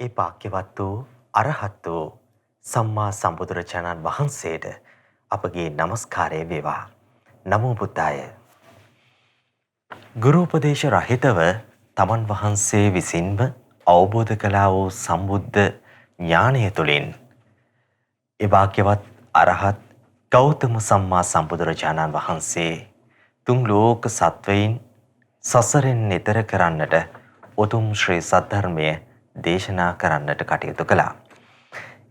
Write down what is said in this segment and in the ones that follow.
ඒ භාග්‍යවත් වූ අරහත් වූ සම්මා සම්බුදුරජාණන් වහන්සේට අපගේ নমස්කාරය වේවා. නමෝ බුද්දාය. ගුරු උපදේශ රහිතව තමන් වහන්සේ විසින්ම අවබෝධ කළා වූ සම්බුද්ධ ඥානය තුළින් ඒ භාග්‍යවත් අරහත් ගෞතම සම්මා සම්බුදුරජාණන් වහන්සේ තුන් ලෝක සත්වයින් සසරෙන් එතර කරන්නට උතුම් ශ්‍රී සද්ධර්මය දේශනා කරන්නට කටයුතු කළා.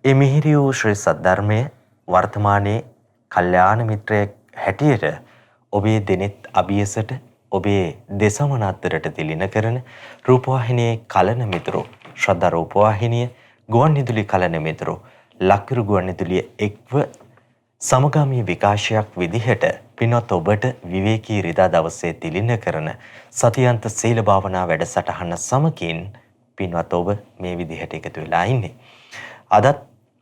ඒ මිහිරි වූ ශ්‍රී සද්ධර්මය වර්තමානයේ කල්යාණ මිත්‍රයෙක් හැටියට ඔබේ දෙනෙත් අභියසට ඔබේ දෙසමන අතරට තිලින කරන රූපවාහිනියේ කලන මිතුරු ශ්‍රද්ධා රූපවාහිනිය ගුවන්විදුලි කලන මිතුරු ලක්කිරු ගුවන්විදුලිය එක්ව සමගාමී විකාශයක් විදිහට පින්වත් ඔබට විවේකී රිදා දවසේ තිලින කරන සතියන්ත සීල භාවනා වැඩසටහන සමගින් පින්වත් ඔබ මේ විදිහට එකතු වෙලා ඉන්නේ. අදත්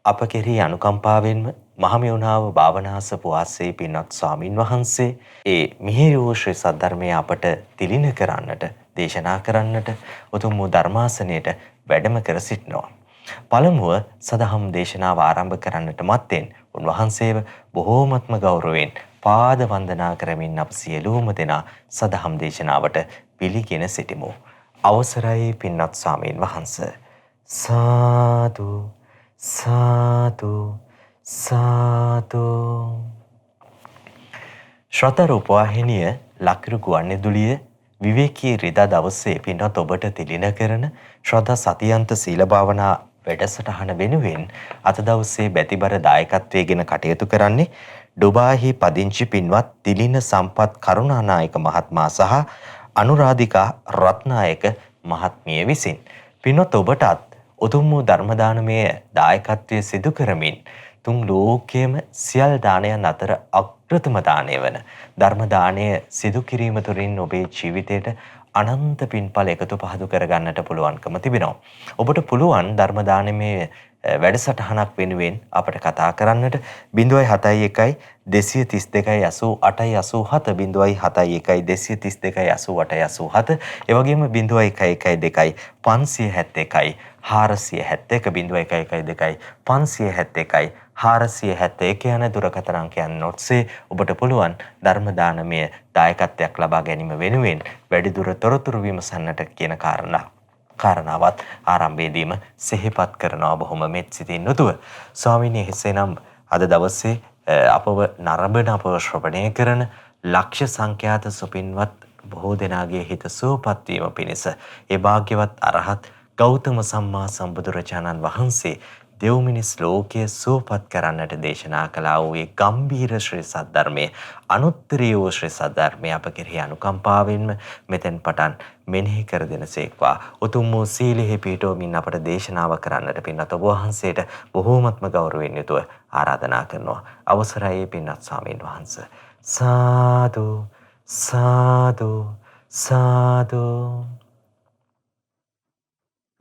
අප කෙරෙහි අනුකම්පාවෙන්ම මහමෙවුනාව භාවනාසපු වාසී පින්වත් ස්වාමින් වහන්සේ ඒ මිහිරි වූ ශ්‍රී සද්ධර්මය අපට තිලින කරන්නට දේශනා කරන්නට උතුම් වූ ධර්මාසනයට වැඩම කර සිටිනවා. පළමුව සදහම් දේශනාව ආරම්භ කරන්නට මත්තෙන් උන්වහන්සේව බොහෝමත්ම ගෞරවයෙන් පාද වන්දනා කරමින් අප සියලුම දෙනා සදහම් දේශනාවට පිළිගෙන සිටිමු. අවසරයි පින්වත් ස්වාමීන් වහන්සේ. සාදු සාදු සාදු. ශ්‍රද්ධා රූපවාහිනිය ලක්කිරු ගුවන්විදුලිය විවේකී රිදා දවසේ පින්වත් ඔබට තිලින කරන ශ්‍රද්ධා සතියන්ත සීල භාවනා වැඩසටහන වෙනුවෙන් අද දවසේ බැතිබර දායකත්වයෙන් කටයුතු කරන්නේ ඩුබායිහි පදිංචි පින්වත් තිලින සම්පත් කරුණානායක මහත්මයා සහ අනුරාධිකා රත්නායක මහත්මිය විසින්. පින්වත් ඔබටත් උතුම් වූ ධර්ම දානමය දායකත්වයේ සිදු කරමින් තුන් ලෝකයේම සියල් දානයන් අතර අග්‍රතම දානය වන ධර්ම දානය සිදු කිරීම තුළින් ඔබේ ජීවිතයට අනන්ත පින්ඵල එකතු පහදු කරගන්නට පුළුවන්කම තිබෙනවා. ඔබට පුළුවන් ධර්ම දානමය වැඩසටහනක් වෙනුවෙන් අපට කතා කරන්නට 071 232 88 87 071 232 88 එවැගේම 0112 571 471 571 471 යන දුරකථන අංකයන් ඔස්සේ ඔබට පුළුවන් ධර්ම දානමය දායකත්වයක් ලබා ගැනීම වෙනුවෙන් වැඩිදුර තොරතුරු විමසන්නට කියන කාරණාවත් ආරම්භයේදීම සිහිපත් කරනවා බොහොම මෙත් සිතින් යුතුව. ස්වාමීනි, එසේනම් අද දවසේ අපව නරඹන අපව ශ්‍රවණය කරන ලක්ෂ සංඛ්‍යාත සුපින්වත් බොහෝ දෙනාගේ හිත සුවපත් වීම පිණිස ඒ භාග්‍යවත් අරහත් ගෞතම සම්මා සම්බුදුරජාණන් වහන්සේ දෙව් මිනිස් ලෝකයේ සුවපත් කරන්නට දේශනා කළා වූ ඒ ගම්භීර ශ්‍රී සද්ධර්මයේ අනුත්තරීය වූ ශ්‍රී සද්ධර්මය අප කෙරෙහි අනුකම්පාවෙන්ම මෙතෙන් පටන් මෙනෙහි කර දෙනසේක්වා. උතුම් වූ සීලෙහි පිහිටවමින් අපට දේශනාව කරන්නට පින්වත් ඔබ වහන්සේට බොහෝමත්ම ගෞරවයෙන් යුතුව ආරාධනා කරනවා. අවසරයි පින්වත් ස්වාමීන් වහන්සේ. සාදු සාදු සාදු.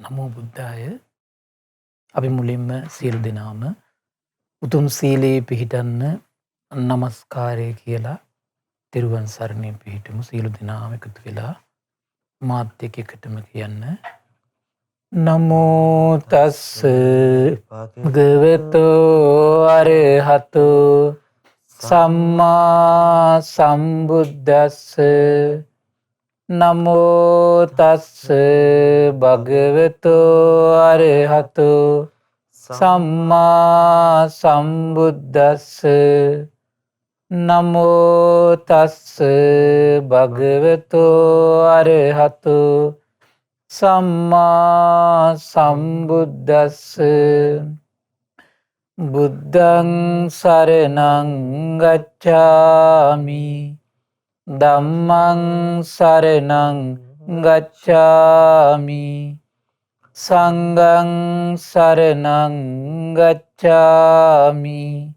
නමෝ බුද්ධාය. අපි මුලින්ම සියලු දෙනාම උතුම් සීලයේ පිහිටන්න නමස්කාරය කියලා තෙරුවන් සරණේ පිහිටමු. සියලු දෙනාම එකතු වෙලා මාත් එක්ක එකටම කියන්න. නමෝ තස්ස භගවතෝ අරහතෝ සම්මා සම්බුද්දස්ස නමෝ තස්ස භගවතෝ අරහතෝ සම්මා සම්බුද්දස්ස නමෝ තස්ස භගවතෝ අරහතෝ සම්මා සම්බුද්දස්ස. බුද්ධං සරණං ගච්ඡාමි ධම්මං සරණං ගච්ඡාමි සංඝං සරණං ගච්ඡාමි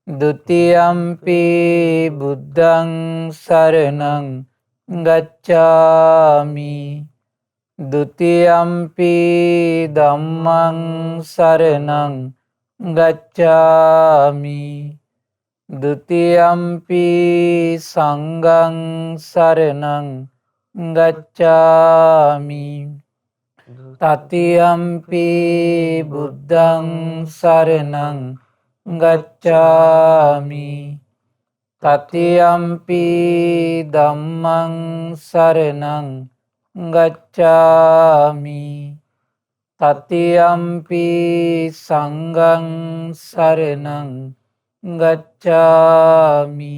ဒ ුතියම්පි බුද්ධං සරණං ගච්ඡාමි ဒ ුතියම්පි ධම්මං සරණං ගච්ඡාමි ဒ ුතියම්පි සංඝං සරණං ගච්ඡාමි තතියම්පි බුද්ධං සරණං ගච්ඡාමි තතියම්පි ධම්මං සරණං ගච්ඡාමි තතියම්පි සංඝං සරණං ගච්ඡාමි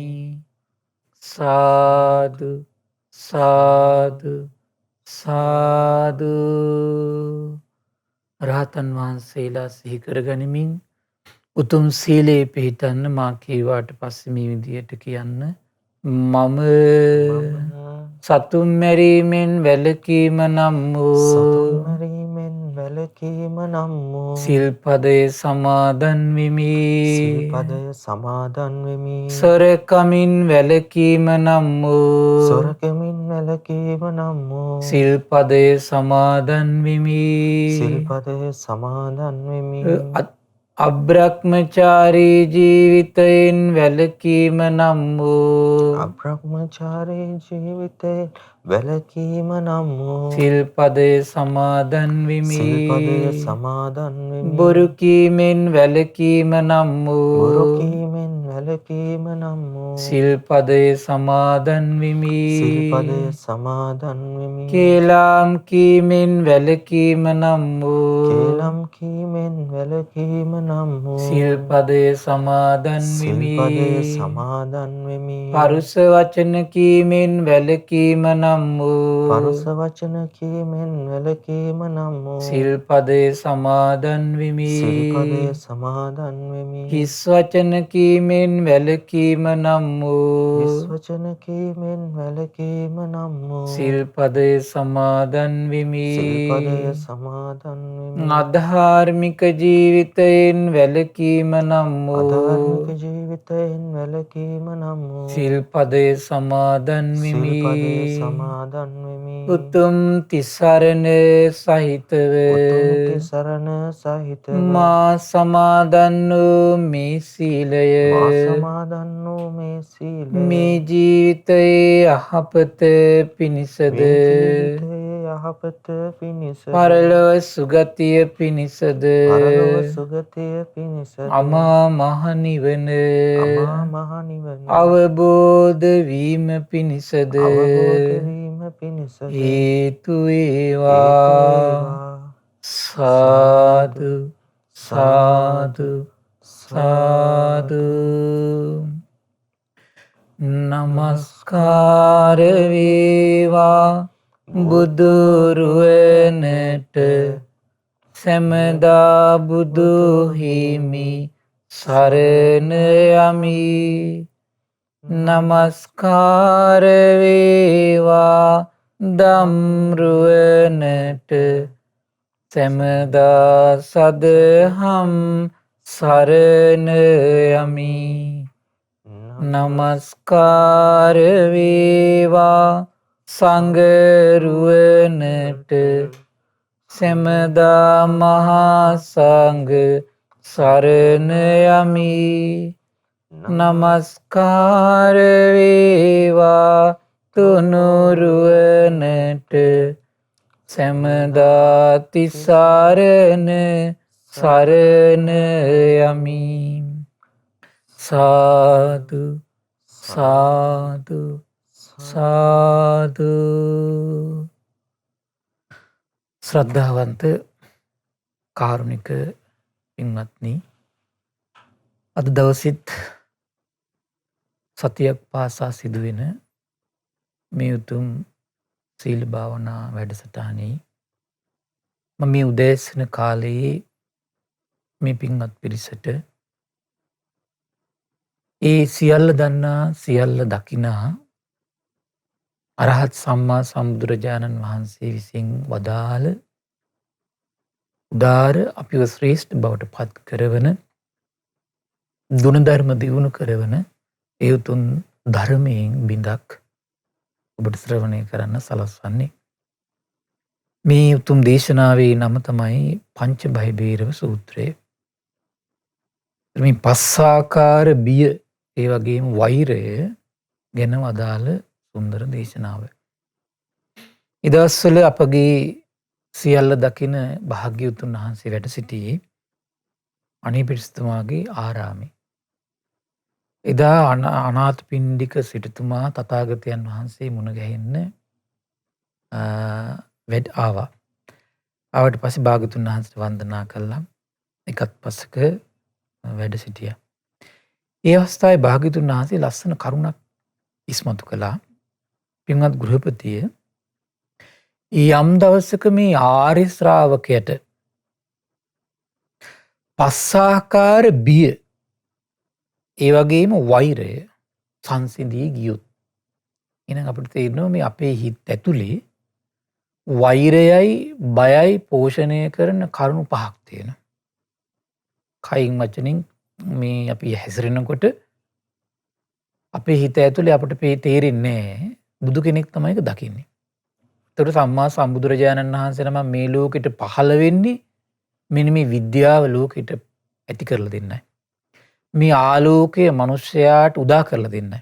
සාදු සාදු සාදු. රහතන් වහන්සේලා සිහි කරගනිමින් උතුම් සීලේ පිහිටන්න මා කීවාට පස්සේ මේ විදියට කියන්න. මම සතුන් මැරීමෙන් වැළකීම නම් වූ සිල්පදය සමාදන් වෙමි. සොරකමින් වැළකීම නම් වූ සිල්පදය සමාදන් වෙමි. අබ්‍රහ්මචාරී ජීවිතයෙන් වැළකීම නම් වූ සිල්පදය සමාදන් වෙමි. බොරු කීමෙන් වැළකීම නම් වූ සිල්පදය සමාදන් වෙමි. කේලාම් කීමෙන් වැළකීම නම් වූ සිල්පදය සමාදන් වෙමි. පරුෂ වචන කීමෙන් වැළකීම නම් වූ සිල්පදය සමාදන් වෙමි. හිස් වචන කීමෙන් වැළකීම නම් වූ සිල්පදය සමාදන් වෙමි. අධාර්මික ජීවිතයෙන් වැළකීම නම් වූ සිල්පදය සමාදන් වෙමි. උතුම් තිසරණ සහිතව මා සමාදන් වූ මේ සීලය මේ ජීවිතයේ යහපත පිණිසද පරලොව සුගතිය පිණිසද අමා මහ නිවන අවබෝධ වීම පිණිසද හේතු වේවා. සාදු සාදු සාදු. නමස්කාර වේවා බුදුරුවනට සැමදා බුදු හිමි සරණ යමි. නමස්කාර වේවා ධම්රුවනට සැමදා සදහම් සරණ යමි. නමස්කාර වේවා සංඝරුවනට සැමදා මහා සංඝ සරණ යමි. නමස්කාර වේවා තුනුරුවනට සැමදා තිසරණ සරණ යමි. සාදු සාදු සාදු. ශ්‍රද්ධාවන්ත කාරුණික පින්වත්නි, අද දවසිත් සතියක් පාසා සිදුවෙන මේ උතුම් සීල භාවනා වැඩසටහනේ මම මේ උදෑසන කාලයේ මේ පින්වත් පිරිසට ඒ සියල්ල දන්නා සියල්ල දකිනා අරහත් සම්මා සම්බුදුරජාණන් වහන්සේ විසින් වදාළ උදාර අපිව ශ්‍රේෂ්ඨ බවට පත් කරවන ගුණධර්ම දියුණු කරවන ඒ උතුම් ධර්මයෙන් බිඳක් ඔබට ශ්‍රවණය කරන්න සලස්වන්නේ. මේ උතුම් දේශනාවේ නම තමයි පංච භයබේරව සූත්‍රය. මේ පස්සාකාර බිය ඒ වගේම වෛරය ගැන වදාළ සුන්දර දේශනාව. ඉදවස්වල අපගේ සියල්ල දකින භාග්‍යවතුන් වහන්සේ වැඩ සිටියේ අනීපිරිස්තුමාගේ ආරාමේ. එදා අනාථපිණ්ඩික සිටුතුමා තථාගතයන් වහන්සේ මුණ ගැහෙන්න වැඩ ආවා. ආවට පස්සේ භාග්‍යවතුන් වහන්සේට වන්දනා කළා. එකත් පසක වැඩ සිටියා. ඒ අවස්ථාවේ භාග්‍යවතුන් වහන්සේ ලස්සන කරුණක් ඉස්මතු කළා. පින්වත් ගෘහපතිය, යම් දවසක මේ ආර්ය ශ්‍රාවකයට පස්සාකාර බිය ඒ වගේම වෛරය සංසිඳී ගියොත්, එහෙනම් අපිට තේරෙනවා මේ අපේ හිත ඇතුලේ වෛරයයි බයයි පෝෂණය කරන කරුණු පහක් තියෙනවා. කයින් වචනින් මේ අපි හැසිරෙනකොට අපේ හිත ඇතුලේ අපිට තේරෙන්නේ බුදු කෙනෙක් තමයි ඒක දකින්නේ. ඒතර සම්මා සම්බුදුරජාණන් වහන්සේ නම මේ ලෝකෙට පහළ වෙන්නේ මෙන්න මේ විද්‍යාව ලෝකෙට ඇති කරලා දෙන්නයි. මේ ආලෝකය මිනිස්යාට උදා කරලා දෙන්නයි.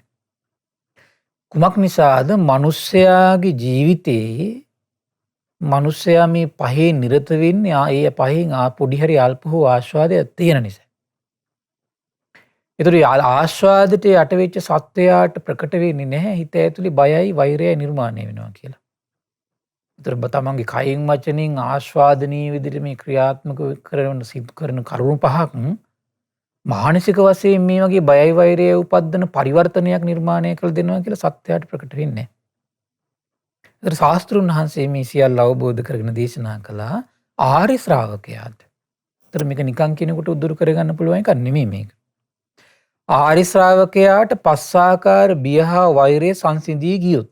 කුමක් නිසාද? මිනිස්යාගේ ජීවිතේ මිනිස්යා මේ පහේ නිරත වෙන්නේ ඒ පහෙන් පොඩි හරි අල්ප හෝ ආස්වාදයක් තියෙන නිසා. ඒතර ආස්වාදයට යට වෙච්ච සත්වයාට ප්‍රකට වෙන්නේ නැහැ හිත ඇතුලේ බයයි වෛරයයි නිර්මාණය වෙනවා කියලා. ඒතර තමන්ගේ කයින් වචනින් ආස්වාදනීය විදිහට මේ ක්‍රියාත්මක කරන සිදු කරන කරුණු පහක් මානසික වශයෙන් මේ වගේ බයයි වෛරයයි උපද්දන පරිවර්තනයක් නිර්මාණය කළ දෙනවා කියලා සත්‍යයට ප්‍රකට වෙන්නේ නැහැ. ඒතර ශාස්ත්‍රුන් වහන්සේ මේ සියල්ල අවබෝධ කරගෙන දේශනා කළා ආර්ය ශ්‍රාවකයාට. ඒතර මේක නිකන් කෙනෙකුට උදුරු කරගන්න පුළුවන් එකක් නෙමෙයි මේක. ආර්ය ශ්‍රාවකයාට පස්සාකාර බිය හා වෛරය සංසිඳී ගියොත්,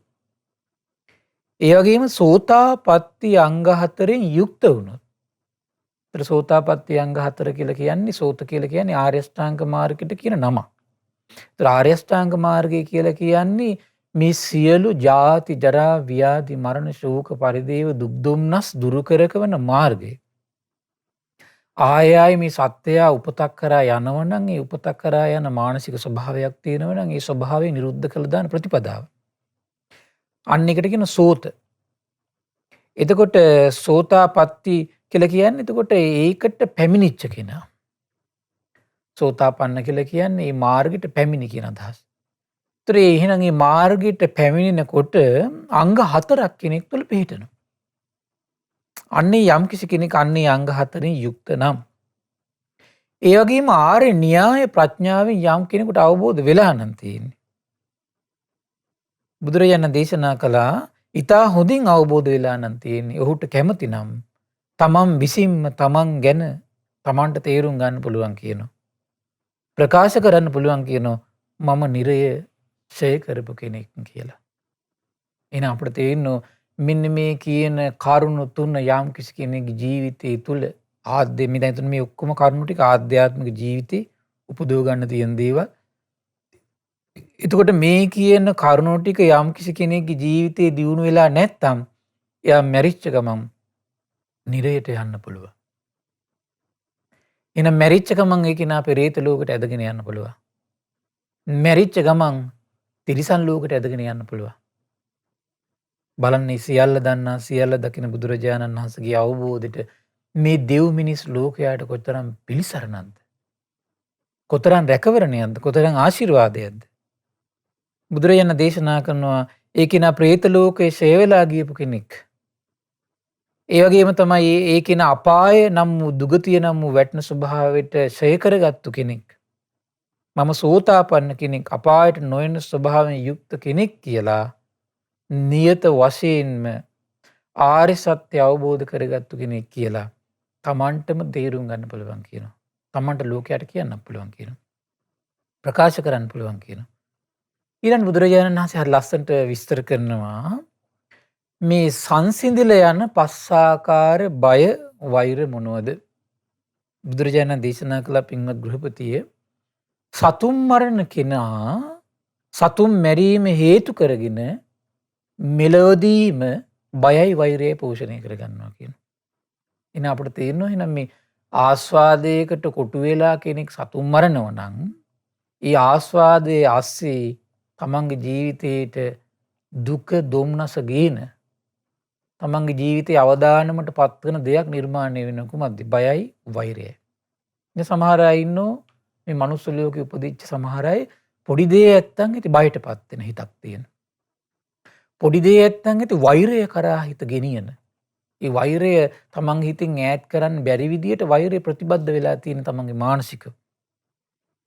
ඒ වගේම සෝතාපට්ටි අංග 4න් යුක්ත වුණොත්. ඒතර සෝතාපට්ටි අංග 4 කියලා කියන්නේ, සෝත කියලා කියන්නේ ආර්ය අෂ්ටාංග මාර්ගයට කියන නම. ඒතර ආර්ය අෂ්ටාංග මාර්ගය කියලා කියන්නේ මේ සියලු ජාති ජරා ව්‍යාධි මරණ ශෝක පරිදේව දුක් දුම්නස් දුරු කරකවන මාර්ගය. ආයයි මේ සත්‍යය උපතක් කරා යනවනම් ඒ උපතක් කරා යන මානසික ස්වභාවයක් තියෙනවනම් ඒ ස්වභාවය නිරුද්ධ කළ දාන ප්‍රතිපදාව. අන්න එකට කියන සෝත. එතකොට සෝතාපට්ටි කියලා කියන්නේ එතකොට ඒකට පැමිණිච්ච කෙනා. සෝතාපන්න කියලා කියන්නේ මේ මාර්ගයට පැමිණි කියන අදහස. ඒතර එහෙනම් මේ මාර්ගයට පැමිණෙනකොට අංග 4ක් කෙනෙක් තුළ පිහිටනවා. අන්නේ යම් කිසි කෙනෙක් අන්නේ අංග 4න් යුක්ත නම්, ඒ වගේම ආර්ය න්‍යාය ප්‍රඥාවෙන් යම් කෙනෙකුට අවබෝධ වෙලා නම් තියෙන්නේ. බුදුරජාණන් දේශනා කළා ඊටා හොඳින් අවබෝධ වෙලා නම් තියෙන්නේ. ඔහුට කැමති නම් තමන් විසින්ම තමන් ගැන තමන්ට තේරුම් ගන්න පුළුවන් කියනවා. ප්‍රකාශ කරන්න පුළුවන් කියනවා මම නිරය ඡය කරපු කෙනෙක් කියලා. එහෙනම් අපිට තේරෙනවා මෙන්න මේ කියන කරුණු තුන යම් කිසි කෙනෙකුගේ ජීවිතය තුළ මෙතන මේ ඔක්කොම කරුණු ටික ආධ්‍යාත්මික ජීවිතේ උපදව ගන්න තියෙන දේවල්. එතකොට මේ කියන කරුණු ටික යම් කිසි කෙනෙකුගේ ජීවිතේ දියුණු වෙලා නැත්නම් එයා මැරිච්ච ගමන් නිරයට යන්න පුළුවන්. එහෙනම් මැරිච්ච ගමන් ඒ කෙනා පෙරේත ලෝකයට ඇදගෙන යන්න පුළුවන්. මැරිච්ච ගමන් තිරිසන් ලෝකයට ඇදගෙන යන්න පුළුවන්. බලන්න සියල්ල දන්නා සියල්ල දකින බුදුරජාණන් වහන්සේගේ අවබෝධයට මේ දෙව් මිනිස් ලෝකයට කොතරම් පිළිසරණක්ද, කොතරම් රැකවරණයක්ද, කොතරම් ආශිර්වාදයක්ද. බුදුරජාණන් දේශනා කරනවා ඒ කෙනා പ്രേත ලෝකයේ ඡය වෙලා ගියපු කෙනෙක්. ඒ වගේම තමයි ඒ කෙනා අපාය නම් වූ දුගතිය නම් වූ වැටෙන ස්වභාවයට ඡය කරගත්තු කෙනෙක්. මම සෝතාපන්න කෙනෙක්, අපායට නොයන ස්වභාවයෙන් යුක්ත කෙනෙක් කියලා නියත වශයෙන්ම ආර්ය සත්‍ය අවබෝධ කරගත්තු කෙනෙක් කියලා තමන්ටම තේරුම් ගන්න පුළුවන් කියනවා. තමන්ට ලෝකයට කියන්න පුළුවන් කියනවා. ප්‍රකාශ කරන්න පුළුවන් කියනවා. ඊළඟ බුදුරජාණන් වහන්සේ හරි ලස්සනට විස්තර කරනවා මේ සංසිඳිල යන පස්සාකාර බය වෛර මොනවද? බුදුරජාණන් දේශනා කළ පින්වත් ගෘහපතිය, සතුම් මරණ කෙනා සතුම් මැරීම හේතු කරගෙන මෙලොවදීම බයයි වෛරයයි පෝෂණය කරගන්නවා කියන. එන අපිට තේරෙනවා එහෙනම් මේ ආස්වාදයකට කොටු වෙලා කෙනෙක් සතුම් මරනවා නම් ඒ ආස්වාදයේ ASCII තමන්ගේ ජීවිතේට දුක දොම්නස ගේන තමන්ගේ ජීවිතයේ අවදානමට පත්වන දෙයක් නිර්මාණය වෙන කුමක්ද? බයයි වෛරයයි. ඉතින් සමහර අය ඉන්නෝ මේ මනුස්ස ලෝකෙ උපදිච්ච සමහර අය පොඩි දේ නැත්තම් ඉතින් බයටපත් වෙන හිතක් තියෙන. පොඩි දේ නැත්තම් ඉතින් වෛරය කරා හිත ගෙනියන. ඒ වෛරය තමන්ගේ හිතින් ඈත් කරන්න බැරි විදියට වෛරය ප්‍රතිබද්ධ වෙලා තියෙන තමන්ගේ මානසික.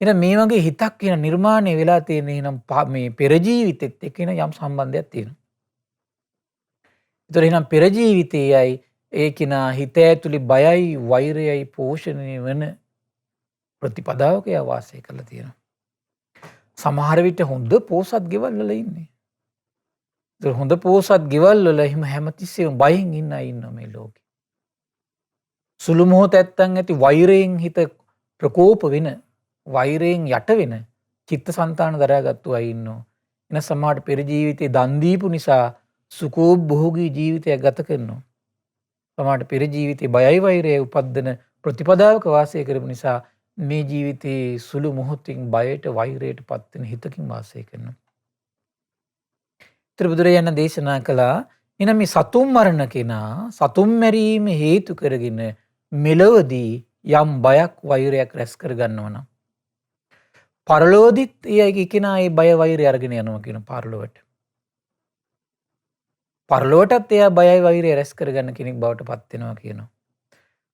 එහෙනම් මේ වගේ හිතක් කියන නිර්මාණය වෙලා තියෙන එහෙනම් මේ පෙර ජීවිතෙත් එක්ක යම් සම්බන්ධයක් තියෙනවා. ඒතර එහෙනම් පෙර ජීවිතයේයි ඒ කිනා හිත ඇතුලේ බයයි වෛරයයි පෝෂණය වෙන ප්‍රතිපදාවක යා වාසය කරලා තියෙනවා. සමහර විට හොඳ පෝසත් ගෙවල් වල ඉන්නේ. ඒතර හොඳ පෝසත් ගෙවල් වල එහෙම හැමතිස්සෙම බයෙන් ඉන්න අය ඉන්නවා මේ ලෝකේ. සුළු මොහොත ඇත්තන් ඇති වෛරයෙන් හිත ප්‍රකෝප වෙන වෛරයෙන් යට වෙන චිත්තසංතාන දරාගත්තු අය ඉන්නවා. එන සමහරට පෙර ජීවිතේ දන් දීපු නිසා සුඛෝභෝගී ජීවිතයක් ගත කරනවා. සමහරට පෙර ජීවිතේ බයයි වෛරයයි උපද්දන ප්‍රතිපදාවක වාසය කරපු නිසා මේ ජීවිතේ සුළු මොහොතින් බයට වෛරයට පත් වෙන හිතකින් වාසය කරනවා. ත්‍රිබුදුරයන් දේශනා කළා එනම් මේ සතුම් මරණ කෙනා සතුම් මැරීම හේතු කරගෙන මෙලොවදී යම් බයක් වෛරයක් රැස් කර ගන්නවා නම් පරලෝදිත් ඒ කෙනා ඒ බය වෛරය අරගෙන යනවා කියන පරලොවට. පරලොවටත් එයා බයයි වෛරය රැස් කරගන්න කෙනෙක් බවට පත් වෙනවා කියනවා.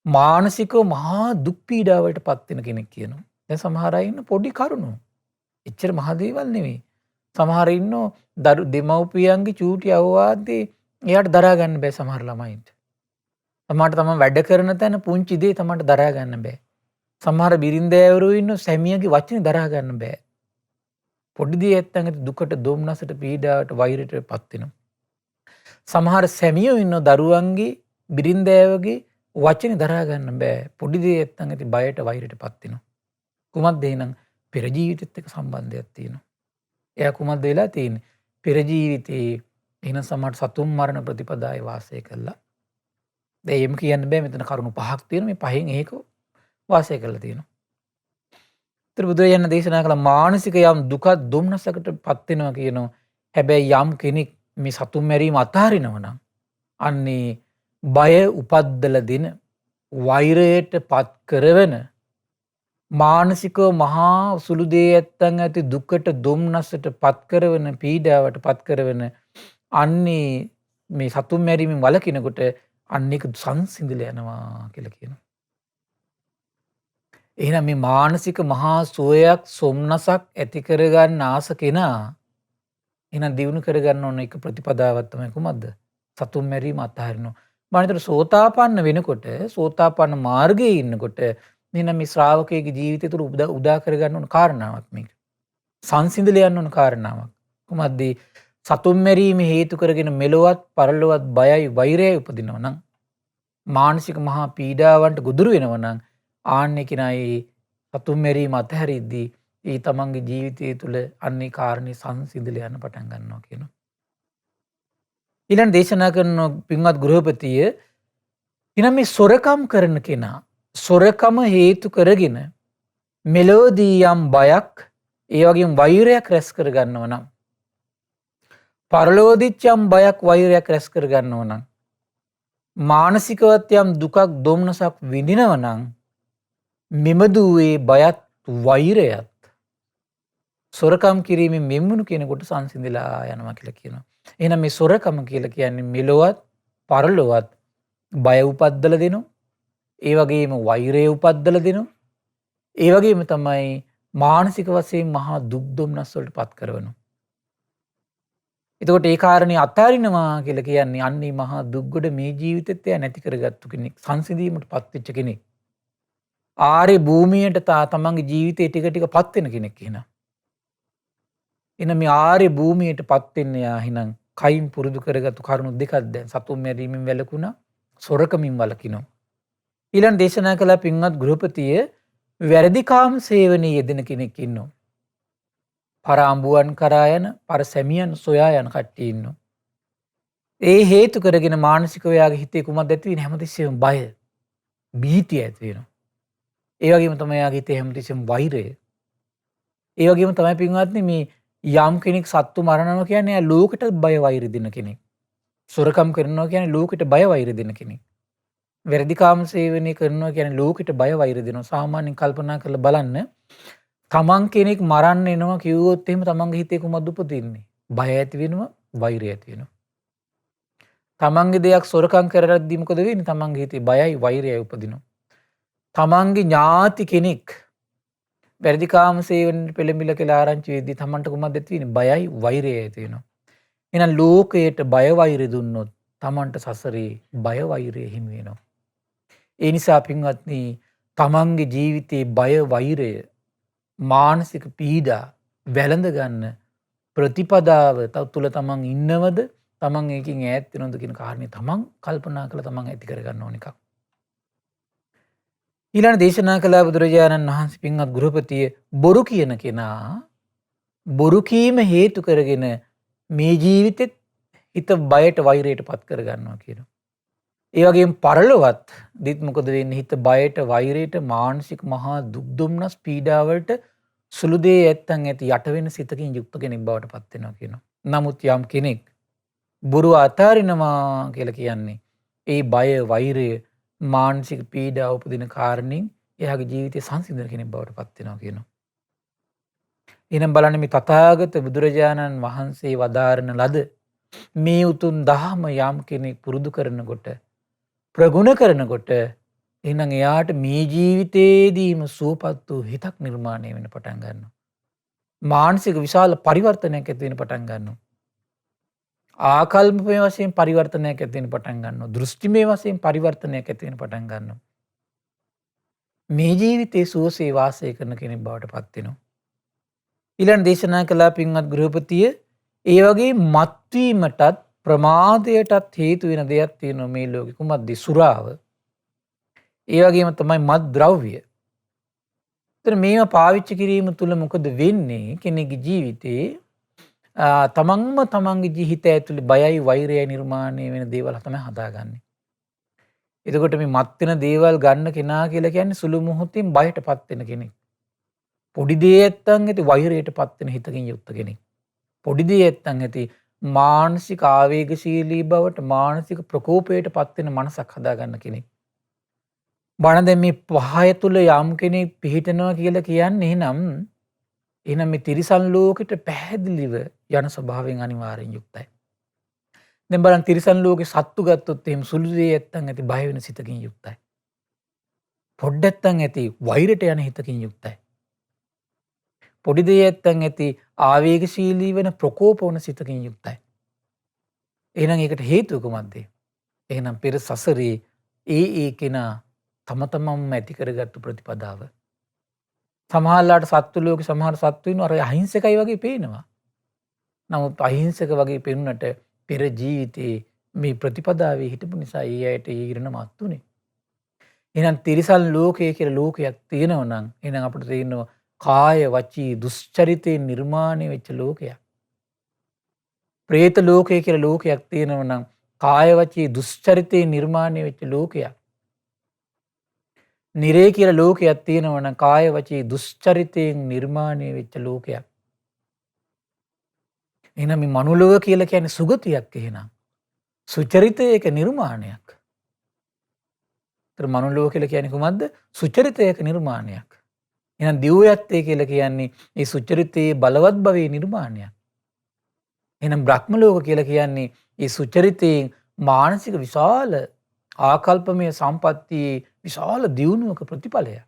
මානසිකව මහා දුක් පීඩාවලට පත් වෙන කෙනෙක් කියනවා. දැන් සමහර අය ඉන්න පොඩි කරුණු. එච්චර මහ දේවල් නෙවෙයි. සමහර ඉන්නෝ දෙමව්පියන්ගේ චූටි අවවාදේ එයාට දරා ගන්න බෑ සමහර ළමයින්ට. සමහරට තමන් වැඩ කරන තැන පුංචි දේ තමන්ට දරා ගන්න බෑ. සමහර බිරින්දෑවරු ඉන්නෝ සැමියාගේ වචනේ දරා ගන්න බෑ. පොඩි දේ නැත්තම් දුකට දුම්නසට පීඩාවට වෛරයට පත් වෙනවා. සමහර සැමියෝ ඉන්නෝ දරුවන්ගේ බිරින්දෑවගේ වචනේ දරා ගන්න බෑ. පොඩි දේ නැත්තම් බයට වෛරයට පත් වෙනවා. කුමක්ද එහෙනම් පෙර ජීවිතෙත් එක්ක සම්බන්ධයක් තියෙනවා. එයා කුමක්ද වෙලා තියෙන්නේ? පෙර ජීවිතේ එහෙනම් සමහර සතුම් මරණ ප්‍රතිපදාවේ වාසය කළා. දැන් එහෙම කියන්න බෑ මෙතන කරුණු පහක් තියෙනවා. මේ පහෙන් එකක වාසය කරලා තියෙනවා. ත්‍රිබුදුරයන් දේශනා කළ මානසික යම් දුක දුම්නසකට පත් වෙනවා කියනවා. හැබැයි යම් කෙනෙක් මේ සතුම් මැරීම අතාරිනවා නම් අන්නේ බය උපද්දලා දෙන වෛරයට පත් කරවන මානසිකව මහා සුළු දේ ඇත්තන් ඇති දුකට දුම්නසට පත් කරවන පීඩාවට පත් කරවන අන්නේ මේ සතුම් මැරීමෙන් වළකිනකොට අන්නේක සංසිඳිලා යනවා කියලා කියනවා. එහෙනම් මේ මානසික මහා සුවයක් සොම්නසක් ඇති කරගන්න ආස කෙනා එහෙනම් දිනු කරගන්න ඕන එක ප්‍රතිපදාවක් තමයි කුමක්ද? සතුම් මැරීම අත්හරිනවා. මානිතර සෝතාපන්න වෙනකොට සෝතාපන්න මාර්ගයේ ඉන්නකොට එහෙනම් මේ ශ්‍රාවකයේ ජීවිතය තුළ උදා කරගන්න ඕන කාරණාවක් මේක. සංසිඳිලා යන්න ඕන කාරණාවක්. කුමක්ද? සතුම් මැරීම හේතු කරගෙන මෙලොවත් පරලොවත් බයයි වෛරයයි උපදිනවා නම් මානසික මහා පීඩාවන්ට ගොදුරු වෙනවා නම් ආන්නේ කෙනායි සතුම් මැරීම අතහැරිද්දී ඒ තමන්ගේ ජීවිතය තුළ අන්නේ කාරණේ සංසිඳිලා යන්න පටන් ගන්නවා කියනවා. ඊළඟ දේශනා කරන පින්වත් ගෘහපතිය එනම් මේ සොරකම් කරන කෙනා සොරකම හේතු කරගෙන මෙලොවදී යම් බයක් ඒ වගේම වෛරයක් රැස් කර ගන්නවා නම් පරලෝකදීත් යම් බයක් වෛරයක් රැස් කර ගන්නවා නම් මානසිකවත් යම් දුකක් දුම්නසක් විඳිනවා නම් මෙමදු ඒ බයත් වෛරයත් සොරකම් කිරීමෙන් මෙම්මුණු කෙනෙකුට සංසිඳිලා යනවා කියලා කියනවා. එහෙනම් මේ සොරකම කියලා කියන්නේ මෙලොවත් පරලොවත් බය උපද්දලා දෙනවා. ඒ වගේම වෛරය උපද්දලා දෙනවා. ඒ වගේම තමයි මානසික වශයෙන් මහා දුක් දුම්නස් වලට පත් කරනවා. එතකොට ඒ කාරණේ අතාරිනවා කියලා කියන්නේ අන්නේ මහා දුක්ගොඩ මේ ජීවිතෙත් එයා නැති කරගත්තු කෙනෙක්, සංසිඳීමට පත් වෙච්ච කෙනෙක්. ආර්ය භූමියට තමන්ගේ ජීවිතේ ටික ටික පත් වෙන කෙනෙක් එහෙනම්. එන මේ ආර්ය භූමියට පත් වෙන්න යා එහෙනම් කයින් පුරුදු කරගත්තු කරුණු දෙකක් දැන් සතුම් මැරීමෙන් වැළකුණා, සොරකමින් වළකිනවා. ඊළඟ දේශනා කළ පින්වත් ගෘහපතිය වැරදිකාම සේවනයේ යෙදෙන කෙනෙක් ඉන්නවා. පරාම්බුවන් කරා යන පරසැමියන් සොයා යන කට්ටිය ඉන්නවා. ඒ හේතු කරගෙන මානසිකව යාගේ හිතේ කුමක්ද ඇති වෙන්නේ? හැමතිස්සෙම බය, භීතිය ඇති වෙනවා. ඒ වගේම තමයි යාගේ හිතේ හැමතිස්සෙම වෛරය. ඒ වගේම තමයි පින්වත්නි මේ යම් කෙනෙක් සත්තු මරනවා කියන්නේ යා ලෝකෙට බය වෛරය දෙන කෙනෙක්. සොරකම් කරනවා කියන්නේ ලෝකෙට බය වෛර දෙන කෙනෙක්. වැරදිකාම සේවනය කරනවා කියන්නේ ලෝකෙට බය වෛර දෙනවා. සාමාන්‍යයෙන් කල්පනා කරලා බලන්න තමන් කෙනෙක් මරන්න එනවා කිව්වොත් එහෙම තමන්ගේ හිතේ කුමක්ද උපදින්නේ? බය ඇති වෙනවා, වෛරය ඇති වෙනවා. තමන්ගේ දෙයක් සොරකම් කරද්දී මොකද වෙන්නේ? තමන්ගේ හිතේ බයයි, වෛරයයි උපදිනවා. තමන්ගේ ඥාති කෙනෙක් වැරදිකාම සේවනයේ පෙළඹිලා කියලා ආරංචි වෙද්දී තමන්ට කුමක්ද ඇති වෙන්නේ? බයයි, වෛරයයි ඇති වෙනවා. එහෙනම් ලෝකයට බය වෛරය දුන්නොත් තමන්ට සසරේ බය වෛරය හිමි වෙනවා. ඒ නිසා පින්වත්නි තමන්ගේ ජීවිතයේ බය වෛරය මානසික පීඩා වැළඳ ගන්න ප්‍රතිපදාව තුළ තමන් ඉන්නවද තමන් ඒකින් ඈත් වෙනවද කියන කාරණේ තමන් කල්පනා කරලා තමන් ඇති කරගන්න ඕන එකක්. ඊළඟ දේශනා කළ බුදුරජාණන් වහන්සේ පින්වත් ගෘහපතිය බොරු කියන කෙනා බොරු කීම හේතු කරගෙන මේ ජීවිතෙත් හිත බයට වෛරයට පත් කරගන්නවා කියනවා. ඒ වගේම පරලොවත් දිත් මොකද වෙන්නේ? හිත බයට වෛරයට මානසික මහා දුක් දුම්නස් පීඩාවලට සුළු දේ ඇත්තන් ඇති යට වෙන සිතකින් යුක්ත කෙනෙක් බවට පත් වෙනවා කියනවා. නමුත් යම් කෙනෙක් බොරුව අතාරිනවා කියලා කියන්නේ ඒ බය වෛරය මානසික පීඩාව උපදින කාරණින් එයාගේ ජීවිතය සංසිඳන කෙනෙක් බවට පත් වෙනවා කියනවා. එහෙනම් බලන්න මේ තථාගත බුදුරජාණන් වහන්සේ වදාරන ලද මේ උතුම් දහම යම් කෙනෙක් පුරුදු කරනකොට ප්‍රගුණ කරනකොට එහෙනම් එයාට මේ ජීවිතේදීම සුවපත් වූ හිතක් නිර්මාණය වෙන්න පටන් ගන්නවා. මානසික විශාල පරිවර්තනයක් ඇති වෙන්න පටන් ගන්නවා. ආකල්පමය වශයෙන් පරිවර්තනයක් ඇති වෙන්න පටන් ගන්නවා. දෘෂ්ටිමය වශයෙන් පරිවර්තනයක් ඇති වෙන්න පටන් ගන්නවා. මේ ජීවිතේ සුවසේ වාසය කරන කෙනෙක් බවට පත් වෙනවා. ඊළඟ දේශනා කළා පින්වත් ගෘහපතිය ඒ වගේ මත්වීමටත් ප්‍රමාදයටත් හේතු වෙන දෙයක් තියෙනවා මේ ලෝකෙ. කුමක්ද? සුරාව. ඒ වගේම තමයි මත් ද්‍රව්‍ය. ඒතර මේවා පාවිච්චි කිරීම තුළ මොකද වෙන්නේ? කෙනෙකුගේ ජීවිතේ තමන්ම තමන්ගේ ජීවිතය ඇතුළේ බයයි වෛරයයි නිර්මාණය වෙන දේවල් තමයි හදාගන්නේ. එතකොට මේ මත් වෙන දේවල් ගන්න කෙනා කියලා කියන්නේ සුළු මොහොතින් බයටපත් වෙන කෙනෙක්. පොඩි දේ ඇත්තන් ඇති වෛරයටපත් වෙන හිතකින් යුක්ත කෙනෙක්. පොඩි දේ ඇත්තන් ඇති මානසික ආවේගශීලී බවට මානසික ප්‍රකෝපයටපත් වෙන මනසක් හදාගන්න කෙනෙක්. බණ දැන් මේ පහය තුල යම් කෙනෙක් පිහිටනවා කියලා කියන්නේ එහෙනම් මේ තිරිසන් ලෝකෙට පැහැදිලිව යන ස්වභාවයෙන් අනිවාර්යෙන් යුක්තයි. දැන් බලන්න තිරිසන් ලෝකේ සත්තු ගත්තොත් එහෙම සුළු දේ ඇත්තන් ඇති බය වෙන සිතකින් යුක්තයි. පොඩ්ඩක්තන් ඇති වෛරයට යන හිතකින් යුක්තයි. පොඩි දේ ඇත්තන් ඇති ආවේගශීලී වෙන ප්‍රකෝප වන සිතකින් යුක්තයි. එහෙනම් ඒකට හේතුව කුමක්ද? එහෙනම් පෙර සසරේ ඒ කෙනා තම තමන්ම ඇති කරගත්තු ප්‍රතිපදාව. සමහරලාට සත්තු ලෝකේ සමහර සත්තු ඉන්නවා අර අහිංසකයි වගේ පේනවා. නමුත් අහිංසක වගේ පෙනුනට පෙර ජීවිතේ මේ ප්‍රතිපදාවේ හිටපු නිසා ඒ ඇයට ඒ ඉරණ මත් උනේ. එහෙනම් තිරිසන් ලෝකය කියලා ලෝකයක් තියෙනවා නම් එහෙනම් අපිට තේරෙනවා කාය වචී දුස්චරිතේ නිර්මාණය වෙච්ච ලෝකයක්. പ്രേත ලෝකය කියලා ලෝකයක් තියෙනවා නම් කාය වචී දුස්චරිතේ නිර්මාණය වෙච්ච ලෝකයක්. නිරේ කියලා ලෝකයක් තියෙනවා නම් කාය වචී දුස්චරිතයෙන් නිර්මාණය වෙච්ච ලෝකයක්. එහෙනම් මේ මනුලොව කියලා කියන්නේ සුගතියක් එහෙනම්. සුචරිතයක නිර්මාණයක්. ඒතර මනුලොව කියලා කියන්නේ කොහොමද? සුචරිතයක නිර්මාණයක්. එහෙනම් දිව්‍යත්වය කියලා කියන්නේ මේ සුචරිතයේ බලවත් භවයේ නිර්මාණයක්. එහෙනම් බ්‍රහ්ම ලෝක කියලා කියන්නේ මේ සුචරිතයෙන් මානසික විශාල ආකල්පමය සම්පත්තියේ විශාල දියුණුවක ප්‍රතිඵලයක්.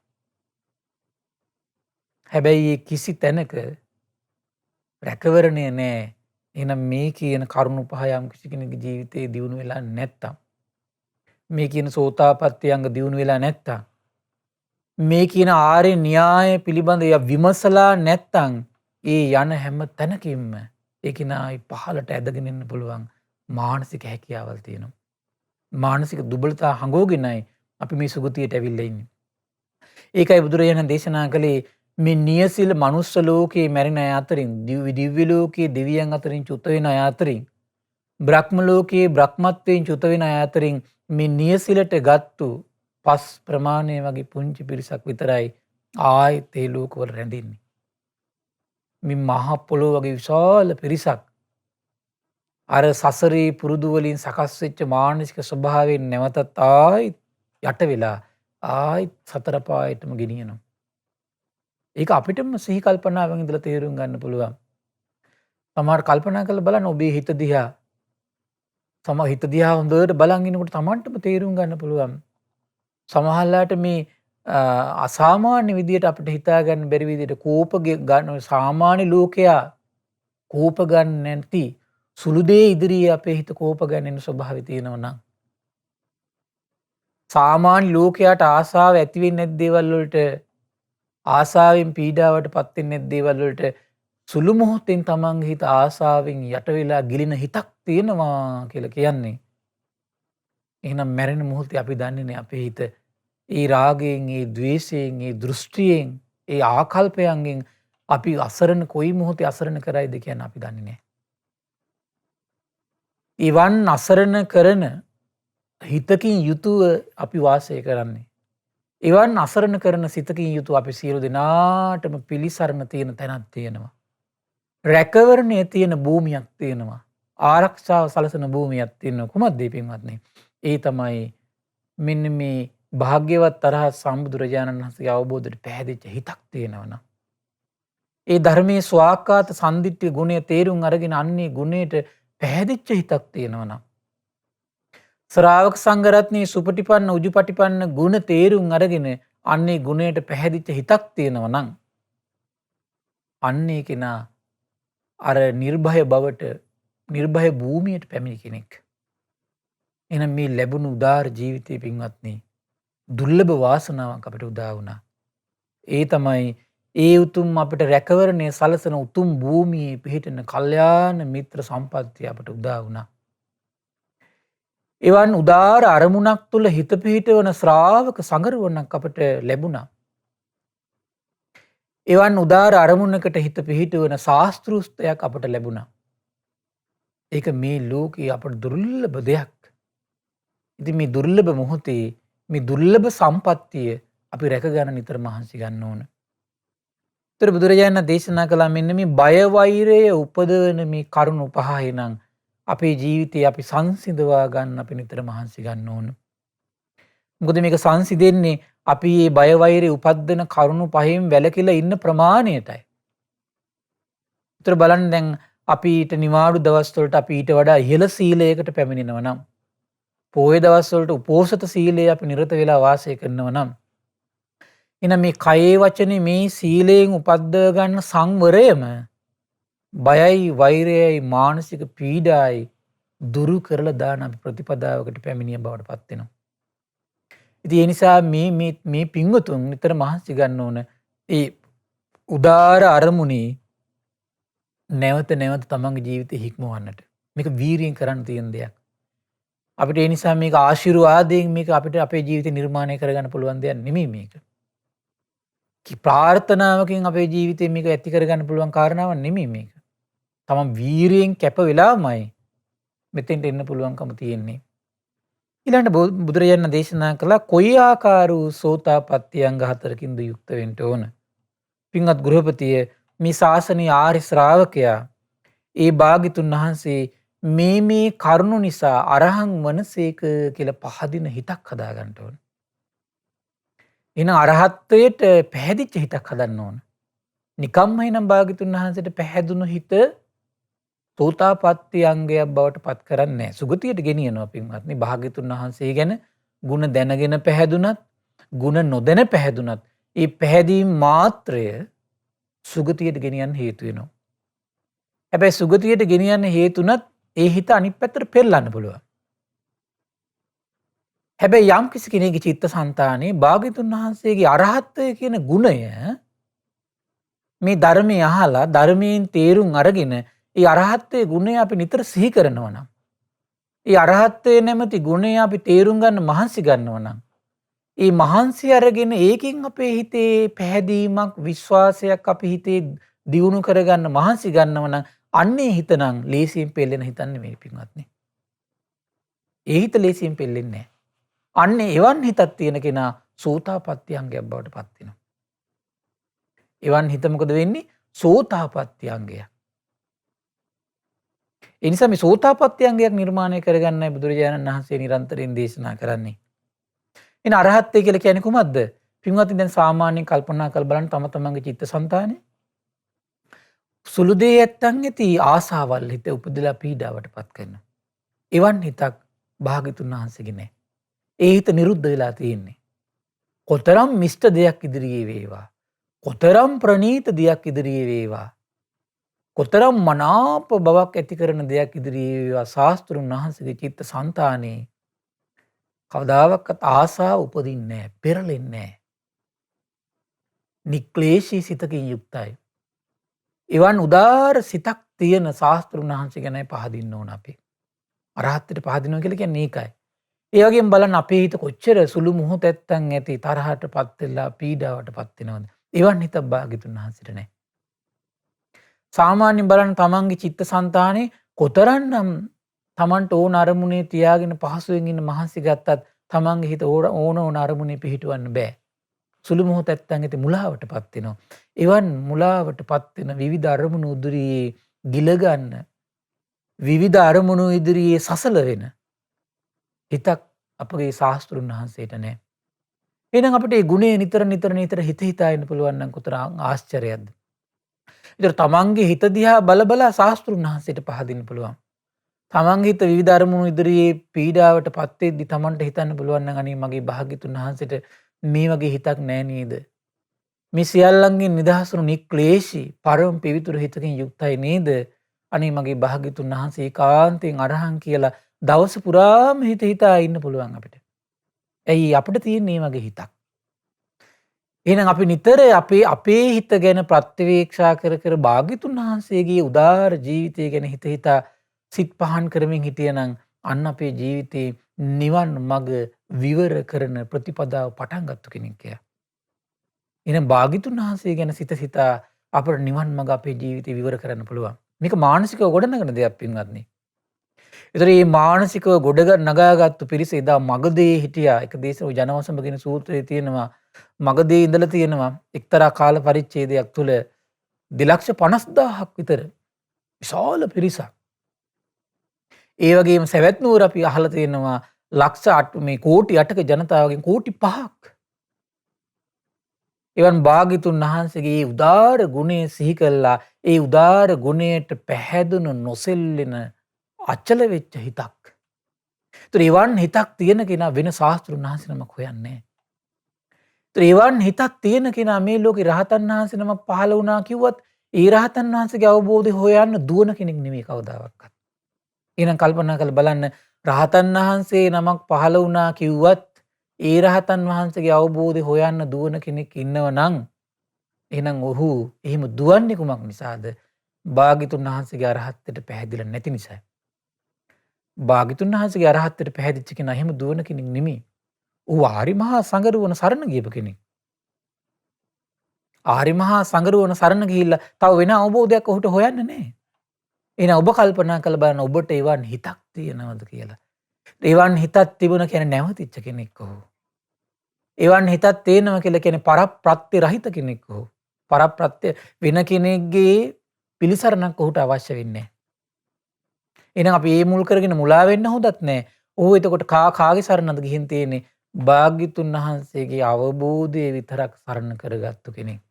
හැබැයි කිසි තැනක රැකවරණය නැහැ. එහෙනම් මේ කියන කරුණු පහ යම් කිසි කෙනෙකුගේ ජීවිතේ දියුණු වෙලා නැත්තම්, මේ කියන සෝතාපට්ටි අංග දියුණු වෙලා නැත්තම්, මේ කියන ආර්ය න්‍යාය පිළිබඳ විමසලා නැත්තම් ඒ යන හැම තැනකින්ම ඒක නායි පහලට ඇදගෙන එන්න පුළුවන් මානසික හැකියාවල් තියෙනවා. මානසික දුබලතා හංගෝගෙනයි අපි මේ සුගතියට ඇවිල්ලා ඉන්නේ. ඒකයි බුදුරජාණන් දේශනා කළේ මේ නියසිල මනුස්ස ලෝකයේ මැරෙන අය අතරින්, දිව්‍ය ලෝකයේ දෙවියන් අතරින් චුත වෙන අය අතරින්, බ්‍රහ්ම ලෝකයේ බ්‍රහ්මත්වයෙන් චුත වෙන අය අතරින් මේ නියසිලට ගත්තු පස් ප්‍රමාණය වගේ පුංචි පිරිසක් විතරයි ආයෙත් ඒ ලෝකවල රැඳෙන්නේ. මේ මහ පොළොව වගේ විශාල පිරිසක් අර සසරේ පුරුදු වලින් සකස් වෙච්ච මානසික ස්වභාවයෙන් නැවතත් ආයිත් යට වෙලා ආයිත් සතර පායටම ගෙනියනවා. ඒක අපිටම සිහි කල්පනාවෙන් ඉඳලා තේරුම් ගන්න පුළුවන්. සමහර කල්පනා කරලා බලන්න ඔබේ හිත දිහා. හිත දිහා හොඳට බලන් ඉන්නකොට Tamanටම තේරුම් ගන්න පුළුවන්. සමහරලාට මේ අසාමාන්‍ය විදියට අපිට හිතා ගන්න බැරි විදියට කෝප ගන්න සාමාන්‍ය ලෝකයා කෝප ගන්න නැති සුළු දේ ඉදිරියේ අපේ හිත කෝප ගන්න ස්වභාවය තියෙනවා නම් සාමාන්‍ය ලෝකයාට ආසාව ඇති වෙන්නේ නැති දේවල් වලට ආසාවෙන් පීඩාවට පත් වෙන්නේ නැති දේවල් වලට සුළු මොහොතෙන් තමන්ගේ හිත ආසාවෙන් යට වෙලා ගිලින හිතක් තියෙනවා කියලා කියන්නේ. එහෙනම් මැරෙන මොහොතේ අපි දන්නේ නැහැ අපේ හිත ඒ රාගයෙන්, ඒ ద్వේෂයෙන්, ඒ දෘෂ්ටියෙන්, ඒ ආකල්පයන්ගෙන් අපි අසරණ කොයි මොහොතේ අසරණ කරයිද කියන අපි දන්නේ නැහැ. ඊවන් අසරණ කරන හිතකින් යුතුව අපි වාසය කරන්නේ. ඊවන් අසරණ කරන සිතකින් යුතුව අපි සියලු දෙනාටම පිළිසරණ තියෙන තැනක් තියෙනවා. රැකවරණය තියෙන භූමියක් තියෙනවා. ආරක්ෂාව සලසන භූමියක් තියෙනවා. කුමක්ද මේ පින්වත්නි? ඒ තමයි මෙන්න මේ භාග්‍යවත් තරහ සම්බුදුරජාණන් වහන්සේගේ අවබෝධයට පැහැදිච්ච හිතක් තියෙනවනම් ඒ ධර්මයේ ස්වාක්කාත සම්දිට්ඨි ගුණය තේරුම් අරගෙන අන්නේ ගුණයට පැහැදිච්ච හිතක් තියෙනවනම් ශ්‍රාවක සංඝ රත්නයේ සුපටිපන්න උජුපටිපන්න ගුණ තේරුම් අරගෙන අන්නේ ගුණයට පැහැදිච්ච හිතක් තියෙනවනම් අන්නේ කෙනා අර නිර්භය බවට නිර්භය භූමියට පැමිණි කෙනෙක්. එහෙනම් මේ ලැබුණු උදාාර ජීවිතයේ පින්වත්නි දුර්ලභ වාසනාවක් අපිට උදා වුණා. ඒ තමයි ඒ උතුම් අපිට රැකවරණය සලසන උතුම් භූමියේ පිහිටන කල්යාණ මිත්‍ර සම්පත්තිය අපිට උදා වුණා. එවන් උදාාර අරමුණක් තුල හිත පිහිටවන ශ්‍රාවක සංගරුවණක් අපිට ලැබුණා. එවන් උදාාර අරමුණකට හිත පිහිටවන ශාස්ත්‍රූස්තයක් අපට ලැබුණා. ඒක මේ ලෝකයේ අපට දුර්ලභ දෙයක්. ඉතින් මේ දුර්ලභ මොහොතේ මේ දුර්ලභ සම්පත්තිය අපි රැක ගන්න නිතර මහන්සි ගන්න ඕන. ඒතර බුදුරජාණන් දේශනා කළා මෙන්න මේ බය වෛරය උපදවන මේ කරුණු පහයි නම් අපේ ජීවිතේ අපි සංසිඳවා ගන්න අපි නිතර මහන්සි ගන්න ඕන. මොකද මේක සංසිඳෙන්නේ අපි මේ බය වෛරය උපද්දන කරුණු පහෙන් වැළකීලා ඉන්න ප්‍රමාණයටයි. ඒතර බලන්න දැන් අපිට නිවාඩු දවස් වලට අපි ඊට වඩා ඉහළ සීලයකට පැමිණෙනවා නම් පොයේ දවස් වලට උපෝසත සීලයේ අපි නිරත වෙලා වාසය කරනවා නම් එහෙනම් මේ කයේ වචනේ මේ සීලයෙන් උපද්දව ගන්න සංවරයම බයයි වෛරයයි මානසික පීඩායි දුරු කරලා දාන අපි ප්‍රතිපදාවකට පැමිණිය බවට පත් වෙනවා. ඉතින් ඒ නිසා මේ පින්වතුන් නිතර මහන්සි ගන්න ඕන ඒ උදාාර අරමුණේ නැවත නැවත තමන්ගේ ජීවිතේ හික්මවන්නට. මේක වීරියෙන් කරන්න තියෙන දෙයක්. අපිට ඒ නිසා මේක ආශිර්වාදයෙන් මේක අපිට අපේ ජීවිතේ නිර්මාණය කරගන්න පුළුවන් දෙයක් නෙමෙයි මේක. ප්‍රාර්ථනාවකින් අපේ ජීවිතේ මේක ඇති කරගන්න පුළුවන් කාරණාවක් නෙමෙයි මේක. තමන් වීරියෙන් කැප වෙලාමයි මෙතෙන්ට එන්න පුළුවන්කම තියෙන්නේ. ඊළඟට බුදුරජාණන් දේශනා කළා කොයි ආකාර වූ සෝතාපට්ටි අංග හතරකින්ද යුක්ත වෙන්න ඕන. පින්වත් ගෘහපතිය මේ ශාසනීය ආර්ය ශ්‍රාවකයා ඒ භාග්‍යතුන් වහන්සේ මේ කරුණු නිසා අරහං වනසේක කියලා පහදින හිතක් හදා ගන්න ඕන. එන අරහත්ත්වයට පැහැදිච්ච හිතක් හදන්න ඕන. නිකම්ම එනම් භාග්‍යතුන් වහන්සේට පැහැදුණු හිත සෝතාපට්ටි අංගයක් බවට පත් කරන්නේ නැහැ. සුගතියට ගෙනියනවා පින්වත්නි. භාග්‍යතුන් වහන්සේ ගැන ಗುಣ දැනගෙන පැහැදුනත්, ಗುಣ නොදැන පැහැදුනත්, ඒ පැහැදීම් මාත්‍රය සුගතියට ගෙනියන්න හේතු වෙනවා. හැබැයි සුගතියට ගෙනියන්න හේතුණත් ඒ හිත අනිත් පැත්තට පෙරලන්න පුළුවන්. හැබැයි යම් කිසි කෙනෙකුගේ චිත්තසංතානයේ භාග්‍යතුන් වහන්සේගේ අරහත්ත්වය කියන ගුණය මේ ධර්මය අහලා ධර්මයෙන් තේරුම් අරගෙන ඒ අරහත්ත්වයේ ගුණය අපි නිතර සිහි කරනවා නම් ඒ අරහත්ත්වයේ නැමැති ගුණය අපි තේරුම් ගන්න මහන්සි ගන්නවා නම් ඒ මහන්සි අරගෙන ඒකෙන් අපේ හිතේ පැහැදීමක් විශ්වාසයක් අපි හිතේ දියුණු කරගන්න මහන්සි ගන්නවා නම් අන්නේ හිත නම් ලේසියෙන් පෙළෙන හිතක් නෙමෙයි පින්වත්නි. ඒ හිත ලේසියෙන් පෙළෙන්නේ නැහැ. අන්නේ එවන් හිතක් තියෙන කෙනා සෝතාපට්ටි අංගයක් බවට පත් වෙනවා. එවන් හිත මොකද වෙන්නේ? සෝතාපට්ටි අංගය. ඒ නිසා මේ සෝතාපට්ටි අංගයක් නිර්මාණය කරගන්නයි බුදුරජාණන් වහන්සේ නිරන්තරයෙන් දේශනා කරන්නේ. එහෙනම් අරහත්ත්වය කියලා කියන්නේ කුමක්ද? පින්වත්නි දැන් සාමාන්‍යයෙන් කල්පනා කරලා බලන්න තම තමන්ගේ චිත්තසංතානේ සුළු දේ ඇත්තන් ඇති ආසාවල් හිත උපදලා පීඩාවටපත් කරනවා. එවන් හිතක් භාග්‍යතුන් වහන්සේගේ නැහැ. ඒ හිත නිරුද්ධ වෙලා තියෙන්නේ. කොතරම් මිෂ්ට දෙයක් ඉදිරියේ වේවා. කොතරම් ප්‍රනීත දෙයක් ඉදිරියේ වේවා. කොතරම් මනාප බවක් ඇති කරන දෙයක් ඉදිරියේ වේවා. ශාස්ත්‍රුන් වහන්සේගේ චිත්ත සංතානේ කවදාවත් ආසාව උපදින්නේ නැහැ. පෙරලෙන්නේ නැහැ. නික්ලේශී සිතකින් යුක්තයි. එවන් උදාර සිතක් තියෙන ශාස්ත්‍රුන් වහන්සේ ගැනයි පහදින්න ඕන අපි. අරහත්ත්වයට පහදිනවා කියලා කියන්නේ ඒකයි. ඒ වගේම බලන්න අපේ හිත කොච්චර සුළු මොහොතැත්තන් ඇති තරහටපත් වෙලා පීඩාවටපත් වෙනවද? එවන් හිතක් භාග්‍යතුන් වහන්සේට නැහැ. සාමාන්‍යයෙන් බලන්න තමන්ගේ චිත්තසංතානේ කොතරම්නම් තමන්ට ඕන අරමුණේ තියාගෙන පහසුවෙන් ඉන්න මහන්සි ගත්තත් තමන්ගේ හිත ඕන අරමුණේ පිහිටවන්න බෑ. සුළු මොහොතැත්තන් ඇති මුලාවටපත් වෙනවා. එවන් මුලාවටපත් වෙන විවිධ අරමුණු ඉදිරියේ ගිලගන්න විවිධ අරමුණු ඉදිරියේ සසල වෙන හිතක් අපගේ ශාස්ත්‍රුන් වහන්සේට නැහැ. එහෙනම් අපිට මේ ගුණය නිතර හිත හිතා ඉන්න පුළුවන් නම් කොතරම් ආශ්චර්යයක්ද? ඒතර තමන්ගේ හිත දිහා බල ශාස්ත්‍රුන් වහන්සේට පහදින්න පුළුවන්. තමන්ගේ හිත විවිධ අරමුණු ඉදිරියේ පීඩාවටපත් වෙද්දි තමන්ට හිතන්න පුළුවන් නම් අනේ මගේ භාග්‍යතුන් වහන්සේට මේ වගේ හිතක් නැහැ නේද? මේ සියල්ලන්ගෙන් නිදහස් වුණු නික්ලේශී පරම පවිතුරු හිතකින් යුක්තයි නේද? අනේ මගේ භාග්‍යතුන් වහන්සේ ඒකාන්තයෙන් අරහං කියලා දවස පුරාම හිත හිතා ඉන්න පුළුවන් අපිට. ඇයි අපිට තියෙන මේ වගේ හිතක්? එහෙනම් අපි නිතර අපේ හිත ගැන ප්‍රත්‍යවේක්ෂා කර භාග්‍යතුන් වහන්සේගේ උදාාර ජීවිතය ගැන හිත හිතා සිත් පහන් කරමින් හිටියනම් අන්න අපේ ජීවිතේ නිවන් මඟ විවර කරන ප්‍රතිපදාව පටන් ගත්ත කෙනෙක් කියලා. එහෙනම් භාග්‍යතුන් වහන්සේ ගැන සිතා අපේ නිවන් මඟ අපේ ජීවිතේ විවර කරන්න පුළුවන්. මේක මානසිකව ගොඩනගන දෙයක් පින්වත්නි. ඒතර මේ මානසිකව නගාගත්තු පිරිස එදා මගදී හිටියා. එක දේශන ජනවසම කියන සූත්‍රයේ තියෙනවා මගදී ඉඳලා තියෙනවා එක්තරා කාල පරිච්ඡේදයක් තුල 2,50,000ක් විතර විශාල පිරිසක්. ඒ වගේම සවැත් නුවර අපි අහලා තියෙනවා කෝටි 8ක ජනතාවගෙන් කෝටි 5ක්. එවන් භාග්‍යතුන් වහන්සේගේ උදාර ගුණය සිහි කළා. ඒ උදාර ගුණයට පැහැදුණු නොසෙල්ලෙන අචල වෙච්ච හිතක්. ඒතර එවන් හිතක් තියෙන කෙනා වෙන ශාස්ත්‍රුන් වහන්සේ නමක් හොයන්නේ නැහැ. ඒතර එවන් හිතක් තියෙන කෙනා මේ ලෝකේ රහතන් වහන්සේ නමක් පහළ වුණා කිව්වත් ඒ රහතන් වහන්සේගේ අවබෝධය හොයන්න දුවන කෙනෙක් නෙමෙයි කවදාවත්. එහෙනම් කල්පනා කරලා බලන්න රහතන් වහන්සේ නමක් පහළ වුණා කිව්වත් ඒ රහතන් වහන්සේගේ අවබෝධය හොයන්න දුවන කෙනෙක් ඉන්නව නම් එහෙනම් ඔහු එහෙම දුවන්නේ කුමක් නිසාද? භාග්‍යතුන් වහන්සේගේ අරහත්ත්වයට පැහැදිලා නැති නිසා. භාග්‍යතුන් වහන්සේගේ අරහත්ත්වයට පැහැදිච්ච කෙනා එහෙම දුවන කෙනෙක් නෙමෙයි. ඌ ආරි මහා සංගරුවන සරණ ගියපු කෙනෙක්. ආරි මහා සංගරුවන සරණ ගිහිල්ලා තව වෙන අවබෝධයක් ඔහුට හොයන්න නැහැ. එහෙනම් ඔබ කල්පනා කරලා බලන්න ඔබට එවන් හිතක් තියෙනවද කියලා. එවන් හිතක් තිබුණ කියන්නේ නැවතිච්ච කෙනෙක් ඔහු. එවන් හිතක් තේනවා කියලා කියන්නේ පරප්‍රත්‍ය රහිත කෙනෙක් ඔහු. පරප්‍රත්‍ය වෙන කෙනෙක්ගේ පිළිසරණක් ඔහුට අවශ්‍ය වෙන්නේ නැහැ. එහෙනම් අපි මේ මුල් කරගෙන මුලා වෙන්න හොදත් නැහැ. ඔහු එතකොට කාගේ සරණද ගිහින් තියෙන්නේ? භාග්‍යතුන් වහන්සේගේ අවබෝධය විතරක් සරණ කරගත්තු කෙනෙක්.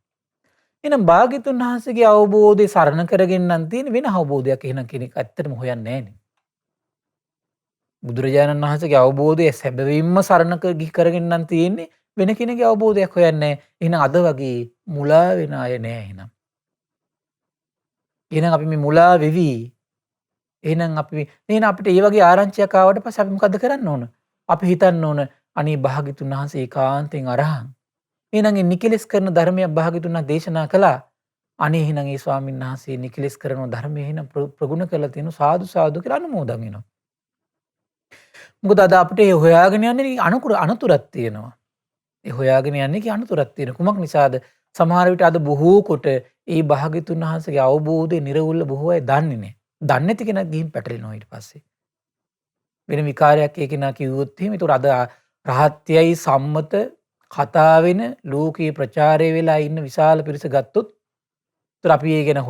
එහෙනම් භාග්‍යතුන් වහන්සේගේ අවබෝධය සරණ කරගෙන නම් තියෙන වෙන අවබෝධයක් එහෙනම් කෙනෙක් ඇත්තටම හොයන්නේ නැහැ නේ. බුදුරජාණන් වහන්සේගේ අවබෝධය සැබවින්ම සරණ කරගෙන නම් තියෙන්නේ වෙන කෙනෙකුගේ අවබෝධයක් හොයන්නේ නැහැ. එහෙනම් අද වගේ මුලා වෙන අය නැහැ එහෙනම්. එහෙනම් අපි මේ මුලා වෙවි එහෙනම් අපිට මේ වගේ ආරංචියක් ආවට පස්සේ අපි මොකද කරන්න ඕන? අපි හිතන්න ඕන අනේ භාග්‍යතුන් වහන්සේ ඒකාන්තයෙන් අරහං. එහෙනම් ඒ නිකලස් කරන ධර්මයක් භාග්‍යතුන් වහන්සේ දේශනා කළා. අනේ එහෙනම් ඒ ස්වාමීන් වහන්සේ නිකලස් කරන ධර්මයේ එහෙනම් ප්‍රගුණ කරලා තියෙන සාදු සාදු කියලා අනුමෝදන් වෙනවා. මොකද අද අපිට ඒ හොයාගෙන යන්නේ අනතුරක් තියෙනවා. ඒ හොයාගෙන යන්නේ අනතුරක් තියෙන. කුමක් නිසාද? සමහර විට අද බොහෝ කොට ඒ භාග්‍යතුන් වහන්සේගේ අවබෝධය නිර්වුල්ව බොහෝ අය දන්නේ නැහැ. දන්නේ නැති කෙනෙක් ගිහින් පැටලෙනවා ඊට පස්සේ. වෙන විකාරයක් ඒ කෙනා කිව්වොත් එහෙම ඒතර අද රහත්යයි සම්මත කතා වෙන ලෝකේ ප්‍රචාරය වෙලා ඉන්න විශාල පිරිස ගත්තොත් ඒතර අපි ඒ ගැන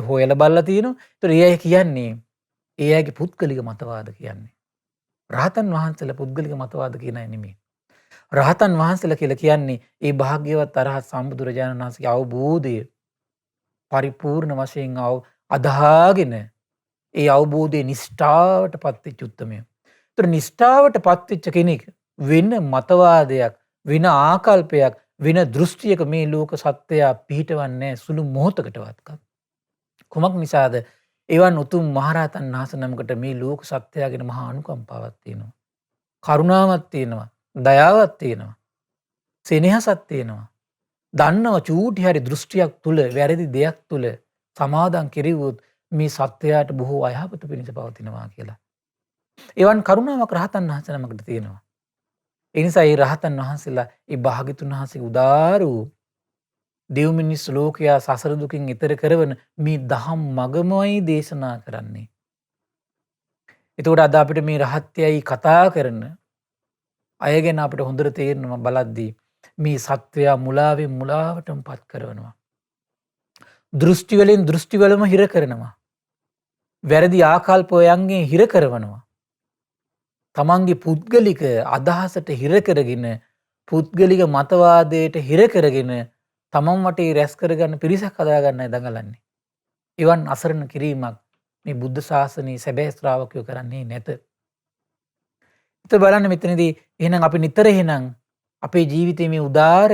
හොයලා බලලා තියෙනවා. ඒතර ඒ අය කියන්නේ ඒ අයගේ පුද්ගලික මතවාද කියන්නේ. රහතන් වහන්සේලා පුද්ගලික මතවාද කියන අය නෙමෙයි. රහතන් වහන්සේලා කියලා කියන්නේ ඒ භාග්‍යවත් අරහත් සම්බුදුරජාණන් වහන්සේගේ අවබෝධය පරිපූර්ණ වශයෙන් අදහාගෙන ඒ අවබෝධයේ නිෂ්ඨාවට පත්වෙච්ච උත්තමයෝ. ඒතර නිෂ්ඨාවට පත්වෙච්ච කෙනෙක් වෙන මතවාදයක්, වෙන ආකල්පයක්, වෙන දෘෂ්ටියක මේ ලෝක සත්‍යය පිහිටවන්නේ සුළු මොහොතකටවත්. කුමක් නිසාද? එවන් උතුම් මහරහතන් වහන්සේ නමකට මේ ලෝක සත්‍යය ගැන මහා අනුකම්පාවක් තියෙනවා. කරුණාවක් තියෙනවා. දයාවක් තියෙනවා. සෙනෙහසක් තියෙනවා. දන්නව චූටි හරි දෘෂ්ටියක් තුල, වැරදි දෙයක් තුල සමාදන් කෙරෙව්වොත් මේ සත්‍යයට බොහෝ අයහපත පිණිස පවතිනවා කියලා. එවන් කරුණාවක් රහතන් වහන්සේ නමකට තියෙනවා. ඒ නිසා මේ රහතන් වහන්සේලා ඒ භාග්‍යතුන් වහන්සේගේ උදාර වූ දෙව් මිනිස් ලෝකයා සසර දුකින් ඈතර කරවන මේ දහම් මගමයි දේශනා කරන්නේ. එතකොට අද අපිට මේ රහත්යයි කතා කරන අය ගැන අපිට හොඳට තේරෙනවා බලද්දී මේ සත්වයා මුලාවෙන් මුලාවටම පත් කරනවා. දෘෂ්ටි වලින් දෘෂ්ටි වලම හිර කරනවා. වැරදි ආකල්පයන්ගෙන් හිර කරනවා. තමන්ගේ පුද්ගලික අදහසට හිර කරගෙන, පුද්ගලික මතවාදයට හිර කරගෙන තමන් වටේ රැස් කරගන්න පිරිසක් හදාගන්නයි දඟලන්නේ. එවන් අසරණ කිරීමක් මේ බුද්ධ ශාසනයේ සැබෑ ශ්‍රාවකයෝ කරන්නේ නැත. ඒත් බලන්න මෙතනදී එහෙනම් අපි නිතර එහෙනම් අපේ ජීවිතයේ මේ උදාර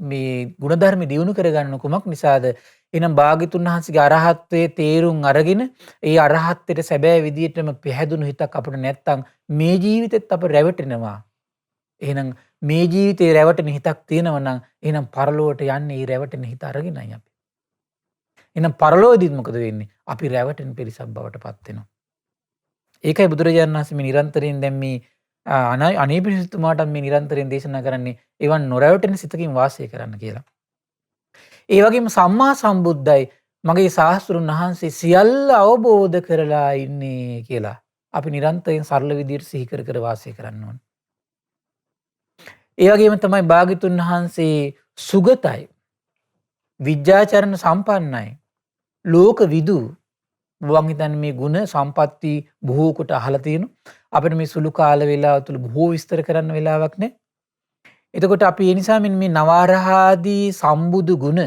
මේ ගුණධර්ම දියුණු කරගන්න කුමක් නිසාද? එහෙනම් භාග්‍යතුන් වහන්සේගේ අරහත්ත්වයේ තේරුම් අරගෙන ඒ අරහත්ත්වයට සැබෑ විදියටම පැහැදුණු හිතක් අපිට නැත්තම් මේ ජීවිතෙත් අප රැවටෙනවා. එහෙනම් මේ ජීවිතේ රැවටෙන හිතක් තියෙනවා නම් එහෙනම් පරලෝවට යන්නේ මේ රැවටෙන හිත අරගෙනයි අපි. එහෙනම් පරලෝකෙදිත් මොකද වෙන්නේ? අපි රැවටෙන පිරිසක් බවට පත් වෙනවා. ඒකයි බුදුරජාණන් වහන්සේ මේ නිරන්තරයෙන් දැන් මේ අනේපිරිසුතුමාට මේ නිරන්තරයෙන් දේශනා කරන්නේ එවන් නොරැවටෙන සිතකින් වාසය කරන්න කියලා. ඒ වගේම සම්මා සම්බුද්දයි මගේ ශාස්ත්‍රුන් වහන්සේ සියල්ල අවබෝධ කරලා ඉන්නේ කියලා අපි නිරන්තරයෙන් සරල විදියට සිහි කර කර වාසය කරන්න ඕන. ඒ වගේම තමයි භාග්‍යතුන් වහන්සේ සුගතයි, විද්‍යාචරණ සම්පන්නයි, ලෝක විදු. මම හිතන්නේ මේ ගුණ සම්පatti බොහෝ කොට අහලා තියෙනවා. අපිට මේ සුළු කාල වේලාව තුළ බොහෝ විස්තර කරන්න වෙලාවක් නැහැ. එතකොට අපි ඒ නිසා මේ නවරහාදී සම්බුදු ගුණ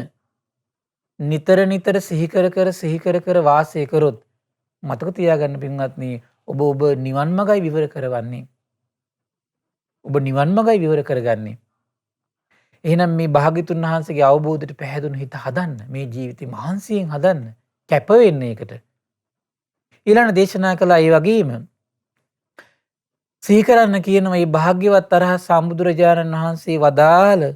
නිතර නිතර සිහි කර කර වාසය කරොත් මතක තියාගන්න පින්වත්නි, ඔබ නිවන් මගයි විවර කරවන්නේ. ඔබ නිවන් මගයි විවර කරගන්නේ. එහෙනම් මේ භාග්‍යතුන් වහන්සේගේ අවබෝධයට පැහැදුණු හිත හදන්න, මේ ජීවිතේ මහන්සියෙන් හදන්න, කැප වෙන්න ඒකට. ඊළඟ දේශනා කළා ඒ වගේම සිහි කරන්න කියනවා මේ භාග්‍යවත් අරහත් සම්බුදුරජාණන් වහන්සේ වදාළ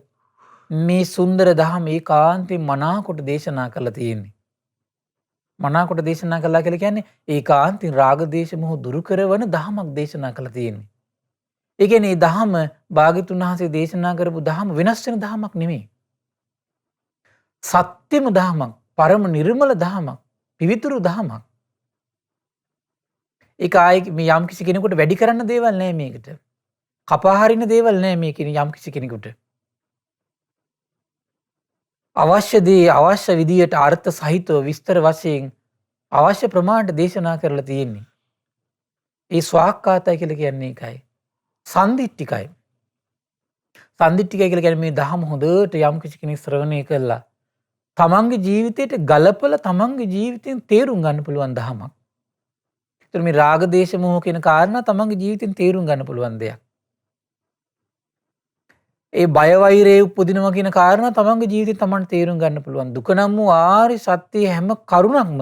මේ සුන්දර දහම ඒකාන්තයෙන් මනාකොට දේශනා කළා තියෙන්නේ. මනාකොට දේශනා කළා කියලා කියන්නේ ඒකාන්තයෙන් රාග දේශ මොහ දුරු කරවන දහමක් දේශනා කළා තියෙන්නේ. ඒ කියන්නේ මේ දහම භාග්‍යතුන් වහන්සේ දේශනා කරපු දහම වෙනස් වෙන දහමක් නෙමෙයි. සත්‍යම දහමක්, පරම නිර්මල දහමක්, පිවිතුරු දහමක්. ඒක ආයේ මේ යම් කිසි කෙනෙකුට වැඩි කරන්න දේවල් නෑ මේකට. කපා හරින දේවල් නෑ මේකේ යම් කිසි කෙනෙකුට. අවශ්‍ය දේ අවශ්‍ය විදියට අර්ථ සහිතව විස්තර වශයෙන් අවශ්‍ය ප්‍රමාණයට දේශනා කරලා තියෙන්නේ. ඒ ස්වාක්ඛාතයි කියලා කියන්නේ ඒකයි. සම්දිට්ඨිකයි. සම්දිට්ඨිකයි කියලා කියන්නේ මේ දහම හොඳට යම් කිසි කෙනෙක් ශ්‍රවණය කළා තමන්ගේ ජීවිතයට ගලපලා තමන්ගේ ජීවිතෙන් තේරුම් ගන්න පුළුවන් දහමක්. ඒතර මේ රාග දේශ මොහ කියන කාරණා තමන්ගේ ජීවිතෙන් තේරුම් ගන්න පුළුවන් දෙයක්. ඒ බය වෛරයේ උපදිනවා කියන කාරණා තමන්ගේ ජීවිතෙන් තමන්ට තේරුම් ගන්න පුළුවන්. දුක නම් වූ ආර්ය සත්‍ය හැම කරුණක්ම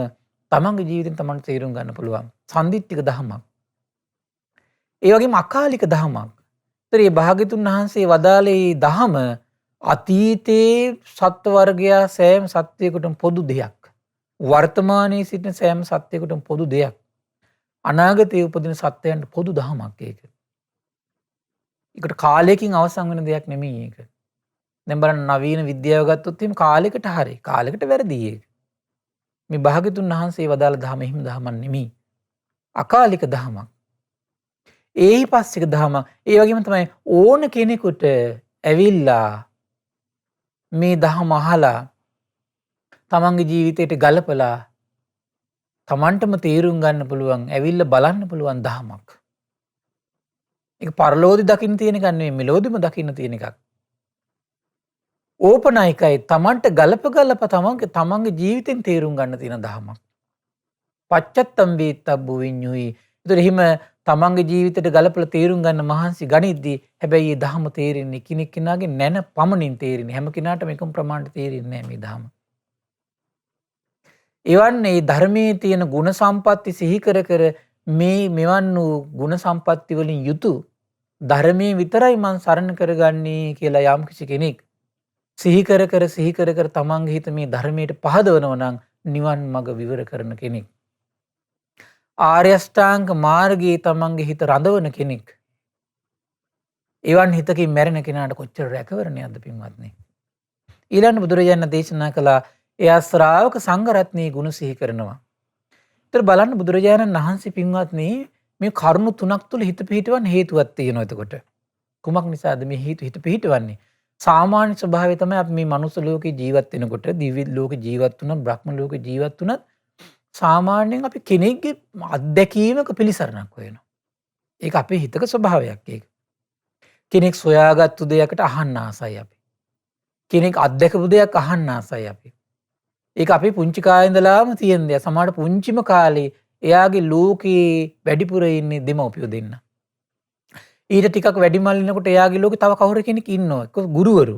තමන්ගේ ජීවිතෙන් තමන්ට තේරුම් ගන්න පුළුවන්. සම්දිට්ඨික දහමක්. ඒ වගේම අකාලික දහමක්. ඒතර මේ භාග්‍යතුන් වහන්සේ වදාළේ දහම අතීතයේ සත්ව වර්ගයා සෑම සත්වයකටම පොදු දෙයක්. වර්තමානයේ සිටින සෑම සත්වයකටම පොදු දෙයක්. අනාගතයේ උපදින සත්වයන්ට පොදු දහමක් ඒක. ඒකට කාලයකින් අවසන් වෙන දෙයක් නෙමෙයි ඒක. දැන් බලන්න නවීන විද්‍යාව ගත්තොත් එහෙම කාලයකට හරි කාලයකට වැරදි ඒක. මේ භාග්‍යතුන් වහන්සේ වදාළ දහම එහෙම දහමක් නෙමෙයි. අකාලික දහමක්. ඒහිපස්සික දහමක්. ඒ වගේම තමයි ඕන කෙනෙකුට ඇවිල්ලා මේ දහම අහලා තමන්ගේ ජීවිතයට ගලපලා තමන්ටම තේරුම් ගන්න පුළුවන් ඇවිල්ලා බලන්න පුළුවන් දහමක්. ඒක පරලෝදි දකින්න තියෙන එකක් නෙවෙයි මෙලෝදිම දකින්න තියෙන එකක්. ඕපනයිකයි තමන්ට ගලප තමන්ගේ ජීවිතෙන් තේරුම් ගන්න තියෙන දහමක්. පච්චත්තම් වේත්තබ්බු විඤ්ඤුයි. ඒතර එහෙම තමන්ගේ ජීවිතයට ගලපලා තේරුම් ගන්න මහන්සි ගනිද්දී හැබැයි මේ දහම තේරෙන්නේ කිනෙක කෙනාගේ නැන පමණින් තේරෙන්නේ. හැම කෙනාටම එකම ප්‍රමාණයට තේරෙන්නේ නැහැ මේ දහම. එවන් මේ ධර්මයේ තියෙන ගුණ සම්පatti සිහි කර කර මෙවන් වූ ගුණ සම්පatti වලින් යුතු ධර්මයේ විතරයි මං සරණ කරගන්නේ කියලා යම් කිසි කෙනෙක් සිහි කර කර තමන්ගේ හිත මේ ධර්මයට පහදවනවා නම් නිවන් මඟ විවර කරන කෙනෙක්. ආර්ය අෂ්ටාංග මාර්ගයේ තමන්ගේ හිත රඳවන කෙනෙක්. එවන් හිතකින් මැරෙන කෙනාට කොච්චර රැකවරණයක්ද පින්වත්නි. ඊළඟ බුදුරජාණන් දේශනා කළා එයා ශ්‍රාවක සංඝ රත්නයේ ගුණ සිහි කරනවා. ඒතර බලන්න බුදුරජාණන් වහන්සේ පින්වත්නි මේ කරුණු තුනක් තුල හිත පිහිටවන්න හේතුවක් තියෙනවා එතකොට. කුමක් නිසාද මේ හිත පිහිටවන්නේ? සාමාන්‍ය ස්වභාවය තමයි අපි මේ මනුස්ස ලෝකේ ජීවත් වෙනකොට දිව්‍ය ලෝකේ ජීවත් වුණත් බ්‍රහ්ම ලෝකේ ජීවත් වුණත් සාමාන්‍යයෙන් අපි කෙනෙක්ගේ අත්දැකීමක පිළිසරණක් වෙනවා. ඒක අපේ හිතක ස්වභාවයක් ඒක. කෙනෙක් සොයාගත්තු දෙයකට අහන්න ආසයි අපි. කෙනෙක් අත්දැකපු දෙයක් අහන්න ආසයි අපි. ඒක අපි පුංචි කාලේ ඉඳලාම තියෙන දෙයක්. සමහර පුංචිම කාලේ එයාගේ ලෝකේ වැඩිපුර ඉන්නේ දෙමව්පියෝ දෙන්න. ඊට ටිකක් වැඩිමල් වෙනකොට එයාගේ ලෝකේ තව කවුරු කෙනෙක් ඉන්නවා. ඒක ගුරුවරු.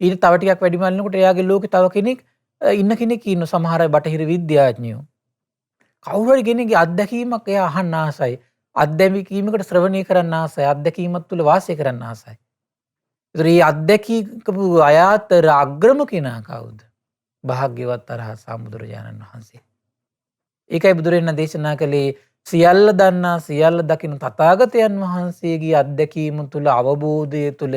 ඊට තව ටිකක් වැඩිමල් වෙනකොට එයාගේ ලෝකේ තව කෙනෙක් ඉන්න කෙනෙක් ඉන්නවා. සමහර අය බටහිර විද්‍යාඥයෝ. කවුරු හරි කෙනෙක්ගේ අත්දැකීමක් එයා අහන්න ආසයි. අත්දැකීමකට ශ්‍රවණය කරන්න ආසයි. අත්දැකීමත් තුළ වාසය කරන්න ආසයි. ඒතර මේ අත්දැකීකපු අය අතර අග්‍රම කෙනා කවුද? භාග්‍යවත් අරහත් සම්බුදුරජාණන් වහන්සේ. ඒකයි බුදුරජාණන් දේශනා කළේ සියල්ල දන්නා සියල්ල දකින තථාගතයන් වහන්සේගේ අත්දැකීම තුළ අවබෝධය තුළ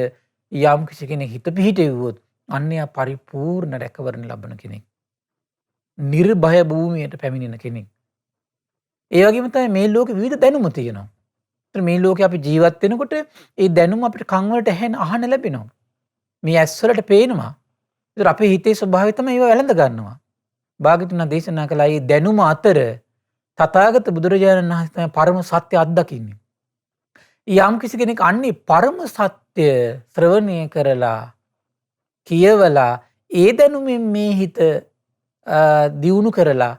යම් කිසි කෙනෙක් හිත පිහිටෙව්වොත් අන්‍යයා පරිපූර්ණ රැකවරණ ලබන කෙනෙක්. නිර්භය භූමියට පැමිණෙන කෙනෙක්. ඒ වගේම තමයි මේ ලෝකේ විවිධ දැනුම තියෙනවා. ඒත් මේ ලෝකේ අපි ජීවත් වෙනකොට ඒ දැනුම අපිට කන් වලට අහන්න ලැබෙනවා. මේ ඇස් වලට පේනවා. ඒත් අපේ හිතේ ස්වභාවය තමයි ඒව වැළඳ ගන්නවා. භාග්‍යවතුන් දේශනා කළා මේ දැනුම අතර තථාගත බුදුරජාණන් වහන්සේ තමයි පරම සත්‍ය අත්දකින්නේ. යම් කිසි කෙනෙක් අන්නේ පරම සත්‍ය ශ්‍රවණය කරලා කියවලා ඒ දැනුමින් මේ හිත දියුණු කරලා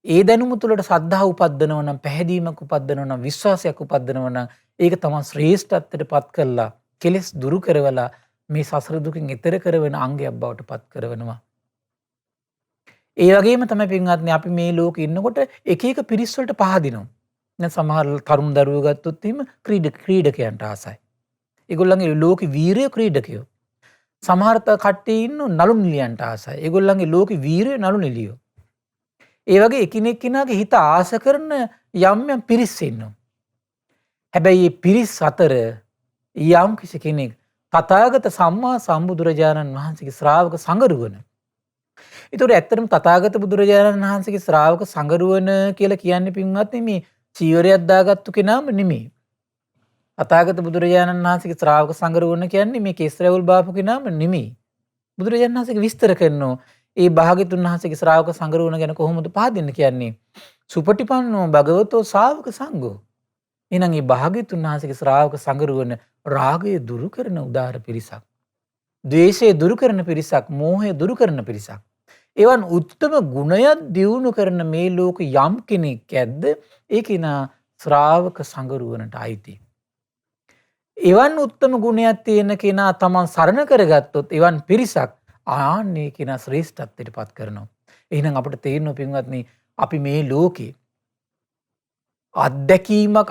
ඒ දැනුම තුළට සද්ධා උපද්දනවා නම් පැහැදීමක් උපද්දනවා නම් විශ්වාසයක් උපද්දනවා නම් ඒක තමයි ශ්‍රේෂ්ඨත්වයට පත් කරලා කෙලෙස් දුරු කරවලා මේ සසර දුකින් එතර කරවන අංගයක් බවට පත් කරනවා. ඒ වගේම තමයි පින්වත්නි අපි මේ ලෝකේ ඉන්නකොට එක එක පිරිස් වලට පහදිනවා. දැන් සමහර තරුණ දරුවෝ ගත්තොත් එහෙම ක්‍රීඩකයන්ට ආසයි. ඒගොල්ලන්ගේ ලෝකේ වීරය ක්‍රීඩකයෝ. සමහර කට්ටිය ඉන්න නළු නිලියන්ට ආසයි. ඒගොල්ලන්ගේ ලෝකේ වීරය නළු නිලියෝ. ඒ වගේ එකිනෙක කෙනාගේ හිත ආස කරන යම් පිරිස් ඉන්නවා. හැබැයි මේ පිරිස් අතර යම් කිසි කෙනෙක් තථාගත සම්මා සම්බුදුරජාණන් වහන්සේගේ ශ්‍රාවක සංගරුවන. ඒතකොට ඇත්තටම තථාගත බුදුරජාණන් වහන්සේගේ ශ්‍රාවක සංගරුවන කියලා කියන්නේ පින්වත්නි මේ චීවරයක් දාගත්තු කෙනාම නෙමෙයි. තථාගත බුදුරජාණන් වහන්සේගේ ශ්‍රාවක සංගරුවන කියන්නේ මේ කෙස් රැවුල් බාපු කෙනාම නෙමෙයි. බුදුරජාණන් වහන්සේගේ විස්තර කරනවා ඒ භාග්‍යතුන් වහන්සේගේ ශ්‍රාවක සංගරුවන ගැන කොහොමද පහදින්න කියන්නේ? සුපටිපන්නෝ භගවතෝ ශාවක සංඝෝ. එහෙනම් මේ භාග්‍යතුන් වහන්සේගේ ශ්‍රාවක සංගරුවන රාගය දුරු කරන උදාර පිරිසක්. ද්වේෂය දුරු කරන පිරිසක්, මෝහය දුරු කරන පිරිසක්. එවන් උත්තම ගුණයක් දියුණු කරන මේ ලෝක යම් කෙනෙක් ඇද්ද ඒ කෙනා ශ්‍රාවක සංගරුවනට අයිති. එවන් උත්තම ගුණයක් තියෙන කෙනා තමන් සරණ කරගත්තොත් එවන් පිරිසක් ආන්නේ කෙනා ශ්‍රේෂ්ඨත්වයට පත් කරනවා. එහෙනම් අපිට තේරෙනවා පින්වත්නි අපි මේ ලෝකේ අත්දැකීමක්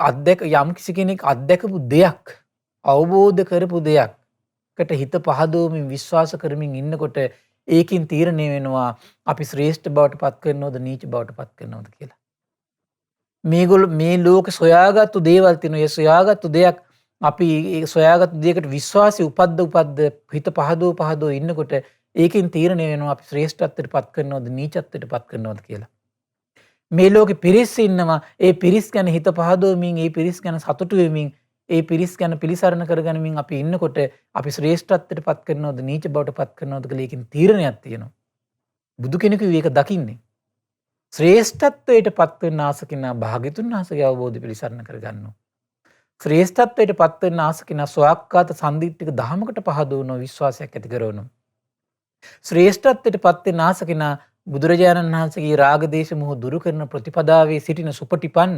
යම් කිසි කෙනෙක් අත්දැකපු දෙයක් අවබෝධ කරපු දෙයක්කට හිත පහදවමින් විශ්වාස කරමින් ඉන්නකොට ඒකින් තීරණය වෙනවා අපි ශ්‍රේෂ්ඨ බවට පත් කරනවද නීච බවට පත් කරනවද කියලා. මේගොල්ලෝ මේ ලෝක සොයාගත්තු දේවල් තියෙනවා. ඒ සොයාගත්තු දෙයක් අපි ඒ සොයාගත්තු දෙයකට විශ්වාසය උපද්ද හිත පහදව ඉන්නකොට ඒකින් තීරණය වෙනවා අපි ශ්‍රේෂ්ඨත්වයට පත් කරනවද නීචත්වයට පත් කරනවද කියලා. මේ ලෝකෙ පිරිස් ඉන්නවා. ඒ පිරිස් ගැන හිත පහදවමින් ඒ පිරිස් ගැන සතුටු වෙමින් ඒ පිරිස් ගැන පිළිසරණ කරගනිමින් අපි ඉන්නකොට අපි ශ්‍රේෂ්ඨත්වයට පත් කරනවද නීච බවට පත් කරනවද කියලා ඒකෙන් තීරණයක් තියෙනවා. බුදු කෙනෙකු මේක දකින්නේ. ශ්‍රේෂ්ඨත්වයට පත්වෙන්න ආස කෙනා භාග්‍යතුන් වහන්සේගේ අවබෝධය පිළිසරණ කරගන්නවා. ශ්‍රේෂ්ඨත්වයට පත්වෙන්න ආස කෙනා ස්වාක්ඛාත සම්දිත්තික දහමකට පහදවන විශ්වාසයක් ඇති කරනවා. ශ්‍රේෂ්ඨත්වයට පත්වෙන්න ආස කෙනා බුදුරජාණන් වහන්සේගේ රාග දේශ මොහ දුරු කරන ප්‍රතිපදාවේ සිටින සුපටිපන්න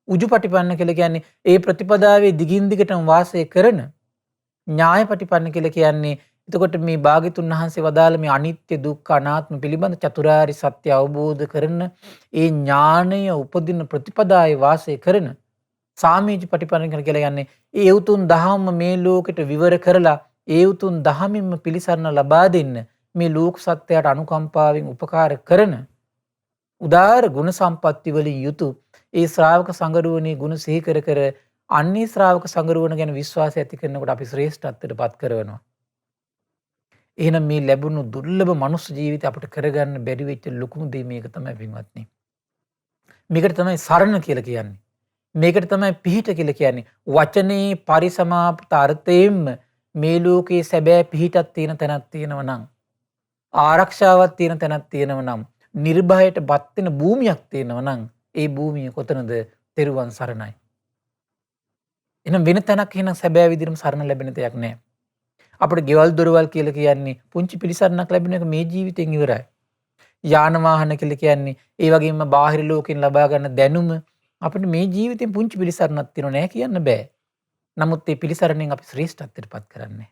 උජුපටිපන්න කියලා කියන්නේ ඒ ප්‍රතිපදාවේ දිගින් දිගටම වාසය කරන ඥායපටිපන්න කියලා කියන්නේ එතකොට මේ භාග්‍යතුන් වහන්සේ වදාළ මේ අනිත්‍ය දුක්ඛ අනාත්ම පිළිබඳ චතුරාර්ය සත්‍ය අවබෝධ කරන ඒ ඥානය උපදින ප්‍රතිපදාවේ වාසය කරන සාමීච පටිපන්න කියලා කියන්නේ ඒ උතුම් දහම මේ ලෝකෙට විවර කරලා ඒ උතුම් දහමින්ම පිළිසරණ ලබා දෙන්න මේ ලෝක සත්‍යයට අනුකම්පාවෙන් උපකාර කරන උදාර ගුණ සම්පatti වලින් යුතු ඒ ශ්‍රාවක සංගරුවනේ ගුණ සිහි කර කර අන්නේ ශ්‍රාවක සංගරුවන ගැන විශ්වාසය ඇති කරනකොට අපි ශ්‍රේෂ්ඨත්වයට පත් කරනවා. එහෙනම් මේ ලැබුණු දුර්ලභ මනුස්ස ජීවිතය අපිට කරගන්න බැරි වෙච්ච ලොකුම දේ මේක තමයි පින්වත්නි. මේකට තමයි සරණ කියලා කියන්නේ. මේකට තමයි පිහිට කියලා කියන්නේ. වචනේ පරිසමාප්ත අර්ථයෙන්ම මේ ලෝකයේ සැබෑ පිහිටක් තියෙන තැනක් තියෙනවා නම් ආරක්ෂාවක් තියෙන තැනක් තියෙනවා නම් නිර්භයට බත් වෙන භූමියක් තියෙනවා නම් ඒ භූමිය කොතනද? තෙරුවන් සරණයි. එහෙනම් වෙන තැනක් එහෙනම් සැබෑ විදිහටම සරණ ලැබෙන දෙයක් නැහැ. අපිට ගෙවල් දොරවල් කියලා කියන්නේ පුංචි පිළිසරණක් ලැබෙන එක මේ ජීවිතෙන් ඉවරයි. යාන වාහන කියලා කියන්නේ ඒ වගේම බාහිර ලෝකෙන් ලබා ගන්න දැනුම අපිට මේ ජීවිතෙන් පුංචි පිළිසරණක් තියෙනව නෑ කියන්න බෑ. නමුත් මේ පිළිසරණෙන් අපි ශ්‍රේෂ්ඨත්වයට පත් කරන්නේ.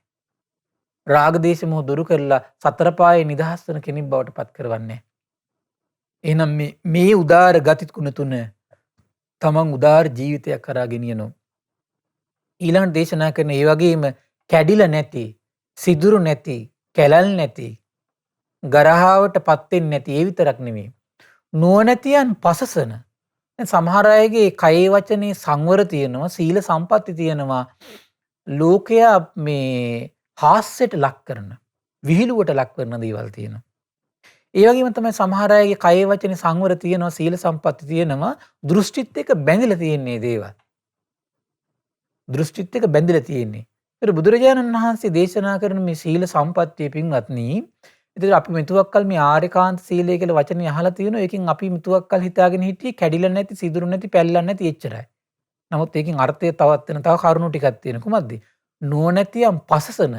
රාග දේශ මොහ දුරු කරලා සතර පායේ නිදහස් වෙන කෙනෙක් බවට පත් කරවන්නේ. එහෙනම් මේ උදාර ගති ගුණ තුන තමන් උදාර ජීවිතයක් කරා ගෙනියනවා. ඊළඟ දේශනා කරන ඒ වගේම කැඩිලා නැති, සිදුරු නැති, කැලල් නැති, ගරහාවට පත් වෙන්නේ නැති ඒ විතරක් නෙමෙයි. නුවණැතියන් පසසන. දැන් සමහර අයගේ කයේ වචනේ සංවර තියෙනවා, සීල සම්පatti තියෙනවා. ලෝකයා මේ හාස්‍යයට ලක් කරන, විහිළුවට ලක් කරන දේවල් තියෙනවා. ඒ වගේම තමයි සමහර අයගේ කයේ වචනේ සංවර තියෙනවා, සීල සම්පatti තියෙනවා, දෘෂ්ටිත් එක්ක බැඳිලා තියෙන්නේ දේවල්. දෘෂ්ටිත් එක්ක බැඳිලා තියෙන්නේ. ඒතර බුදුරජාණන් වහන්සේ දේශනා කරන මේ සීල සම්පත්තිය පින්වත්නි, ඉතින් අපි මෙතුවක්කල් මේ ආර්යකාන්ත සීලය කියලා වචනේ අහලා තියෙනවා. ඒකෙන් අපි මෙතුවක්කල් හිතාගෙන හිටියේ කැඩිලා නැති, සිදුරු නැති, පැල්ලන්නේ නැති එච්චරයි. නමුත් ඒකෙන් අර්ථය තවත් වෙන තව කරුණු ටිකක් තියෙන. කොහොමද? නුවණැතියන් පසසන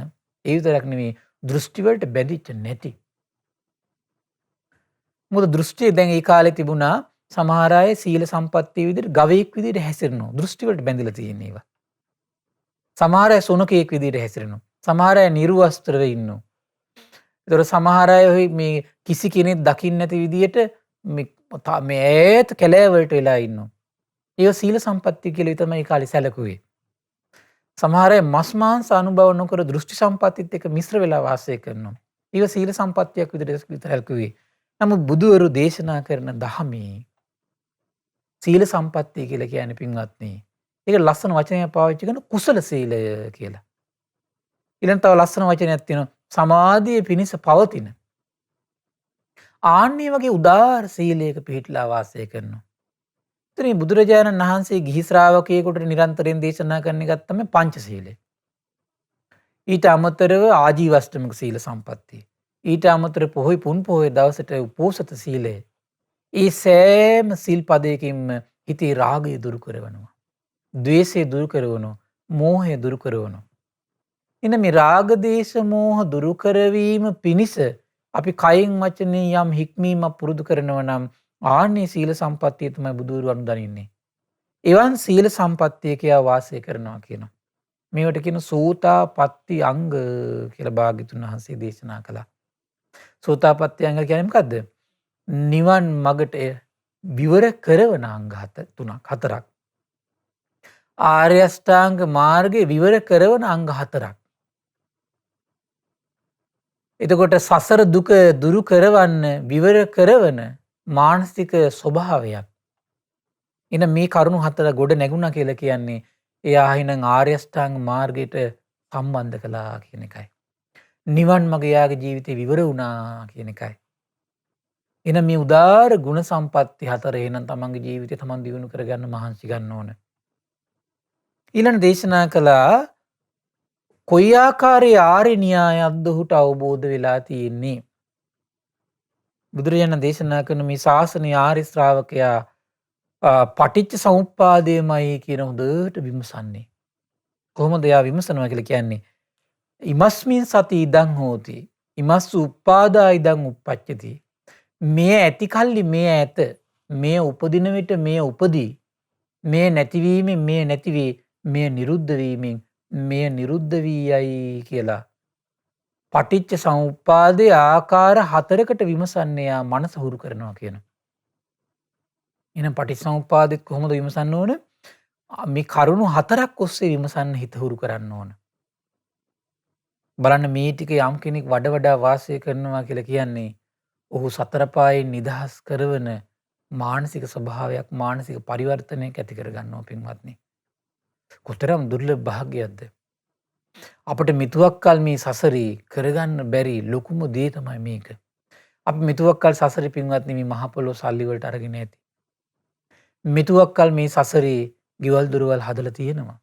ඒ විතරක් නෙමෙයි, දෘෂ්ටි වලට බැඳිච්ච නැති. මොකද දෘෂ්ටිය දැන් ඒ කාලේ තිබුණා සමහර අය සීල සම්පත්තිය විදිහට ගවයෙක් විදිහට හැසිරෙනවා. දෘෂ්ටි වලට බැඳිලා තියෙන ඒවා. සමහර අය සොනකෙක් විදිහට හැසිරෙනවා. සමහර අය නිර්වස්ත්‍රව ඉන්නවා. ඒතර සමහර අය මේ කිසි කෙනෙක් දකින්න නැති විදිහට මේ ඈත කැලෑ වලට වෙලා ඉන්නවා. ඒක සීල සම්පත්තිය කියලා තමයි ඒ කාලේ සැලකුවේ. සමහර අය මස් මාංශ අනුභව නොකර දෘෂ්ටි සම්පත්තියත් එක්ක මිශ්‍ර වෙලා වාසය කරනවා. ඒක සීල සම්පත්තියක් විදිහට සැලකුවේ. නමුත් බුදුවරු දේශනා කරන ධහමේ සීල සම්පත්තිය කියලා කියන්නේ පින්වත්නි, ඒක ලස්සන වචනයක් පාවිච්චි කරන කුසල සීලය කියලා. ඊළඟ තව ලස්සන වචනයක් තියෙනවා සමාධිය පිණිස පවතින. ආන්නේ වගේ උදාාර සීලයක පිහිටලා වාසය කරනවා. ඉතින් බුදුරජාණන් වහන්සේ ගිහි ශ්‍රාවකයෙකුට නිරන්තරයෙන් දේශනා කරන එකක් තමයි පංචශීලය. ඊට අමතරව ආජීවශ්‍රමික සීල සම්පත්තිය. ඊට අමතරව පොහොය පුන් පොහොය දවසට උපෝසත සීලය. ඒ සෑම සිල් පදයකින්ම හිතේ රාගය දුරු කරනවා. ද්වේෂය දුරු කරනවා, මෝහය දුරු කරනවා. එන මේ රාග දේශ මෝහ දුරු කරවීම පිණිස අපි කයින් වචනේ යම් හික්මීමක් පුරුදු කරනවා නම් ආන්නේ සීල සම්පත්තිය තමයි බුදුරු අනුදනින්නේ. එවන් සීල සම්පත්තිය කියා වාසය කරනවා කියනවා. මේවට කියන සෝතාපට්ටි අංග කියලා භාග්‍යතුන් වහන්සේ දේශනා කළා. සෝතාපට්ටි අංග කියන්නේ මොකද්ද? නිවන් මගට විවර කරවන අංග හතරක්. ආර්ය අෂ්ටාංග මාර්ගයේ විවර කරවන අංග 4ක්. එතකොට සසර දුක දුරු කරවන්න විවර කරවන මානසික ස්වභාවයක්. එන මේ කරුණු 4 ගොඩ නැගුණා කියලා කියන්නේ එයා හිනම් ආර්ය අෂ්ටාංග මාර්ගයට සම්බන්ධ කළා කියන එකයි. නිවන් මඟ යාගේ ජීවිතේ විවර වුණා කියන එකයි. එන මේ උදාාර ගුණ සම්පatti 4 එනන් තමන්ගේ ජීවිතේ තමන් දියුණු කරගන්න මහන්සි ගන්න ඕන. ඊළඟ දේශනා කළා කොයි ආකාරයේ ආර්ය න්‍යායක්ද ඔහුට අවබෝධ වෙලා තියෙන්නේ. බුදුරජාණන් දේශනා කරන මේ ශාසනීය ආර්ය ශ්‍රාවකයා පටිච්ච සමුප්පාදයමයි කියන හොඳට විමසන්නේ. කොහොමද එයා විමසනවා කියලා කියන්නේ? ඉමස්මින් සති ඉදං හෝති. ඉමස් උප්පාදා ඉදං උප්පච්චති. මේ ඇති කල්ලි මේ ඇත. මේ උපදින විට මේ උපදී. මේ නැතිවීමෙන් මේ නැතිවේ. මේ නිරුද්ධ වීමෙන් මේ නිරුද්ධ වී යයි කියලා. පටිච්ච සමුප්පාදයේ ආකාර 4කට විමසන්නේ යා මනස හුරු කරනවා කියන. එහෙනම් පටිච්ච සමුප්පාදෙත් කොහොමද විමසන්න ඕන? මේ කරුණු 4ක් ඔස්සේ විමසන්න හිත හුරු කරන්න ඕන. බලන්න මේ ටික යම් කෙනෙක් වඩා වාසය කරනවා කියලා කියන්නේ ඔහු සතර පායෙන් නිදහස් කරවන මානසික ස්වභාවයක් මානසික පරිවර්තනයක් ඇති කර ගන්නවා පින්වත්නි. කොතරම් දුර්ලභ භාග්‍යයක්ද? අපිට මෙතුවක්කල් මේ සසරේ කරගන්න බැරි ලොකුම දේ තමයි මේක. අපි මෙතුවක්කල් සසරේ පින්වත්නි මේ මහ පොළොව සල්ලි වලට අරගෙන ඇති. මෙතුවක්කල් මේ සසරේ ගෙවල් දොරවල් හදලා තියෙනවා.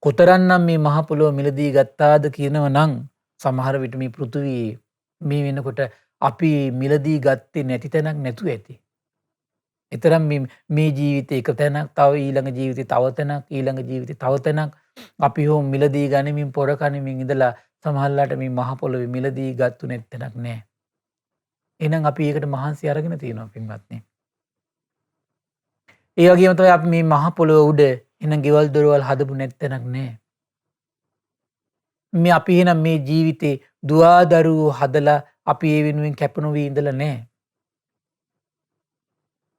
කොතරම්නම් මේ මහ පොළොව මිලදී ගත්තාද කියනව නම් සමහර විට මේ පෘථුවියේ මේ වෙනකොට අපි මිලදී ගත්තේ නැති තැනක් නැතුව ඇති. එතරම් මේ ජීවිතේ එක තැනක්, තව ඊළඟ ජීවිතේ තව තැනක්, ඊළඟ ජීවිතේ තව තැනක් අපි හොම් මිලදී ගනිමින් පොර කනිමින් ඉඳලා සමහරලාට මේ මහ පොළොවේ මිලදී ගත්තු නැත්තනක් නැහැ. එහෙනම් අපි ඒකට මහන්සි අරගෙන තියෙනවා පින්වත්නි. ඒ වගේම තමයි අපි මේ මහ පොළොව උඩ එහෙනම් ගෙවල් දොරවල් හදපු නැත්තනක් නැහැ. මේ අපි එහෙනම් මේ ජීවිතේ දුවදරුවෝ හදලා අපි ඒ වෙනුවෙන් කැපනොවී ඉඳලා නැහැ.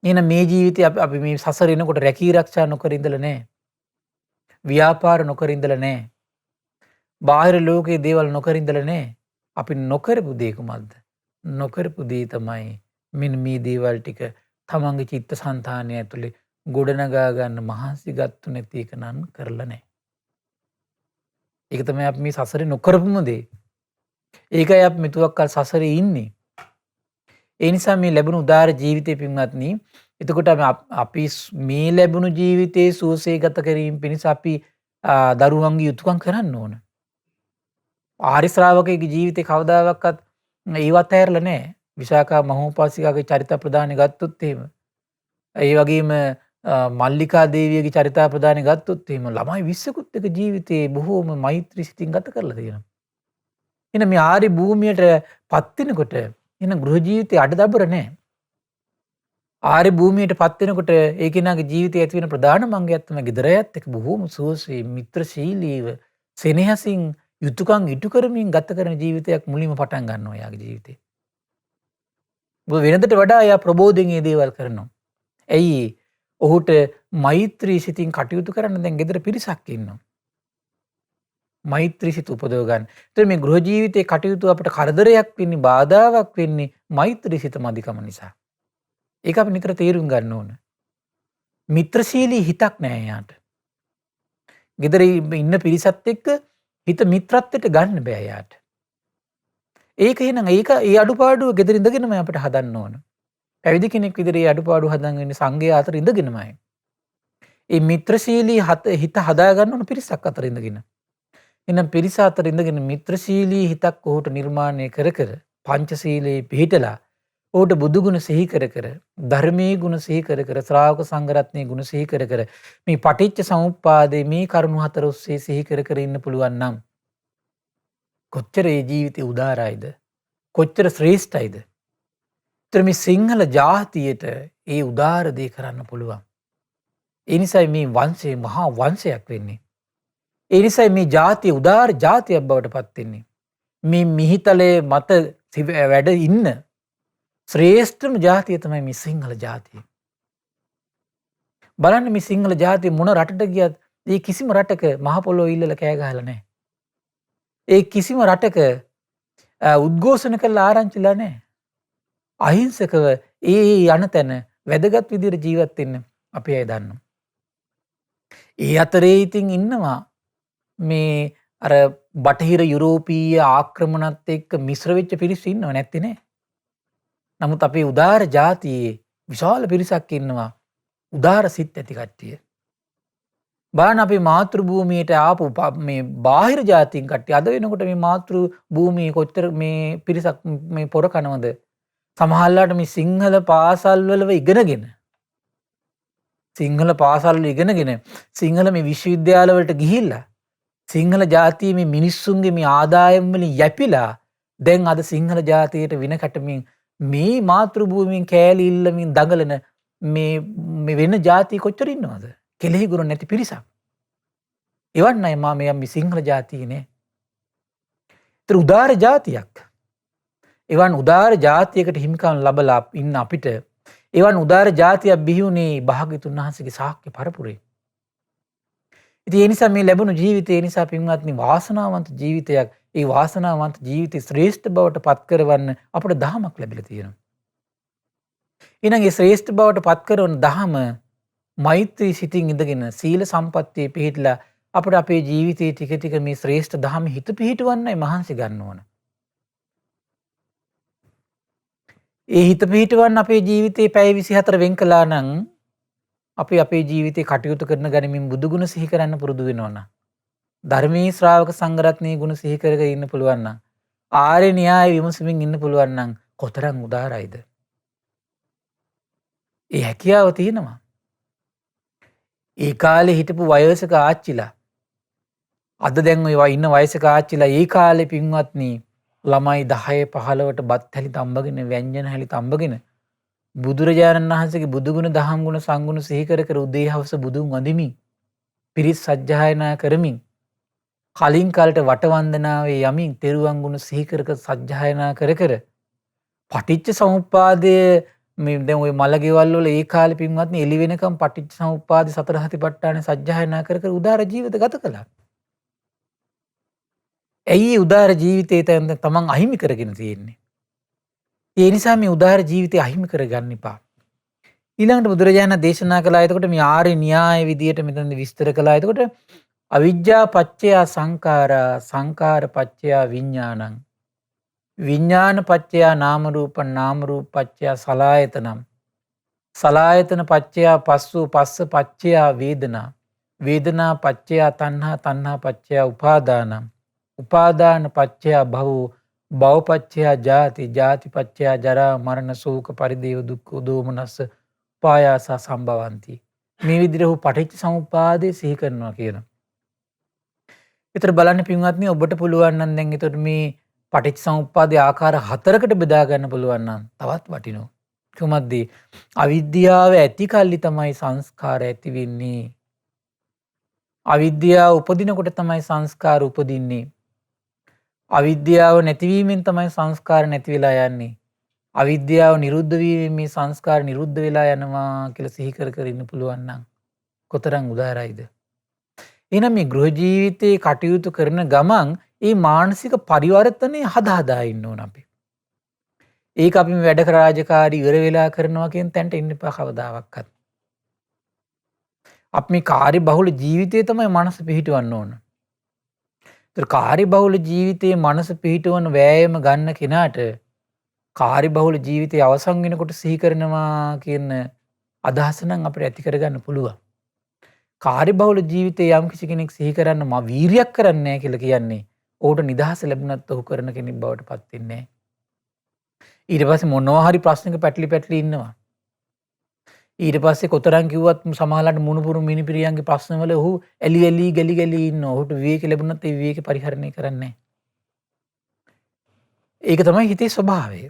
එහෙනම් මේ ජීවිතේ අපි මේ සසර එනකොට රැකී ආරක්ෂා නොකර ඉඳලා නැහැ. ව්‍යාපාර නොකර ඉඳලා නැහැ. බාහිර ලෝකයේ දේවල් නොකර ඉඳලා නැහැ. අපි නොකරපු දේ කුමක්ද? නොකරපු දේ තමයි මෙන්න මේ දේවල් ටික තමන්ගේ චිත්තසංතානය ඇතුලේ ගොඩනගා ගන්න මහන්සි ගත්තු නැති එක නම් කරලා නැහැ. ඒක තමයි අපි මේ සසරේ නොකරපුම දේ. ඒකයි අපි මෙතුවක්කල් සසරේ ඉන්නේ. ඒ නිසා මේ ලැබුණු උදාර ජීවිතේ පින්වත්නි, එතකොට අපි මේ ලැබුණු ජීවිතේ සුවසේ ගත කිරීම පිණිස අපි දරුවන්ගේ යුතුයකම් කරන්න ඕන. ආර්ය ශ්‍රාවකයේ ජීවිතේ කවදාවත් ඒවත් ඇරලා නැහැ. විශාකා මහෝපාසිකාගේ චරිත ප්‍රදානය ගත්තොත් එහෙම, ඒ වගේම මල්ලිකා දේවියගේ චරිත ප්‍රදානය ගත්තොත් එහෙම ළමයි 20කුත් එක ජීවිතේ බොහෝම මෛත්‍රී සිතින් ගත කරලා තියෙනවා. එහෙනම් මේ ආර්ය භූමියට පත් වෙනකොට එහෙනම් ගෘහ ජීවිතේ අඩදබර නැහැ. ආර්ය භූමියට පත් වෙනකොට ඒ කෙනාගේ ජීවිතයේ ඇති වෙන ප්‍රධාන මංගයක් තමයි ගෙදරයත් එක්ක බොහෝම සුවසේ මිත්‍රශීලීව සෙනෙහසින් යුතුයකම් ඉටු කරමින් ගත කරන ජීවිතයක් මුලින්ම පටන් ගන්නවා යාගේ ජීවිතේ. මොකද වෙනදට වඩා යා ප්‍රබෝධයෙන් මේ දේවල් කරනවා. ඇයි? ඔහුට මෛත්‍රී සිතින් කටයුතු කරන්න දැන් ගෙදර පිරිසක් ඉන්නවා. මෛත්‍රී සිත උපදව ගන්න. ඒතර මේ ගෘහ ජීවිතයේ කටයුතු අපිට කරදරයක් වෙන්නේ, බාධාවක් වෙන්නේ මෛත්‍රී සිත මදිකම නිසා. ඒක අපි නිතර තේරුම් ගන්න ඕන. මිත්‍රශීලී හිතක් නැහැ යාට. ගෙදර ඉන්න පිරිසත් එක්ක හිත මිත්‍රත්වයට ගන්න බෑ යාට. ඒක එහෙනම් ඒ අඩුපාඩුව ගෙදර ඉඳගෙනම අපිට හදන්න ඕන. පැවිදි කෙනෙක් විදිහට ඒ අඩුපාඩුව හදන් වෙන්නේ සංඝයා අතර ඉඳගෙනමයි. ඒ මිත්‍රශීලී හිත හදා ගන්න ඕන පිරිසක් අතර ඉඳගෙන. එහෙනම් පිරිස අතර ඉඳගෙන මිත්‍රශීලී හිතක් ඔහුට නිර්මාණය කර පංචශීලයේ පිහිටලා ඔහුට බුදු ගුණ සිහි කර ධර්මයේ ගුණ සිහි කර ශ්‍රාවක සංඝ රත්නයේ ගුණ සිහි කර මේ පටිච්ච සමුප්පාදේ මේ කරුණු 4 ඔස්සේ සිහි කර ඉන්න පුළුවන් නම් කොච්චර ඒ ජීවිතේ උදාරයිද, කොච්චර ශ්‍රේෂ්ඨයිද. ඒතර මේ සිංහල ජාතියට ඒ උදාර දේ කරන්න පුළුවන්. ඒ නිසා මේ වංශේ මහා වංශයක් වෙන්නේ. ඒ නිසා මේ ජාතිය උදාර ජාතියක් බවට පත් වෙන්නේ. මේ මිහිතලයේ මත වැඩ ඉන්න ශ්‍රේෂ්ඨම ජාතිය තමයි මේ සිංහල ජාතිය. බලන්න මේ සිංහල ජාතිය මොන රටට ගියත් ඒ කිසිම රටක මහ පොළොව ඉල්ලලා කෑ ගහලා නැහැ. ඒ කිසිම රටක උද්ඝෝෂණ කළා ආරංචිලා නැහැ. අහිංසකව ඒ යන තැන වැදගත් විදිහට ජීවත් වෙන්න අපි අය දන්නවා. ඒ අතරේ ඉතින් ඉන්නවා මේ අර බටහිර යුරෝපීය ආක්‍රමණත් එක්ක මිශ්‍ර වෙච්ච පිරිස් ඉන්නව නැත්තේ නේ. නමුත් අපේ උදාර ජාතියේ විශාල පිරිසක් ඉන්නවා උදාර සිත් ඇති කට්ටිය. බලන්න අපේ මාතෘ භූමියට ආපු මේ බාහිර ජාතීන් කට්ටිය අද වෙනකොට මේ මාතෘ භූමියේ කොච්චර මේ පිරිසක් මේ පොර කනවද? සමහරවිට මේ සිංහල පාසල් වල ඉගෙනගෙන සිංහල පාසල් වල ඉගෙනගෙන සිංහල මේ විශ්වවිද්‍යාල වලට ගිහිල්ලා සිංහල ජාතියේ මේ මිනිස්සුන්ගේ මේ ආදායම් වලින් යැපිලා දැන් අද සිංහල ජාතියට වින කැටමින් මේ මාතෘ භූමියෙන් කෑලි ඉල්ලමින් දඟලන මේ වෙන ජාති කොච්චර ඉන්නවද? කෙලෙහි ගුණ නැති පිරිසක්. එවන් අය මේ සිංහල ජාතියේ නේ. ඒතර උදාර ජාතියක්. එවන් උදාර ජාතියකට හිමිකම් ලැබලා ඉන්න අපිට එවන් උදාර ජාතියක් බිහි වුණේ භාග්‍යතුන් වහන්සේගේ ශාක්‍ය පරපුරේ. ඉතින් ඒ නිසා මේ ලැබුණු ජීවිතය නිසා පින්වත්නි වාසනාවන්ත ජීවිතයක්. ඒ වාසනාවන්ත ජීවිතේ ශ්‍රේෂ්ඨ බවට පත් කරවන්න අපට දහමක් ලැබිලා තියෙනවා. ඊළඟ ඒ ශ්‍රේෂ්ඨ බවට පත් කරන දහම මෛත්‍රී සිතින් ඉඳගෙන සීල සම්පත්තියේ පිහිටලා අපිට අපේ ජීවිතයේ ටික ටික මේ ශ්‍රේෂ්ඨ දහම හිත පිහිටවන්නයි මහන්සි ගන්න ඕන. ඒ හිත පිහිටවන්න අපේ ජීවිතේ පැය 24 වෙන් කළා නම් අපි අපේ ජීවිතේ කටයුතු කරන ගණමින් බුදු ගුණ සිහි කරන්න පුරුදු වෙනවා නම් ධර්මී ශ්‍රාවක සංඝරත්නයේ ගුණ සිහි කරගෙන ඉන්න පුළුවන් නම් ආර්ය න්‍යාය විමසමින් ඉන්න පුළුවන් නම් කොතරම් උදාරයිද? ඒ හැකියාව තියෙනවා. ඒ කාලේ හිටපු වයසක ආච්චිලා අද දැන් ඔය ඉන්න වයසක ආච්චිලා ඒ කාලේ පින්වත්නි ළමයි 10 15ට බත් හැලි තම්බගෙන ව්‍යංජන හැලි තම්බගෙන බුදුරජාණන් වහන්සේගේ බුදුගුණ දහම් ගුණ සංගුණ සිහි කර කර උදේ හවස බුදුන් වඳිමින් පිරිත් සජ්ජායනා කරමින් කලින් කාලට වටවන්දනාවේ යමින් තෙරුවන් ගුණ සිහි කර කර සජ්ජායනා කර කර පටිච්ච සමුප්පාදයේ මේ දැන් ওই මලගෙවල් වල ඒ කාලේ පින්වත්නි එළි වෙනකම් පටිච්ච සමුප්පාදේ සතර සතිපට්ඨාන සජ්ජායනා කර කර උදාර ජීවිත ගත කළා. ඇයි උදාර ජීවිතේ තමන් අහිමි කරගෙන තියෙන්නේ? ඒ නිසා මේ උදාර ජීවිතය අහිමි කරගන්න එපා. ඊළඟට බුදුරජාණන් දේශනා කළා. එතකොට මේ ආර්ය න්‍යාය විදියට මෙතන විස්තර කළා. එතකොට අවිජ්ජා පච්චය සංඛාරා සංඛාර පච්චය විඥානං විඥාන පච්චය නාම රූපං නාම රූප පච්චය සලආයතනම් සලආයතන පච්චය පස්සු පස්ස පච්චය වේදනා වේදනා පච්චය තණ්හා තණ්හා පච්චය උපාදානං උපාදාන පච්චය භවෝ භව පච්චය ජාති ජාති පච්චය ජරා මරණ ශෝක පරිදේව දුක්ඛ දෝමනස්ස පායාස සම්භවಂತಿ. මේ විදිහට පටිච්ච සමුප්පාදේ සිහි කරනවා කියනවා. ඒතර බලන්න පින්වත්නි ඔබට පුළුවන් නම් දැන් ඒතර මේ පටිච්ච සමුප්පාදේ ආකාර 4කට බෙදා ගන්න පුළුවන් නම් තවත් වටිනවා. කොහොමද? අවිද්‍යාව ඇති කල්ලි තමයි සංස්කාර ඇති වෙන්නේ. අවිද්‍යාව උපදිනකොට තමයි සංස්කාර උපදින්නේ. අවිද්‍යාව නැතිවීමෙන් තමයි සංස්කාර නැති වෙලා යන්නේ. අවිද්‍යාව නිරුද්ධ වීමෙන් මේ සංස්කාර නිරුද්ධ වෙලා යනවා කියලා සිහි කර කර ඉන්න පුළුවන් නම් කොතරම් උදාරයිද? එහෙනම් මේ ගෘහ ජීවිතේ කටයුතු කරන ගමන් මේ මානසික පරිවර්තනය හදා ඉන්න ඕන අපි. ඒක අපි මේ වැඩ කර රාජකාරී ඉවර වෙලා කරනවා කියන තැනට ඉන්න එපා කවදාවත්. අපි මේ කාර්ය බහුල ජීවිතේ තමයි මනස පිහිටවන්න ඕන. ඒතර කාර්ය බහුල ජීවිතයේ මනස පිහිටවන වෑයම ගන්න කෙනාට කාර්ය බහුල ජීවිතයේ අවසන් වෙනකොට සිහි කරනවා කියන අදහස නම් අපිට ඇති කරගන්න පුළුවන්. කාර්ය බහුල ජීවිතයේ යම් කිසි කෙනෙක් සිහි කරන්න මා වීරියක් කරන්නේ නැහැ කියලා කියන්නේ ඔහුට නිදහස ලැබුණත් ඔහු කරන කෙනෙක් බවට පත් වෙන්නේ නැහැ. ඊට පස්සේ මොනවා හරි ප්‍රශ්නක පැටලි ඉන්නවා. ඊට පස්සේ කොතරම් කිව්වත් සමහරවිට මුණුපුරු මිනිපිරියන්ගේ ප්‍රශ්නවල ඔහු එලි ගලි ඉන්නවා. ඔහුට විවේක ලැබුණත් ඒ විවේක පරිහරණය කරන්නේ නැහැ. ඒක තමයි හිතේ ස්වභාවය.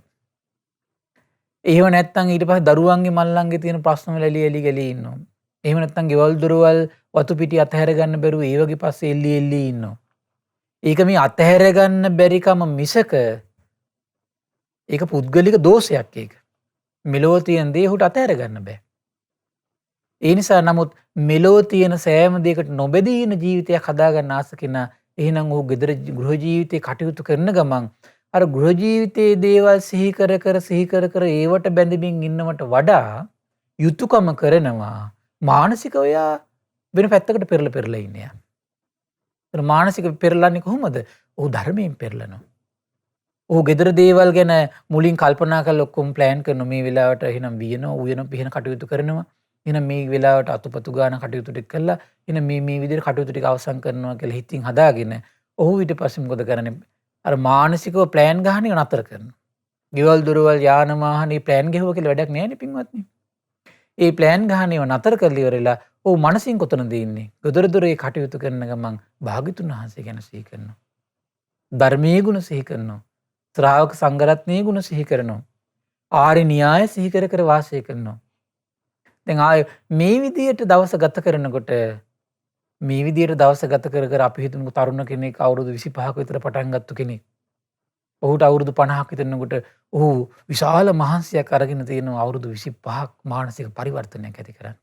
එහෙම නැත්නම් ඊට පස්සේ දරුවන්ගේ මල්ලන්ගේ තියෙන ප්‍රශ්නවල එලි ගලි ඉන්නවා. එහෙම නැත්නම් ගෙවල් දොරවල් වතු පිටි අතහැර ගන්න බැරුව ඒ වගේ පස්සේ එල්ලි ඉන්නවා. ඒක මේ අතහැර ගන්න බැරිකම මිසක ඒක පුද්ගලික දෝෂයක් ඒක. මෙලෝ තියෙන දේ උට අතහැර ගන්න බෑ. ඒ නිසා නමුත් මෙලෝ තියෙන සෑම දෙයකට නොබෙදී ඉන ජීවිතයක් හදාගන්න ආස කෙනා එහෙනම් ඔහු ගෙදර ගෘහ ජීවිතේ කටයුතු කරන ගමන් අර ගෘහ ජීවිතයේ දේවල් සිහි කර කර ඒවට බැඳමින් ඉන්නවට වඩා යුතුයකම කරනවා. මානසිකව එයා වෙන පැත්තකට පෙරලා ඉන්නේ. ඒතර මානසික පෙරලන්නේ කොහොමද? ඔහු ධර්මයෙන් පෙරලනවා. ඔහු ගෙදර දේවල් ගැන මුලින් කල්පනා කරලා ඔක්කොම ප්ලෑන් කරනවා. මේ වෙලාවට එහෙනම් වියනවා, උයන පිහන කටයුතු කරනවා. එහෙනම් මේ වෙලාවට අතුපතු ගාන කටයුතු ටික කළා. එහෙනම් මේ විදිහට කටයුතු ටික අවසන් කරනවා කියලා හිතින් හදාගෙන ඔහු ඊට පස්සේ මොකද කරන්නේ? අර මානසිකව ප්ලෑන් ගහන එක නතර කරනවා. ගෙවල් දොරවල් යාන වාහන මේ ප්ලෑන් ගෙහුවා කියලා වැඩක් නැහැ නේ පින්වත්නි. ඒ ප්ලෑන් ගහන ඒවා නතර කරලා ඉවරලා ඔව් මනසින් කොතනද ඉන්නේ? ගොදර දොරේ කටයුතු කරන ගමන් භාග්‍යතුන් වහන්සේ ගැන සිහි කරනවා. ධර්මයේ ගුණ සිහි කරනවා. ශ්‍රාවක සංඝරත්නයේ ගුණ සිහි කරනවා. ආර්ය න්‍යාය සිහි කර කර වාසය කරනවා. දැන් ආය මේ විදියට දවස ගත කරනකොට මේ විදියට දවස ගත කර කර අපි හිතමුකෝ තරුණ කෙනෙක් අවුරුදු 25ක විතර පටන් ගත්ත කෙනෙක්. ඔහුට අවුරුදු 50ක් විතරනකොට ඔහු විශාල මහන්සියක් අරගෙන තියෙනවා අවුරුදු 25ක් මානසික පරිවර්තනයක් ඇති කරන්න.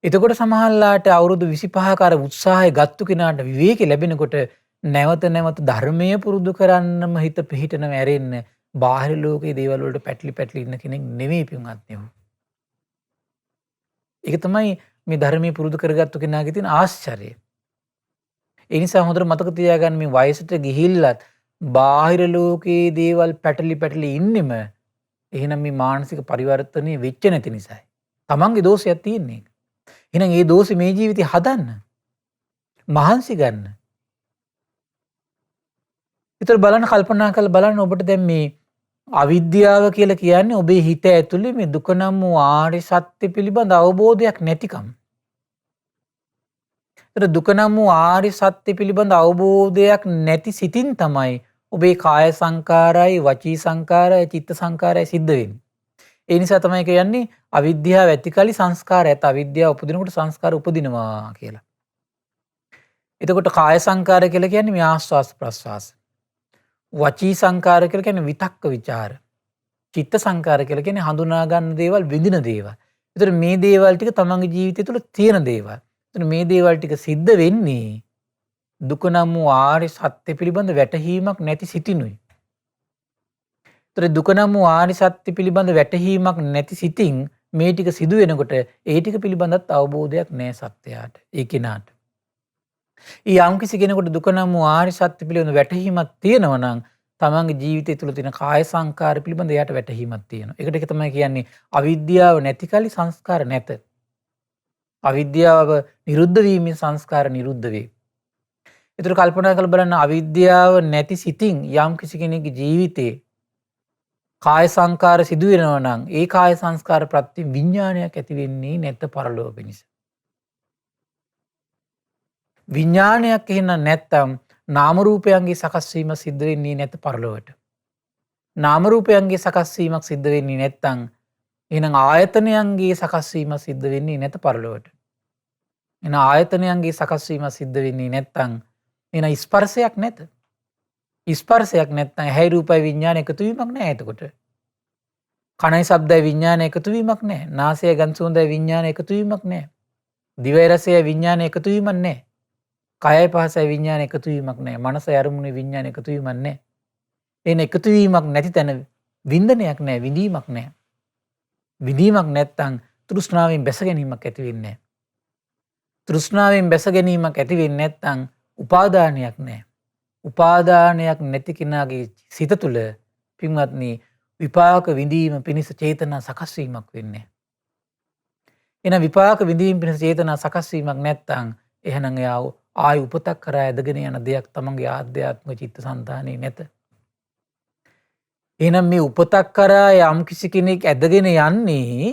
එතකොට සමහරලාට අවුරුදු 25ක අර උත්සාහය ගත්තු කෙනාට විවේකී ලැබෙනකොට නැවත නැවත ධර්මයේ පුරුදු කරන්නම හිත පිහිටනව ඇරෙන්න බාහිර ලෝකයේ දේවල් වලට පැටලි ඉන්න කෙනෙක් නෙවෙයි පින්වත්නි. ඒක තමයි මේ ධර්මයේ පුරුදු කරගත්තු කෙනාගේ තියෙන ආශ්චර්යය. ඒ නිසා හොඳට මතක තියාගන්න මේ වයසට ගිහිල්ලත් බාහිර ලෝකයේ දේවල් පැටලි ඉන්නෙම එහෙනම් මේ මානසික පරිවර්තනය වෙච්ච නැති නිසායි. තමන්ගේ දෝෂයක් තියෙන්නේ. එහෙනම් ඒ දෝෂෙ මේ ජීවිතේ හදන්න. මහන්සි ගන්න. ඒතර බලන්න කල්පනා කරලා බලන්න ඔබට දැන් මේ අවිද්‍යාව කියලා කියන්නේ ඔබේ හිත ඇතුලේ මේ දුක නම් වූ ආර්ය සත්‍ය පිළිබඳ අවබෝධයක් නැතිකම. ඒතර දුක නම් වූ ආර්ය සත්‍ය පිළිබඳ අවබෝධයක් නැති සිතින් තමයි ඔබේ කාය සංකාරයි, වචී සංකාරයි, චිත්ත සංකාරයි සිද්ධ වෙන්නේ. ඒ නිසා තමයි කියන්නේ අවිද්‍යාව ඇතිකලි සංස්කාර ඇත. අවිද්‍යාව උපදිනකොට සංස්කාර උපදිනවා කියලා. එතකොට කාය සංකාර කියලා කියන්නේ මේ ආස්වාස් ප්‍රස්වාස. වචී සංකාර කියලා කියන්නේ විතක්ක ਵਿਚාර. චිත්ත සංකාර කියලා කියන්නේ හඳුනා ගන්න දේවල්, විඳින දේවල්. ඒතර මේ දේවල් ටික තමන්ගේ ජීවිතය තුළ තියෙන දේවල්. ඒතර මේ දේවල් ටික සිද්ධ වෙන්නේ දුක නම් වූ ආර්ය සත්‍ය පිළිබඳ වැටහීමක් නැති සිතිනුයි. ඒතර දුක නම් වූ ආර්ය සත්‍ය පිළිබඳ වැටහීමක් නැති සිතින් මේ ටික සිදු වෙනකොට ඒ ටික පිළිබඳත් අවබෝධයක් නැහැ සත්‍යයට. ඒ කෙනාට. යම් කිසි කෙනෙකුට දුක නම් වූ ආර්ය සත්‍ය පිළිබඳ වැටහීමක් තියෙනවා නම් තමන්ගේ ජීවිතය තුළ තියෙන කාය සංකාර පිළිබඳ එයාට වැටහීමක් තියෙනවා. ඒකට තමයි කියන්නේ අවිද්‍යාව නැති කලි සංස්කාර නැත. අවිද්‍යාව නිරුද්ධ වීමෙන් සංස්කාර නිරුද්ධ වේ. ඒතර කල්පනා කරලා බලන්න අවිද්‍යාව නැති සිතින් යම් කිසි කෙනෙකුගේ ජීවිතේ කාය සංකාර සිදු වෙනවා නම් ඒ කාය සංස්කාර ප්‍රත්‍ය විඥානයක් ඇති වෙන්නේ නැත පරලෝක පිණිස. විඥානයක් එහෙනම් නැත්තම් නාම රූපයන්ගේ සකස් වීම සිද්ධ වෙන්නේ නැත පරලොවට. නාම රූපයන්ගේ සකස් වීමක් සිද්ධ වෙන්නේ නැත්තම් එහෙනම් ආයතනයන්ගේ සකස් වීම සිද්ධ වෙන්නේ නැත පරලොවට. එහෙනම් ආයතනයන්ගේ සකස් වීම සිද්ධ වෙන්නේ නැත්තම් එහෙනම් ස්පර්ශයක් නැත. ස්පර්ශයක් නැත්තම් ඇහැයි රූපයි විඥාන එකතු වීමක් නැහැ එතකොට. කනයි ශබ්දයි විඥාන එකතු වීමක් නැහැ. නාසයයි ගන්ධ සුවඳයි විඥාන එකතු වීමක් නැහැ. දිවයි රසයයි විඥාන එකතු වීමක් නැහැ. කයයි පහසයි විඥාන එකතු වීමක් නැහැ. මනසයි අරමුණේ විඥාන එකතු වීමක් නැහැ. එන එකතු වීමක් නැති තැන වින්දනයක් නැහැ, විඳීමක් නැහැ. විඳීමක් නැත්තම් තෘෂ්ණාවෙන් බැස ගැනීමක් ඇති වෙන්නේ නැහැ. තෘෂ්ණාවෙන් බැස ගැනීමක් ඇති වෙන්නේ නැත්තම් උපාදානයක් නැහැ. උපාදානයක් නැති කෙනාගේ සිත තුළ පින්වත්නි විපාක විඳීම පිණිස චේතනා සකස් වීමක් වෙන්නේ නැහැ. එන විපාක විඳීම පිණිස චේතනා සකස් වීමක් නැත්තම් එහෙනම් එයා ආයි උපතක් කරා ඇදගෙන යන දෙයක් තමන්ගේ ආධ්‍යාත්මික චිත්තසංතානේ නැත. එහෙනම් මේ උපතක් කරා යම් කිසි කෙනෙක් ඇදගෙන යන්නේ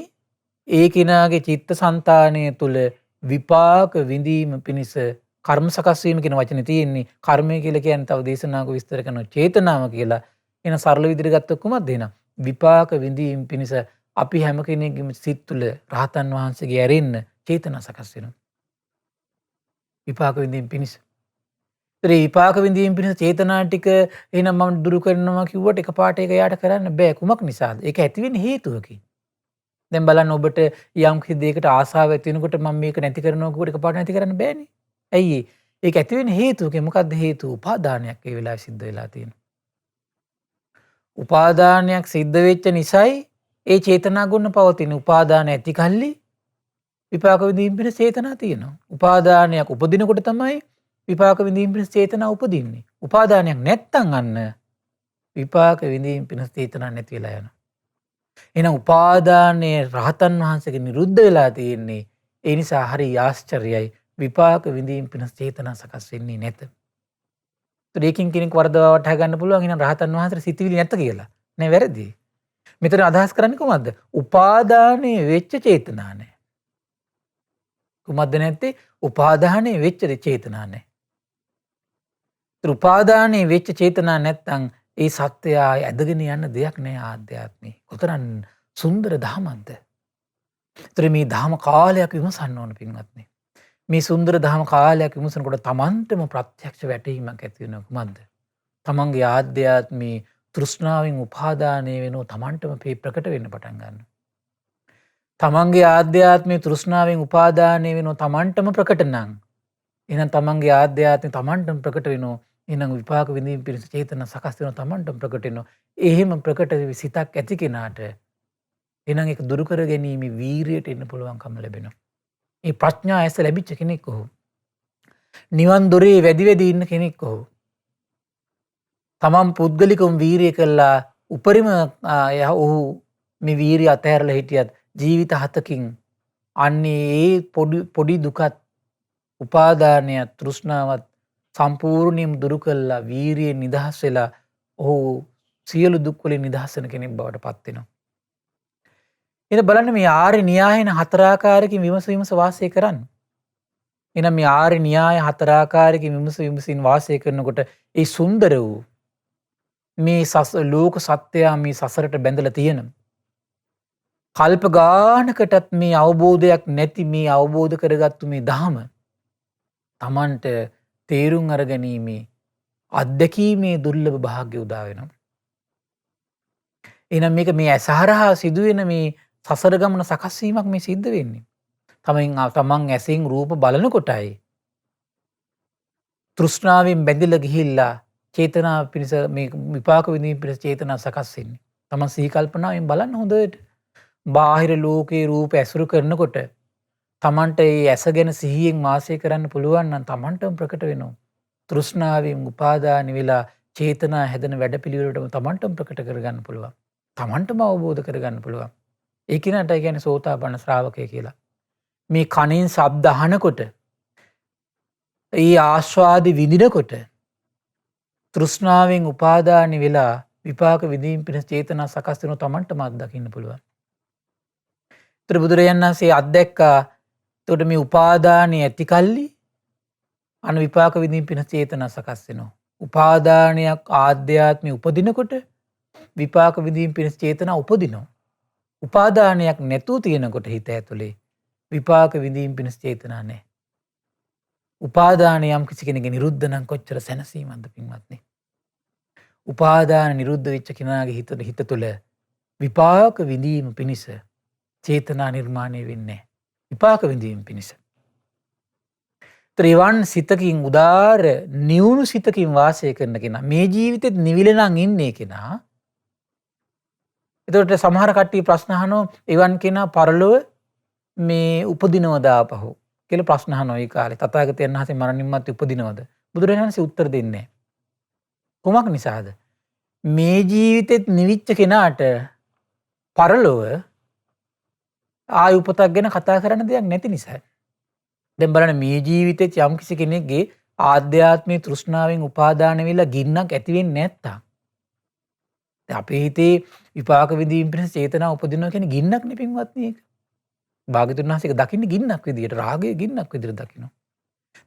ඒ කෙනාගේ චිත්තසංතානය තුළ විපාක විඳීම පිණිස කර්ම සකස් වීම කියන වචනේ තියෙන්නේ. කර්මය කියලා කියන්නේ තව දේශනාවක විස්තර කරන චේතනාව කියලා. එන සරල විදිහට ගත්තොත් කොහොමද එන විපාක විඳීම පිණිස අපි හැම කෙනෙක්ගේම සිත් තුළ රහතන් වහන්සේගේ ඇරෙන්න චේතනා සකස් වෙනවා. විපාක විඳීම පිණිස. ඒ විපාක විඳීම පිණිස චේතනා ටික එහෙනම් මම දුරු කරනවා කිව්වට එකපාරට ඒක යාට කරන්න බෑ. කුමක් නිසාද? ඒක ඇති වෙන්නේ හේතුවකින්. දැන් බලන්න ඔබට යම් කිසි දෙයකට ආසාව ඇති වෙනකොට මම මේක නැති කරනවා කිව්වට එකපාරට නැති කරන්න බෑනේ. ඇයි ඒක ඇති වෙන්නේ හේතුවකින්. මොකද්ද හේතුව? උපාදානයක් ඒ වෙලාවේ සිද්ධ වෙලා තියෙනවා. උපාදානයක් සිද්ධ වෙච්ච නිසායි ඒ චේතනා ගුණ පවතින. උපාදාන ඇති කල්ලි විපාක විඳීම පිණිස චේතනා තියෙනවා. උපාදානයක් උපදිනකොට තමයි විපාක විඳීම පිණිස චේතනා උපදින්නේ. උපාදානයක් නැත්තම් අන්න විපාක විඳීම පිණිස චේතනා නැති වෙලා යනවා. එහෙනම් උපාදානයේ රහතන් වහන්සේගේ නිරුද්ධ වෙලා තියෙන්නේ. ඒ නිසා හරි ආශ්චර්යයි විපාක විඳීම පිණිස චේතනා සකස් වෙන්නේ නැත. ඒතර ඒකින් කෙනෙක් වරදවා වටහා ගන්න පුළුවන් එහෙනම් රහතන් වහන්සේට සිතවිලි නැත කියලා. නෑ වැරදි. මෙතන අදහස් කරන්නේ කොහොමද? උපාදානයේ වෙච්ච චේතනා නෑ. කුමක්ද නැත්තේ? උපාදානයේ වෙච්ච චේතනා නෑ. ඒතර උපාදානයේ වෙච්ච චේතනා නැත්තම් ඒ සත්‍යය ඇදගෙන යන්න දෙයක් නෑ ආධ්‍යාත්මේ. කොතරම් සුන්දර දහමක්ද? ඒතර මේ දහම කාලයක් විමසන්න ඕන පින්වත්නි. මේ සුන්දර දහම කාලයක් විමසනකොට තමන්ටම ප්‍රත්‍යක්ෂ වැටහීමක් ඇති වෙනවා කුමක්ද? තමන්ගේ ආධ්‍යාත්මේ තෘෂ්ණාවෙන් උපාදානය වෙනෝ තමන්ටම ප්‍රකට වෙන්න පටන් ගන්නවා. තමන්ගේ ආධ්‍යාත්මේ තෘෂ්ණාවෙන් උපාදානය වෙනෝ තමන්ටම ප්‍රකට නම් එහෙනම් තමන්ගේ ආධ්‍යාත්මේ තමන්ටම ප්‍රකට වෙනෝ එහෙනම් විපාක විඳීම පිණිස චේතන සකස් වෙනෝ තමන්ටම ප්‍රකට වෙනෝ. එහෙම ප්‍රකට සිතක් ඇති කෙනාට එහෙනම් ඒක දුරු කර ගැනීම වීරියට එන්න පුළුවන්කම ලැබෙනවා. ඒ ප්‍රඥා ඇස ලැබිච්ච කෙනෙක් ඔහු. නිවන් දොරේ වැඩි වැඩි ඉන්න කෙනෙක් ඔහු. තමන් පුද්ගලිකවම වීරිය කළා උපරිම ඔහු මේ වීරිය අතහැරලා හිටියත් ජීවිත 7කින් අන්නේ ඒ පොඩි දුකත් උපාදානයත් තෘෂ්ණාවත් සම්පූර්ණයෙන්ම දුරු කළා වීරියෙන් නිදහස් වෙලා ඔහු සියලු දුක් වලින් නිදහස් වෙන කෙනෙක් බවට පත් වෙනවා. එතන බලන්න මේ ආර්ය න්‍යායන හතරාකාරකින් විමස වාසය කරන්න. එහෙනම් මේ ආර්ය න්‍යාය හතරාකාරකින් විමසින් වාසය කරනකොට ඒ සුන්දර වූ මේ ලෝක සත්‍යය මේ සසරට බැඳලා තියෙන කල්ප ගානකටත් මේ අවබෝධයක් නැති මේ අවබෝධ කරගත්තු මේ ධහම තමන්ට තේරුම් අරගැනීමේ අත්දැකීමේ දුර්ලභ භාග්‍ය උදා වෙනවා. එහෙනම් මේක මේ ඇසහරහා සිදුවෙන මේ සසර ගමන සකස් වීමක් මේ සිද්ධ වෙන්නේ. තමන් ඇසින් රූප බලනකොටයි තෘෂ්ණාවෙන් බැඳිලා ගිහිල්ලා චේතනා පිණිස මේ විපාක විඳීම පිණිස චේතනා සකස් වෙන්නේ. තමන් සිහි කල්පනාවෙන් බලන්න හොඳට. බාහිර ලෝකේ රූප ඇසුරු කරනකොට තමන්ට ඒ ඇස ගැන සිහියෙන් වාසය කරන්න පුළුවන් නම් තමන්ටම ප්‍රකට වෙනවා. තෘෂ්ණාවෙන් උපාදාන වෙලා චේතනා හැදෙන වැඩපිළිවෙලටම තමන්ටම ප්‍රකට කරගන්න පුළුවන්. තමන්ටම අවබෝධ කරගන්න පුළුවන්. ඒ කෙනාට කියන්නේ සෝතාපන්න ශ්‍රාවකය කියලා. මේ කණෙන් ශබ්ද අහනකොට ඒ ආස්වාදි විඳිනකොට තෘෂ්ණාවෙන් උපාදාන වෙලා විපාක විඳීම් පිණිස චේතනා සකස් වෙනව තමන්ටම අත්දකින්න පුළුවන්. ඒතර බුදුරජාණන් වහන්සේ අත්දැක්කා. එතකොට මේ උපාදානය ඇති කල්ලි අන විපාක විඳීම් පිණිස චේතනා සකස් වෙනවා. උපාදානයක් ආධ්‍යාත්මේ උපදිනකොට විපාක විඳීම් පිණිස චේතනා උපදිනවා. උපාදානයක් නැතුව තියෙනකොට හිත ඇතුලේ විපාක විඳීම් පිණිස චේතනා නැහැ. උපාදානය යම් කිසි කෙනෙක්ගේ නිරුද්ධ නම් කොච්චර සැනසීමක්ද පින්වත්නි. උපාදාන නිරුද්ධ වෙච්ච කෙනාගේ හිත තුළ විපාක විඳීම පිණිස චේතනා නිර්මාණය වෙන්නේ නැහැ. විපාක විඳීම පිණිස. ත්‍රිවන් සිතකින් උදාර නිවුණු සිතකින් වාසය කරන කෙනා මේ ජීවිතෙත් නිවිලනම් ඉන්නේ කෙනා. එතකොට සමහර කට්ටිය ප්‍රශ්න අහනවා එවන් කෙනා පරලොව මේ උපදිනවද ආපහු කියලා ප්‍රශ්න අහනවා ඒ කාලේ. තථාගතයන් වහන්සේ මරණින් මත්තේ උපදිනවද? බුදුරජාණන් වහන්සේ උත්තර දෙන්නේ නැහැ. කොමක් නිසාද? මේ ජීවිතෙත් නිවිච්ච කෙනාට පරලොව ආය උපතක් ගැන කතා කරන්න දෙයක් නැති නිසා. දැන් බලන්න මේ ජීවිතෙත් යම් කිසි කෙනෙක්ගේ ආධ්‍යාත්මික තෘෂ්ණාවෙන් උපාදාන වෙලා ගින්නක් ඇති වෙන්නේ නැත්තම් අපේ හිතේ විපාක විඳීම් පිණිස චේතනා උපදිනවා කියන්නේ ගින්නක් නේ පින්වත්නි ඒක. භාග්‍යතුන් වහන්සේ දකින්නේ ගින්නක් විදියට රාගයේ ගින්නක් විදියට දකිනවා.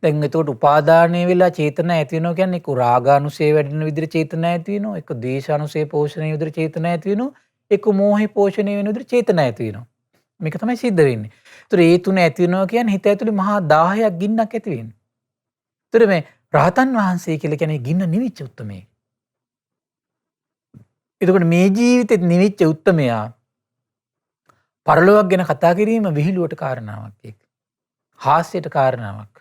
දැන් එතකොට උපාදානය වෙලා චේතනා ඇති වෙනවා කියන්නේ එක්ක රාගානුසය වැඩෙන විදියට චේතනා ඇති වෙනවා, එක්ක දේශානුසය පෝෂණය විදියට චේතනා ඇති වෙනවා, එක්ක මෝහය පෝෂණය වෙන විදියට චේතනා ඇති වෙනවා. මේක තමයි සිද්ධ වෙන්නේ. ඒතර ඒ තුන ඇති වෙනවා කියන්නේ හිත ඇතුලේ මහා 1000ක් ගින්නක් ඇති වෙන්නේ. ඒතර මේ රහතන් වහන්සේ කියලා කියන්නේ ගින්න නිවිච්ච උත්තමයෙක්. එතකොට මේ ජීවිතෙත් නිවිච්ච උත්තමයා පරලොවක් ගැන කතා කිරීම විහිළුවට කාරණාවක් ඒක. හාස්‍යයට කාරණාවක්.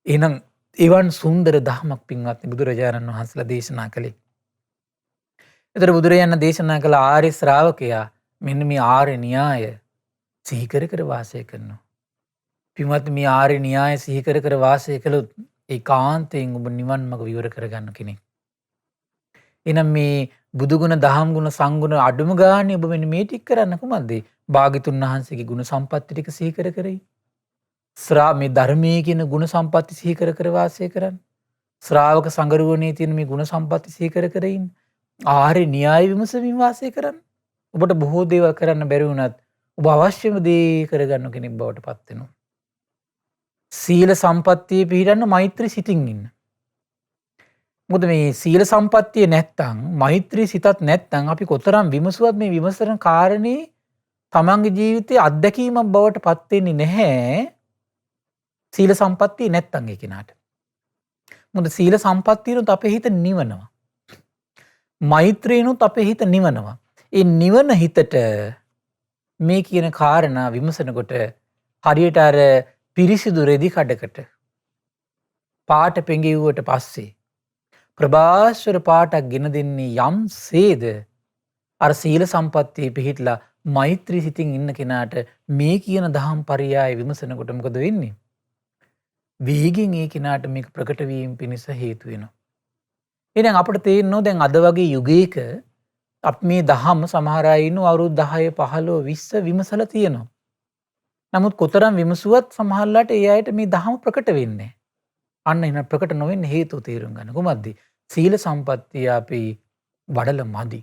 එහෙනම් එවන් සුන්දර දහමක් පින්වත්නි බුදුරජාණන් වහන්සේලා දේශනා කළේ. ඒතර බුදුරජාණන් දේශනා කළ ආර්ය ශ්‍රාවකයා මෙන්න මේ ආර්ය න්‍යාය සිහි කර කර වාසය කරනවා. පින්වත්නි මේ ආර්ය න්‍යාය සිහි කර කර වාසය කළොත් ඒකාන්තයෙන් ඔබ නිවන් මඟ විවර කරගන්න කෙනෙක්. එහෙනම් මේ බුදුගුණ දහම් ගුණ සංගුණ අඩුම ගානේ ඔබ මෙන්න මේ ටික කරන්න කොහමද? භාග්‍යතුන් වහන්සේගේ ගුණ සම්පatti ටික සිහි කර කර මේ ධර්මයේ කියන ගුණ සම්පatti සිහි කර කර වාසය කරන්න. ශ්‍රාවක සංගරුවනේ තියෙන මේ ගුණ සම්පatti සිහි කර කර ඉන්න. ආර්ය න්‍යාය විමසමින් වාසය කරන්න. ඔබට බොහෝ දේවල් කරන්න බැරි වුණත් ඔබ අවශ්‍යම දේ කරගන්න කෙනෙක් බවට පත් වෙනවා. සීල සම්පත්තියේ පිහිටන්න මෛත්‍රී සිතින් ඉන්න. මොකද මේ සීල සම්පත්තිය නැත්තම් මෛත්‍රී සිතත් නැත්තම් අපි කොතරම් විමසුවත් මේ විමසන කාරණේ තමන්ගේ ජීවිතයේ අත්දැකීමක් බවට පත් වෙන්නේ නැහැ. සීල සම්පත්තිය නැත්තම් ඒ කෙනාට. මොකද සීල සම්පත්තියනොත් අපේ හිත නිවනවා. මෛත්‍රියනොත් අපේ හිත නිවනවා. ඒ නිවන හිතට මේ කියන කාරණා විමසනකොට හරියට අර පිරිසිදු රෙදි කඩකට පාට පෙඟෙව්වට පස්සේ ප්‍රභාස්වර පාටක් ගෙන දෙන්නේ යම් සේද අර සීල සම්පත්තියේ පිහිටලා මෛත්‍රී සිතින් ඉන්න කෙනාට මේ කියන දහම් පරියාය විමසනකොට මොකද වෙන්නේ? වේගෙන් ඒ කෙනාට මේක ප්‍රකට වීම පිණිස හේතු වෙනවා. එහෙනම් අපිට තේරෙනවා දැන් අද වගේ යුගයක අපි මේ දහම සමහර අය ඉන්නු අවුරුදු 10 15 20 විමසලා තියෙනවා. නමුත් කොතරම් විමසුවත් සමහරලාට ඒ අයට මේ දහම ප්‍රකට වෙන්නේ නැහැ. අන්න එන ප්‍රකට නොවෙන්න හේතුව තේරුම් ගන්න. කොහොමද? සීල සම්පත්තිය අපි වඩල මදි.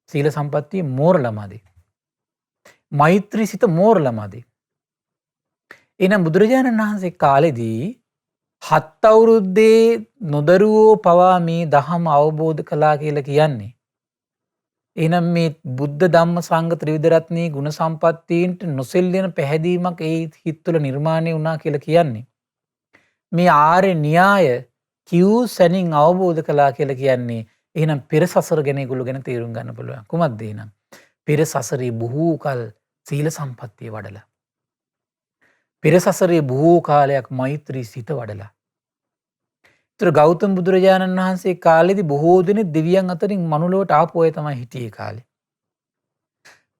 සීල සම්පත්තිය මෝරලා මදි. මෛත්‍රී සිත මෝරලා මදි. එහෙනම් බුදුරජාණන් වහන්සේ කාලෙදී 7 අවුරුද්දේ නොදරුවෝ පවා මේ දහම අවබෝධ කළා කියලා කියන්නේ. එහෙනම් මේ බුද්ධ ධම්ම සංඝ ත්‍රිවිධ රත්නයේ ගුණ සම්පත්තීන්ට නොසෙල්ලෙන පැහැදීමක් ඒ හිත් තුළ නිර්මාණය වුණා කියලා කියන්නේ. මේ ආර්ය න්‍යාය කිව් සැනින් අවබෝධ කළා කියලා කියන්නේ එහෙනම් පෙර සසර ගැන ඒගොල්ලෝ ගැන තේරුම් ගන්න පුළුවන්. කොහොමද එහෙනම්? පෙර සසරේ බොහෝ කල සීල සම්පත්තිය වඩලා. පෙර සසරේ බොහෝ කාලයක් මෛත්‍රී සිත වඩලා. ඒතර ගෞතම බුදුරජාණන් වහන්සේ කාලෙදී බොහෝ දෙනෙක් දෙවියන් අතරින් මනුලොවට ආපු අය තමයි හිටියේ කාලේ.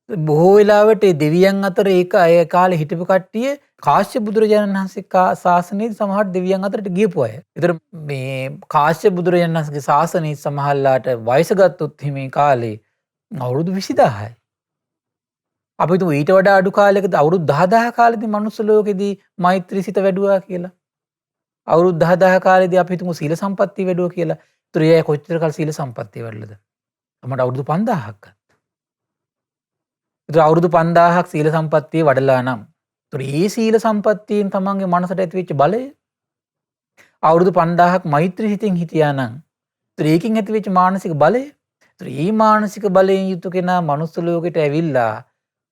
බොහෝ වෙලාවට දෙවියන් අතර ඒක අය කාලේ හිටපු කට්ටිය කාශ්‍යප බුදුරජාණන් වහන්සේ ශාසනයේ සමහර දෙවියන් අතරට ගියපු අය. ඒතර මේ කාශ්‍යප බුදුරජාණන් වහන්සේගේ ශාසනයේ සමහරලාට වයස ගත්තොත් මේ කාලේ අවුරුදු 20000යි. අපි හිතමු ඊට වඩා අඩු කාලයකදී අවුරුදු 10000 කාලෙදී මනුස්ස ලෝකෙදී මෛත්‍රී සිත වැඩුවා කියලා. අවුරුදු 10000 කාලෙදී අපි හිතමු සීල සම්පත්තිය වැඩුවා කියලා. ඒතර ඒ කොච්චර කාල සීල සම්පත්තිය වැඩලද? අපමණ අවුරුදු 5000ක්. ඒතර අවුරුදු 5000ක් සීල සම්පත්තිය වඩලා නම් ඒතර ඒ සීල සම්පත්තියෙන් තමන්ගේ මනසට ඇතිවෙච්ච බලය අවුරුදු 5000ක් මෛත්‍රී හිතින් හිටියා නම් ඒතර ඒකින් ඇතිවෙච්ච මානසික බලය ඒතර මේ මානසික බලයෙන් යුතු කෙනා මනුස්ස ලෝකෙට ඇවිල්ලා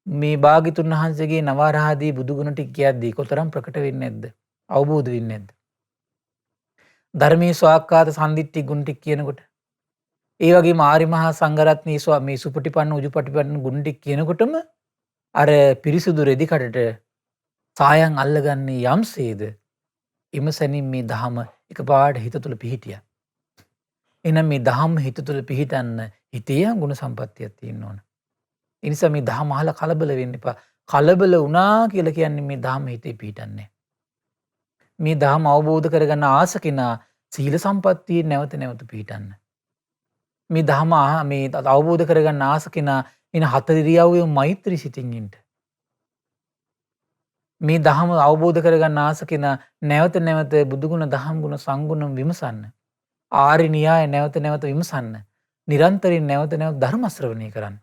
මේ භාග්‍යතුන් වහන්සේගේ නවරහදී බුදුගුණ ටික කියද්දී කොතරම් ප්‍රකට වෙන්නේ නැද්ද? අවබෝධ වෙන්නේ නැද්ද? ධර්මයේ ස්වාක්කාත සම්දිට්ඨි ගුණ ටික කියනකොට ඒ වගේම ආර්ය මහා සංඝරත්නයේ මේ සුපටිපන්න උජුපටිපන්න ගුණ ටික කියනකොටම අර පිරිසුදු රෙදි කඩට සායන් අල්ලගන්නේ යම්සේද ඉමසනින් මේ දහම එකපාරට හිත තුළ පිහිටියා. එහෙනම් මේ දහම හිත තුළ පිහිටන්න හිතේ ගුණ සම්පත්තියක් තියෙන්න ඕන. ඒ නිසා මේ දහම අහලා කලබල වෙන්න එපා. කලබල වුණා කියලා කියන්නේ මේ දහම හිතේ පිහිටන්නේ. මේ දහම අවබෝධ කරගන්න ආස කෙනා සීල සම්පත්තියේ නැවත නැවත පිහිටන්න. මේ දහම මේ අවබෝධ කරගන්න ආස කෙනා එන හතර ඉරියව්වේ මෛත්‍රී සිතින් ඉන්න. මේ දහම අවබෝධ කරගන්න ආස කෙනා නැවත නැවත බුදුගුණ දහම් ගුණ සංගුණ විමසන්න. ආර්ය න්‍යාය නැවත නැවත විමසන්න. නිරන්තරයෙන් නැවත නැවත ධර්ම ශ්‍රවණය කරන්න.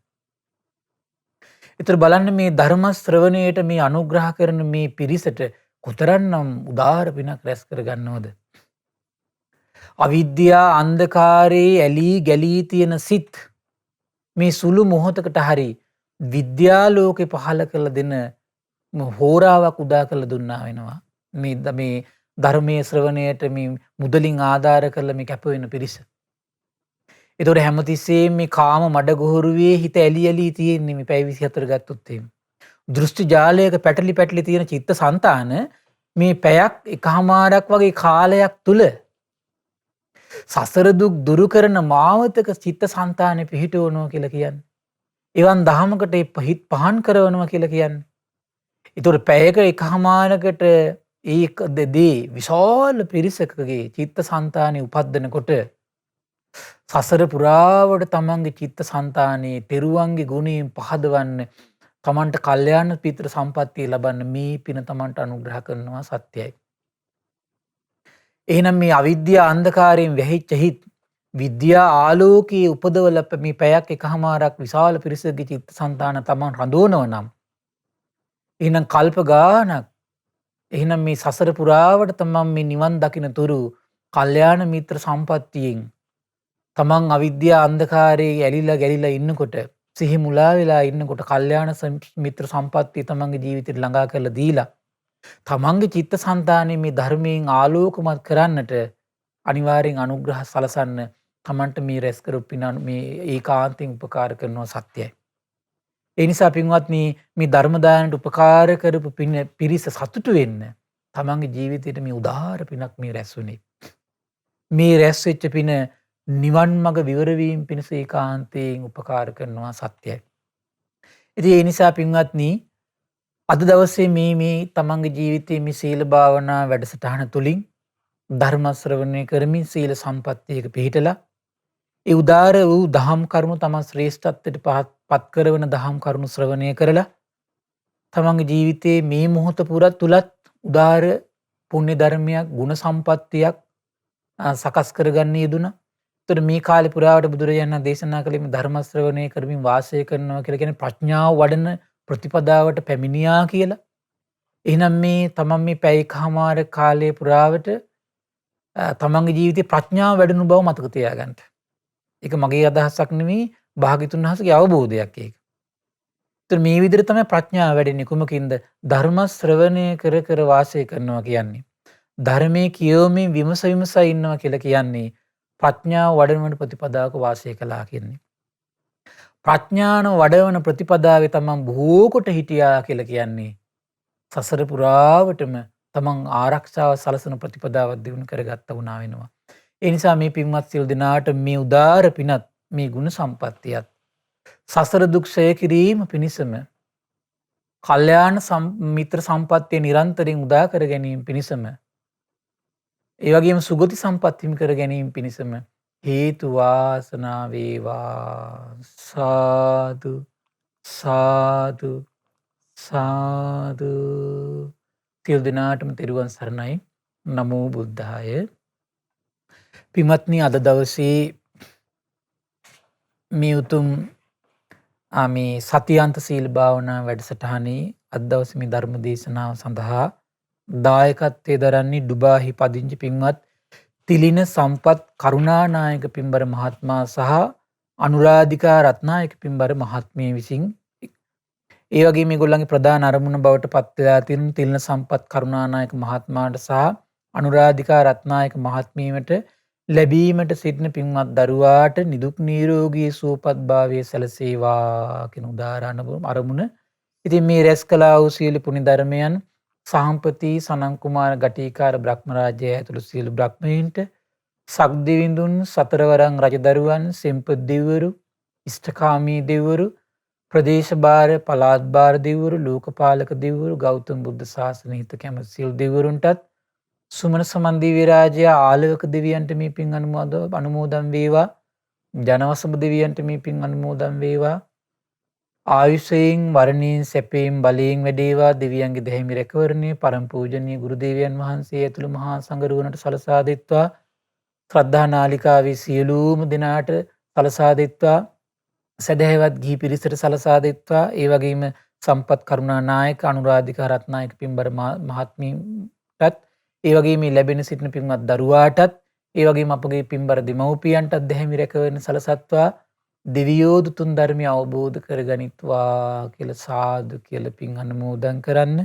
ඒතර බලන්න මේ ධර්ම ශ්‍රවණයට මේ අනුග්‍රහ කරන මේ පිරිසට කොතරම්නම් උදාාර පිනක් රැස් කරගන්නවද? අවිද්‍යා අන්ධකාරයේ ඇලී ගැලී තියෙන සිත් මේ සුළු මොහොතකට හරි විද්‍යා ලෝකේ පහල කළ දෙන හෝරාවක් උදා කළ දුන්නා වෙනවා. මේ ධර්මයේ ශ්‍රවණයට මේ මුදලින් ආධාර කරලා මේ කැප වෙන පිරිස. ඒතොර හැමතිස්සෙම මේ කාම මඩගොහරුවේ හිත ඇලි ඇලි තියෙන්නේ මේ පැය 24 ගත්තොත් එහෙම. දෘෂ්ටි ජාලයක පැටලි තියෙන චිත්ත සංතාන මේ පැයක් එකමාරක් වගේ කාලයක් තුල සසර දුක් දුරු කරන මාවතක චිත්ත සංතානෙ පිහිටවනවා කියලා කියන්නේ. එවන් දහමකට හිත පහන් කරනවා කියලා කියන්නේ. ඒතොර පැයක එකමාරකට ඒක දෙදී විශාල පිරිසකගේ චිත්ත සංතානෙ උපද්දනකොට සසර පුරාවට තමන්ගේ චිත්ත සංතානයේ තෙරුවන්ගේ ගුණයෙන් පහදවන්න තමන්ට කල්යාණ පිතෘ සම්පත්තිය ලබන්න මේ පින තමන්ට අනුග්‍රහ කරනවා සත්‍යයි. එහෙනම් මේ අවිද්‍යා අන්ධකාරයෙන් වැහිච්ච හිත් විද්‍යා ආලෝකයේ උපදවල මේ පැයක් එකහමාරක් විශාල පිරිසකගේ චිත්තසංතාන තමන් රඳවනව නම් එහෙනම් කල්ප ගානක් එහෙනම් මේ සසර පුරාවට තමන් මේ නිවන් දකින තුරු කල්යාණ මිත්‍ර සම්පත්තියෙන් තමන් අවිද්‍යා අන්ධකාරයේ ඇලිලා ගැලිලා ඉන්නකොට සිහි මුලා වෙලා ඉන්නකොට කල්යාණ මිත්‍ර සම්පත්තිය තමන්ගේ ජීවිතේට ළඟා කරලා දීලා තමන්ගේ චිත්තසංතානයේ මේ ධර්මයෙන් ආලෝකමත් කරන්නට අනිවාර්යෙන් අනුග්‍රහ සලසන්න තමන්ට මේ රැස් කරපු පින මේ ඒකාන්තයෙන් උපකාර කරනවා සත්‍යයි. ඒ නිසා පින්වත්නි මේ ධර්ම දානට උපකාර කරපු පිරිස සතුටු වෙන්න තමන්ගේ ජීවිතයට මේ උදාාර පිනක් මේ රැස් වුණේ. මේ රැස් වෙච්ච පින නිවන් මඟ විවර වීම පිණිස ඒකාන්තයෙන් උපකාර කරනවා සත්‍යයි. ඉතින් ඒ නිසා පින්වත්නි අද දවසේ මේ තමන්ගේ ජීවිතයේ මේ සීල භාවනා වැඩසටහන තුලින් ධර්ම ශ්‍රවණය කරමින් සීල සම්පත්තියක පිහිටලා ඒ උදාර වූ දහම් කරුණු තමන් ශ්‍රේෂ්ඨත්වයට පත් කරවන දහම් කරුණු ශ්‍රවණය කරලා තමන්ගේ ජීවිතයේ මේ මොහොත පුරත් තුලත් උදාර පුණ්‍ය ධර්මයක් ගුණ සම්පත්තියක් සකස් කරගන්න යෙදුණා. ඒතර මේ කාලේ පුරාවට බුදුරජාණන් දේශනා කළේ මේ ධර්ම ශ්‍රවණය කරමින් වාසය කරනවා කියලා කියන්නේ ප්‍රඥාව වඩන ප්‍රතිපදාවට පැමිණියා කියලා. එහෙනම් මේ තමන් මේ පැයකමාර කාලයේ පුරාවට තමන්ගේ ජීවිතේ ප්‍රඥාව වැඩුණු බව මතක තියාගන්න. ඒක මගේ අදහසක් නෙවෙයි භාග්‍යතුන් වහන්සේගේ අවබෝධයක් ඒක. ඒතර මේ විදිහට තමයි ප්‍රඥාව වැඩෙන්නේ කුමකින්ද? ධර්ම ශ්‍රවණය කර කර වාසය කරනවා කියන්නේ. ධර්මයේ කියවමින් විමසා ඉන්නවා කියලා කියන්නේ ප්‍රඥාව වඩවන ප්‍රතිපදාවක වාසය කළා කියන්නේ. ප්‍රඥාන වඩවන ප්‍රතිපදාවේ තමන් බොහෝ කොට හිටියා කියලා කියන්නේ සසර පුරාවටම තමන් ආරක්ෂාව සලසන ප්‍රතිපදාවක් දිනු කරගත්ත වුණා වෙනවා. ඒ නිසා මේ පින්වත් සියලු දෙනාට මේ උදාර පිනත් මේ ගුණ සම්පත්තියත් සසර දුක් ක්ෂය කිරීම පිණිසම කල්යාණ මිත්‍ර සම්පත්තිය නිරන්තරයෙන් උදා කර ගැනීම පිණිසම ඒ වගේම සුගති සම්පත් හිමි කර ගැනීම පිණිසම හේතු වාසනා වේවා. සාදු සාදු සාදු. සියලු දෙනාටම තෙරුවන් සරණයි. නමෝ බුද්ධාය. පින්වත්නි අද දවසේ මේ උතුම් මේ සතියන්ත සීල භාවනා වැඩසටහනේ අද දවසේ මේ ධර්ම දේශනාව සඳහා දායකත්වයේ දරන්නේ ඩුබාහි පදිංචි පින්වත් තිලින සම්පත් කරුණානායක පින්බර මහත්මයා සහ අනුරාධිකා රත්නායක පින්බර මහත්මිය විසින් ඒ වගේම මේගොල්ලන්ගේ ප්‍රධාන අරමුණ බවට පත් වෙලා තියෙන තිලින සම්පත් කරුණානායක මහත්මයාට සහ අනුරාධිකා රත්නායක මහත්මියට ලැබීමට සිටින පින්වත් දරුවාට නිදුක් නිරෝගී සුවපත් භාවය සැලසේවා කියන උදාාර අරමුණ. ඉතින් මේ රැස් කළා වූ සියලු පුණ්‍ය ධර්මයන් සාම්පති සනන් කුමාර ගටිකාර බ්‍රහ්ම රාජ්‍යය ඇතුළු සියලු බ්‍රහ්මයන්ට සක්දිවිඳුන් සතරවරන් රජදරුවන් සෙම්පත් දෙවිවරු ඉෂ්ඨකාමී දෙවිවරු ප්‍රදේශ භාර පළාත් භාර දෙවිවරු ලෝකපාලක දෙවිවරු ගෞතම බුද්ධ ශාසනය හිත කැමති සියලු දෙවිවරුන්ටත් සුමන සමන් දිව්‍ය රාජ්‍ය ආලවක දෙවියන්ට මේ පින් අනුමෝදන් වේවා. ජනවසභ දෙවියන්ට මේ පින් අනුමෝදන් වේවා. ආයුෂයෙන් වර්ණයෙන් සැපයෙන් බලයෙන් වැඩේවා. දෙවියන්ගේ දෙහිමි රැකවරණය පරම පූජනීය ගුරු දේවයන් වහන්සේ ඇතුළු මහා සංඝරුවනට සලසා දෙත්වා. ශ්‍රද්ධා නාලිකාවේ සියලුම දෙනාට සලසා දෙත්වා. සදහැවත් ගිහි පිරිසට සලසා දෙත්වා. ඒ වගේම සම්පත් කරුණා නායක අනුරාධිකා රත්නායක පින්බර මහත්මියටත් ඒ වගේ මේ ලැබෙන සිටින පින්වත් දරුවාටත් ඒ වගේම අපගේ පින්බර දෙමව්පියන්ටත් දෙහිමි රැකවරණ සලසත්වා. දෙවියෝ දුතුන් ධර්මය අවබෝධ කරගනිත්වා කියලා සාදු කියලා පින් අනුමෝදන් කරන්න.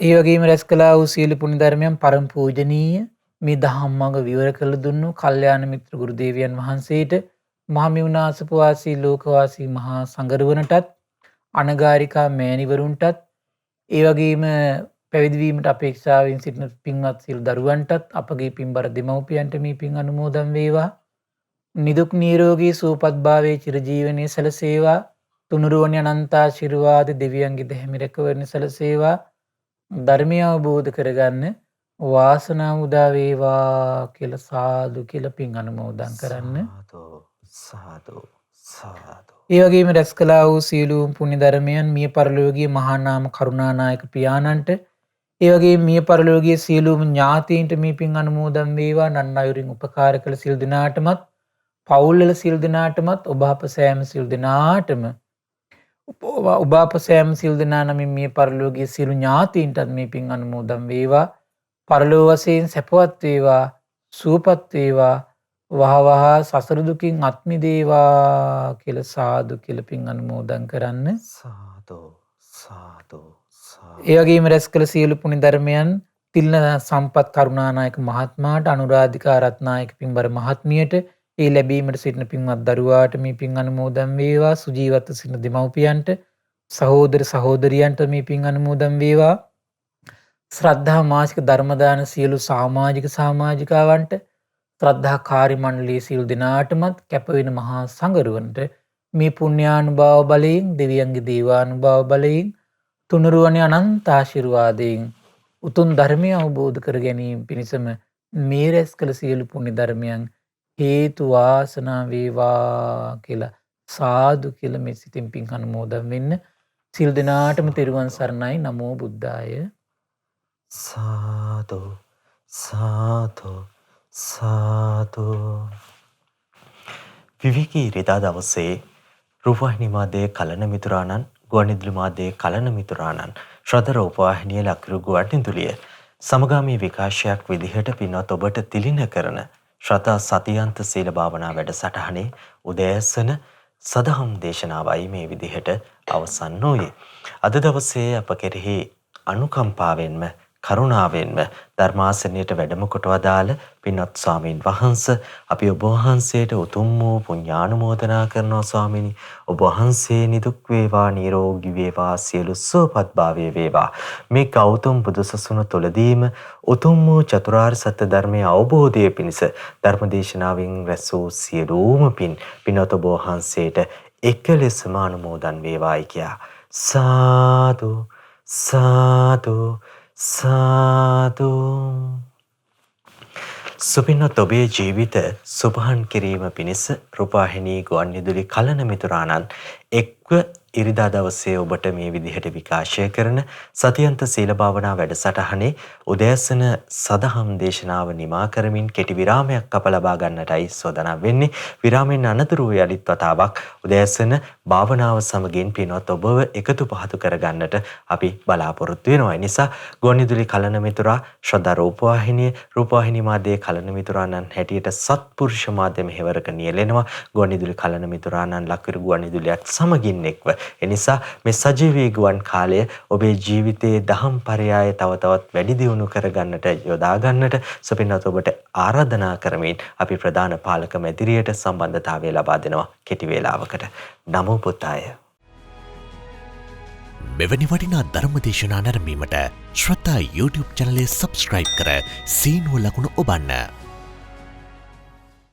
ඒ වගේම රැස් කළා වූ සියලු පුණ්‍ය ධර්මයන් පරම පූජනීය මේ දහම් මඟ විවර කළ දුන්නු කල්යාණ මිත්‍ර ගුරු දේවයන් වහන්සේට මහමෙවුනාසප වාසී ලෝකවාසී මහා සංඝරුවනටත් අනගාരികා මෑණිවරුන්ටත් ඒ වගේම පැවිදි වීමට අපේක්ෂාවෙන් සිටින පින්වත් සියලු දරුවන්ටත් අපගේ පින්බර දෙමව්පියන්ට මේ පින් අනුමෝදන් වේවා. නිදුක් නිරෝගී සුවපත් භාවයේ චිරජීවනයේ සැලසේවා. තුනුරුවනි අනන්ත ආශිර්වාද දෙවියන්ගේ දෙහිමි රැකවරණ සැලසේවා. ධර්මය අවබෝධ කරගන්න වාසනාව උදා වේවා කියලා සාදු කියලා පින් අනුමෝදන් කරන්න. සාදු සාදු. ඒ වගේම රැස් කළා වූ සියලුම පුණ්‍ය ධර්මයන් මිය පරලෝකීය මහා නාම කරුණානායක පියාණන්ට ඒ වගේ මිය පරලෝකීය සියලුම ඥාතීන්ට මේ පින් අනුමෝදන් වේවා. නන් අයුරින් උපකාර කළ සියලු දෙනාටමත්, පවුල් වල සියලු දෙනාටමත්, ඔබ අප සෑම සියලු දෙනාටම ඔබ අප සෑම සියලු දෙනා නමින් මිය පරලෝකීය සියලු ඥාතීන්ටත් මේ පින් අනුමෝදන් වේවා. පරලෝක වශයෙන් සැපවත් වේවා, සුවපත් වේවා, වහවහ සසර දුකින් අත් මිදේවා කියලා සාදු කියලා පින් අනුමෝදන් කරන්න. සාදු සාදු සාදු. ඒ වගේම රැස් කළ සියලු පුණ්‍ය ධර්මයන් තිල්න සම්පත් කරුණානායක මහත්මයාට, අනුරාධිකා රත්නායක පින්බර මහත්මියට, ඒ ලැබීමට සිටින පින්වත් දරුවාට මේ පින් අනුමෝදන් වේවා. සුජීවත්ව සිටින දෙමව්පියන්ට, සහෝදර සහෝදරියන්ට මේ පින් අනුමෝදන් වේවා. ශ්‍රද්ධා මාසික ධර්ම දාන සියලු සමාජිකාවන්ට, ශ්‍රද්ධා කාර්ය මණ්ඩලයේ සියලු දෙනාටමත්, කැප වෙන මහා සංඝරුවන්ට මේ පුණ්‍යානුභාව බලයෙන්, දෙවියන්ගේ දේවානුභාව බලයෙන්, තුනුරුවනේ අනන්ත ආශිර්වාදයෙන් උතුම් ධර්මය අවබෝධ කර ගැනීම පිණිසම මේ රැස් කළ සියලු පුණ්‍ය ධර්මයන් හේතු වාසනා වේවා කියලා සාදු කියලා මේ සිතින් පින් අනුමෝදන් වෙන්න. සියලු දෙනාටම තෙරුවන් සරණයි. නමෝ බුද්ධාය. සාදු සාදු සාදු. විවිකී ඉරිදා දවසේ රූපවාහිනී මාධ්‍යයේ කලන මිතුරාණන්, ගුවන්විදුලි මාධ්‍යයේ කලන මිතුරාණන්, ශ්‍රද්ධ රූපවාහිනිය ලක්දිව ගුවන්විදුලිය සමගාමී විකාශයක් විදිහට පින්වත් ඔබට තිලින කරන ශ්‍රද්ධා සතියන්ත සීල භාවනා වැඩසටහනේ උදෑසන සදහම් දේශනාවයි මේ විදිහට අවසන් වූයේ. අද දවසේ අප කෙරෙහි අනුකම්පාවෙන්ම, කරුණාවෙන්ම ධර්මාසනයට වැඩම කොට වදාළ පින්වත් ස්වාමීන් වහන්සේ, අපි ඔබ වහන්සේට උතුම් වූ පුණ්‍යානුමෝදනා කරනවා ස්වාමීනි. ඔබ වහන්සේ නිදුක් වේවා, නිරෝගී වේවා, සියලු සුවපත් භාවය වේවා. මේ ගෞතම බුදුසසුන තුළදීම උතුම් වූ චතුරාර්ය සත්‍ය ධර්මයේ අවබෝධය පිණිස ධර්මදේශනාවෙන් රැස් වූ සියලුම පින් පින්වත් ඔබ වහන්සේට එක ලෙසම අනුමෝදන් වේවායි කියා සාදු සාදු සාදු. සුපින්වත් ඔබේ ජීවිත සුභහන් කිරීම පිණිස රූපවාහිනී ගුවන්විදුලි කලන මිතුරාණන් එක්ව ඉරිදා දවසේ ඔබට මේ විදිහට විකාශය කරන සතියන්ත සීල භාවනා වැඩසටහනේ උදෑසන සදහම් දේශනාව නිමා කරමින් කෙටි විරාමයක් අප ලබා ගන්නටයි සෝදානම් වෙන්නේ. විරාමයෙන් අනතුරු යලිත් වතාවක් උදෑසන භාවනාව සමගින් පින්වත් ඔබව එකතු පහතු කරගන්නට අපි බලාපොරොත්තු වෙනවා. ඒ නිසා ගුවන්විදුලි කලන මිතුරා, ශ්‍රද්ධා රූපවාහිනී මාධ්‍යයේ කලන මිතුරාණන් හැටියට සත්පුරුෂ මාධ්‍ය මෙහෙවරක නියැලෙනවා. ගුවන්විදුලි කලන මිතුරාණන් ලක්විරු ගුවන්විදුලියත් සමගින් එක්ව. එනිසා මේ සජීවී ගුවන් කාලය ඔබේ ජීවිතයේ දහම් පරයය තව තවත් වැඩි දියුණු කරගන්නට යොදා ගන්නට සුපින්වත් ඔබට ආරාධනා කරමින් අපි ප්‍රධාන පාලක මැදිරියට සම්බන්ධතාවය ලබා දෙනවා කෙටි වේලාවකට. නමෝ බුද්ධාය. මෙවැනි වටිනා ධර්මදේශනා නැරඹීමට ශ්‍රද්ධා YouTube චැනලය සබ්ස්ක්‍රයිබ් කර සීනුව ලකුණ ඔබන්න.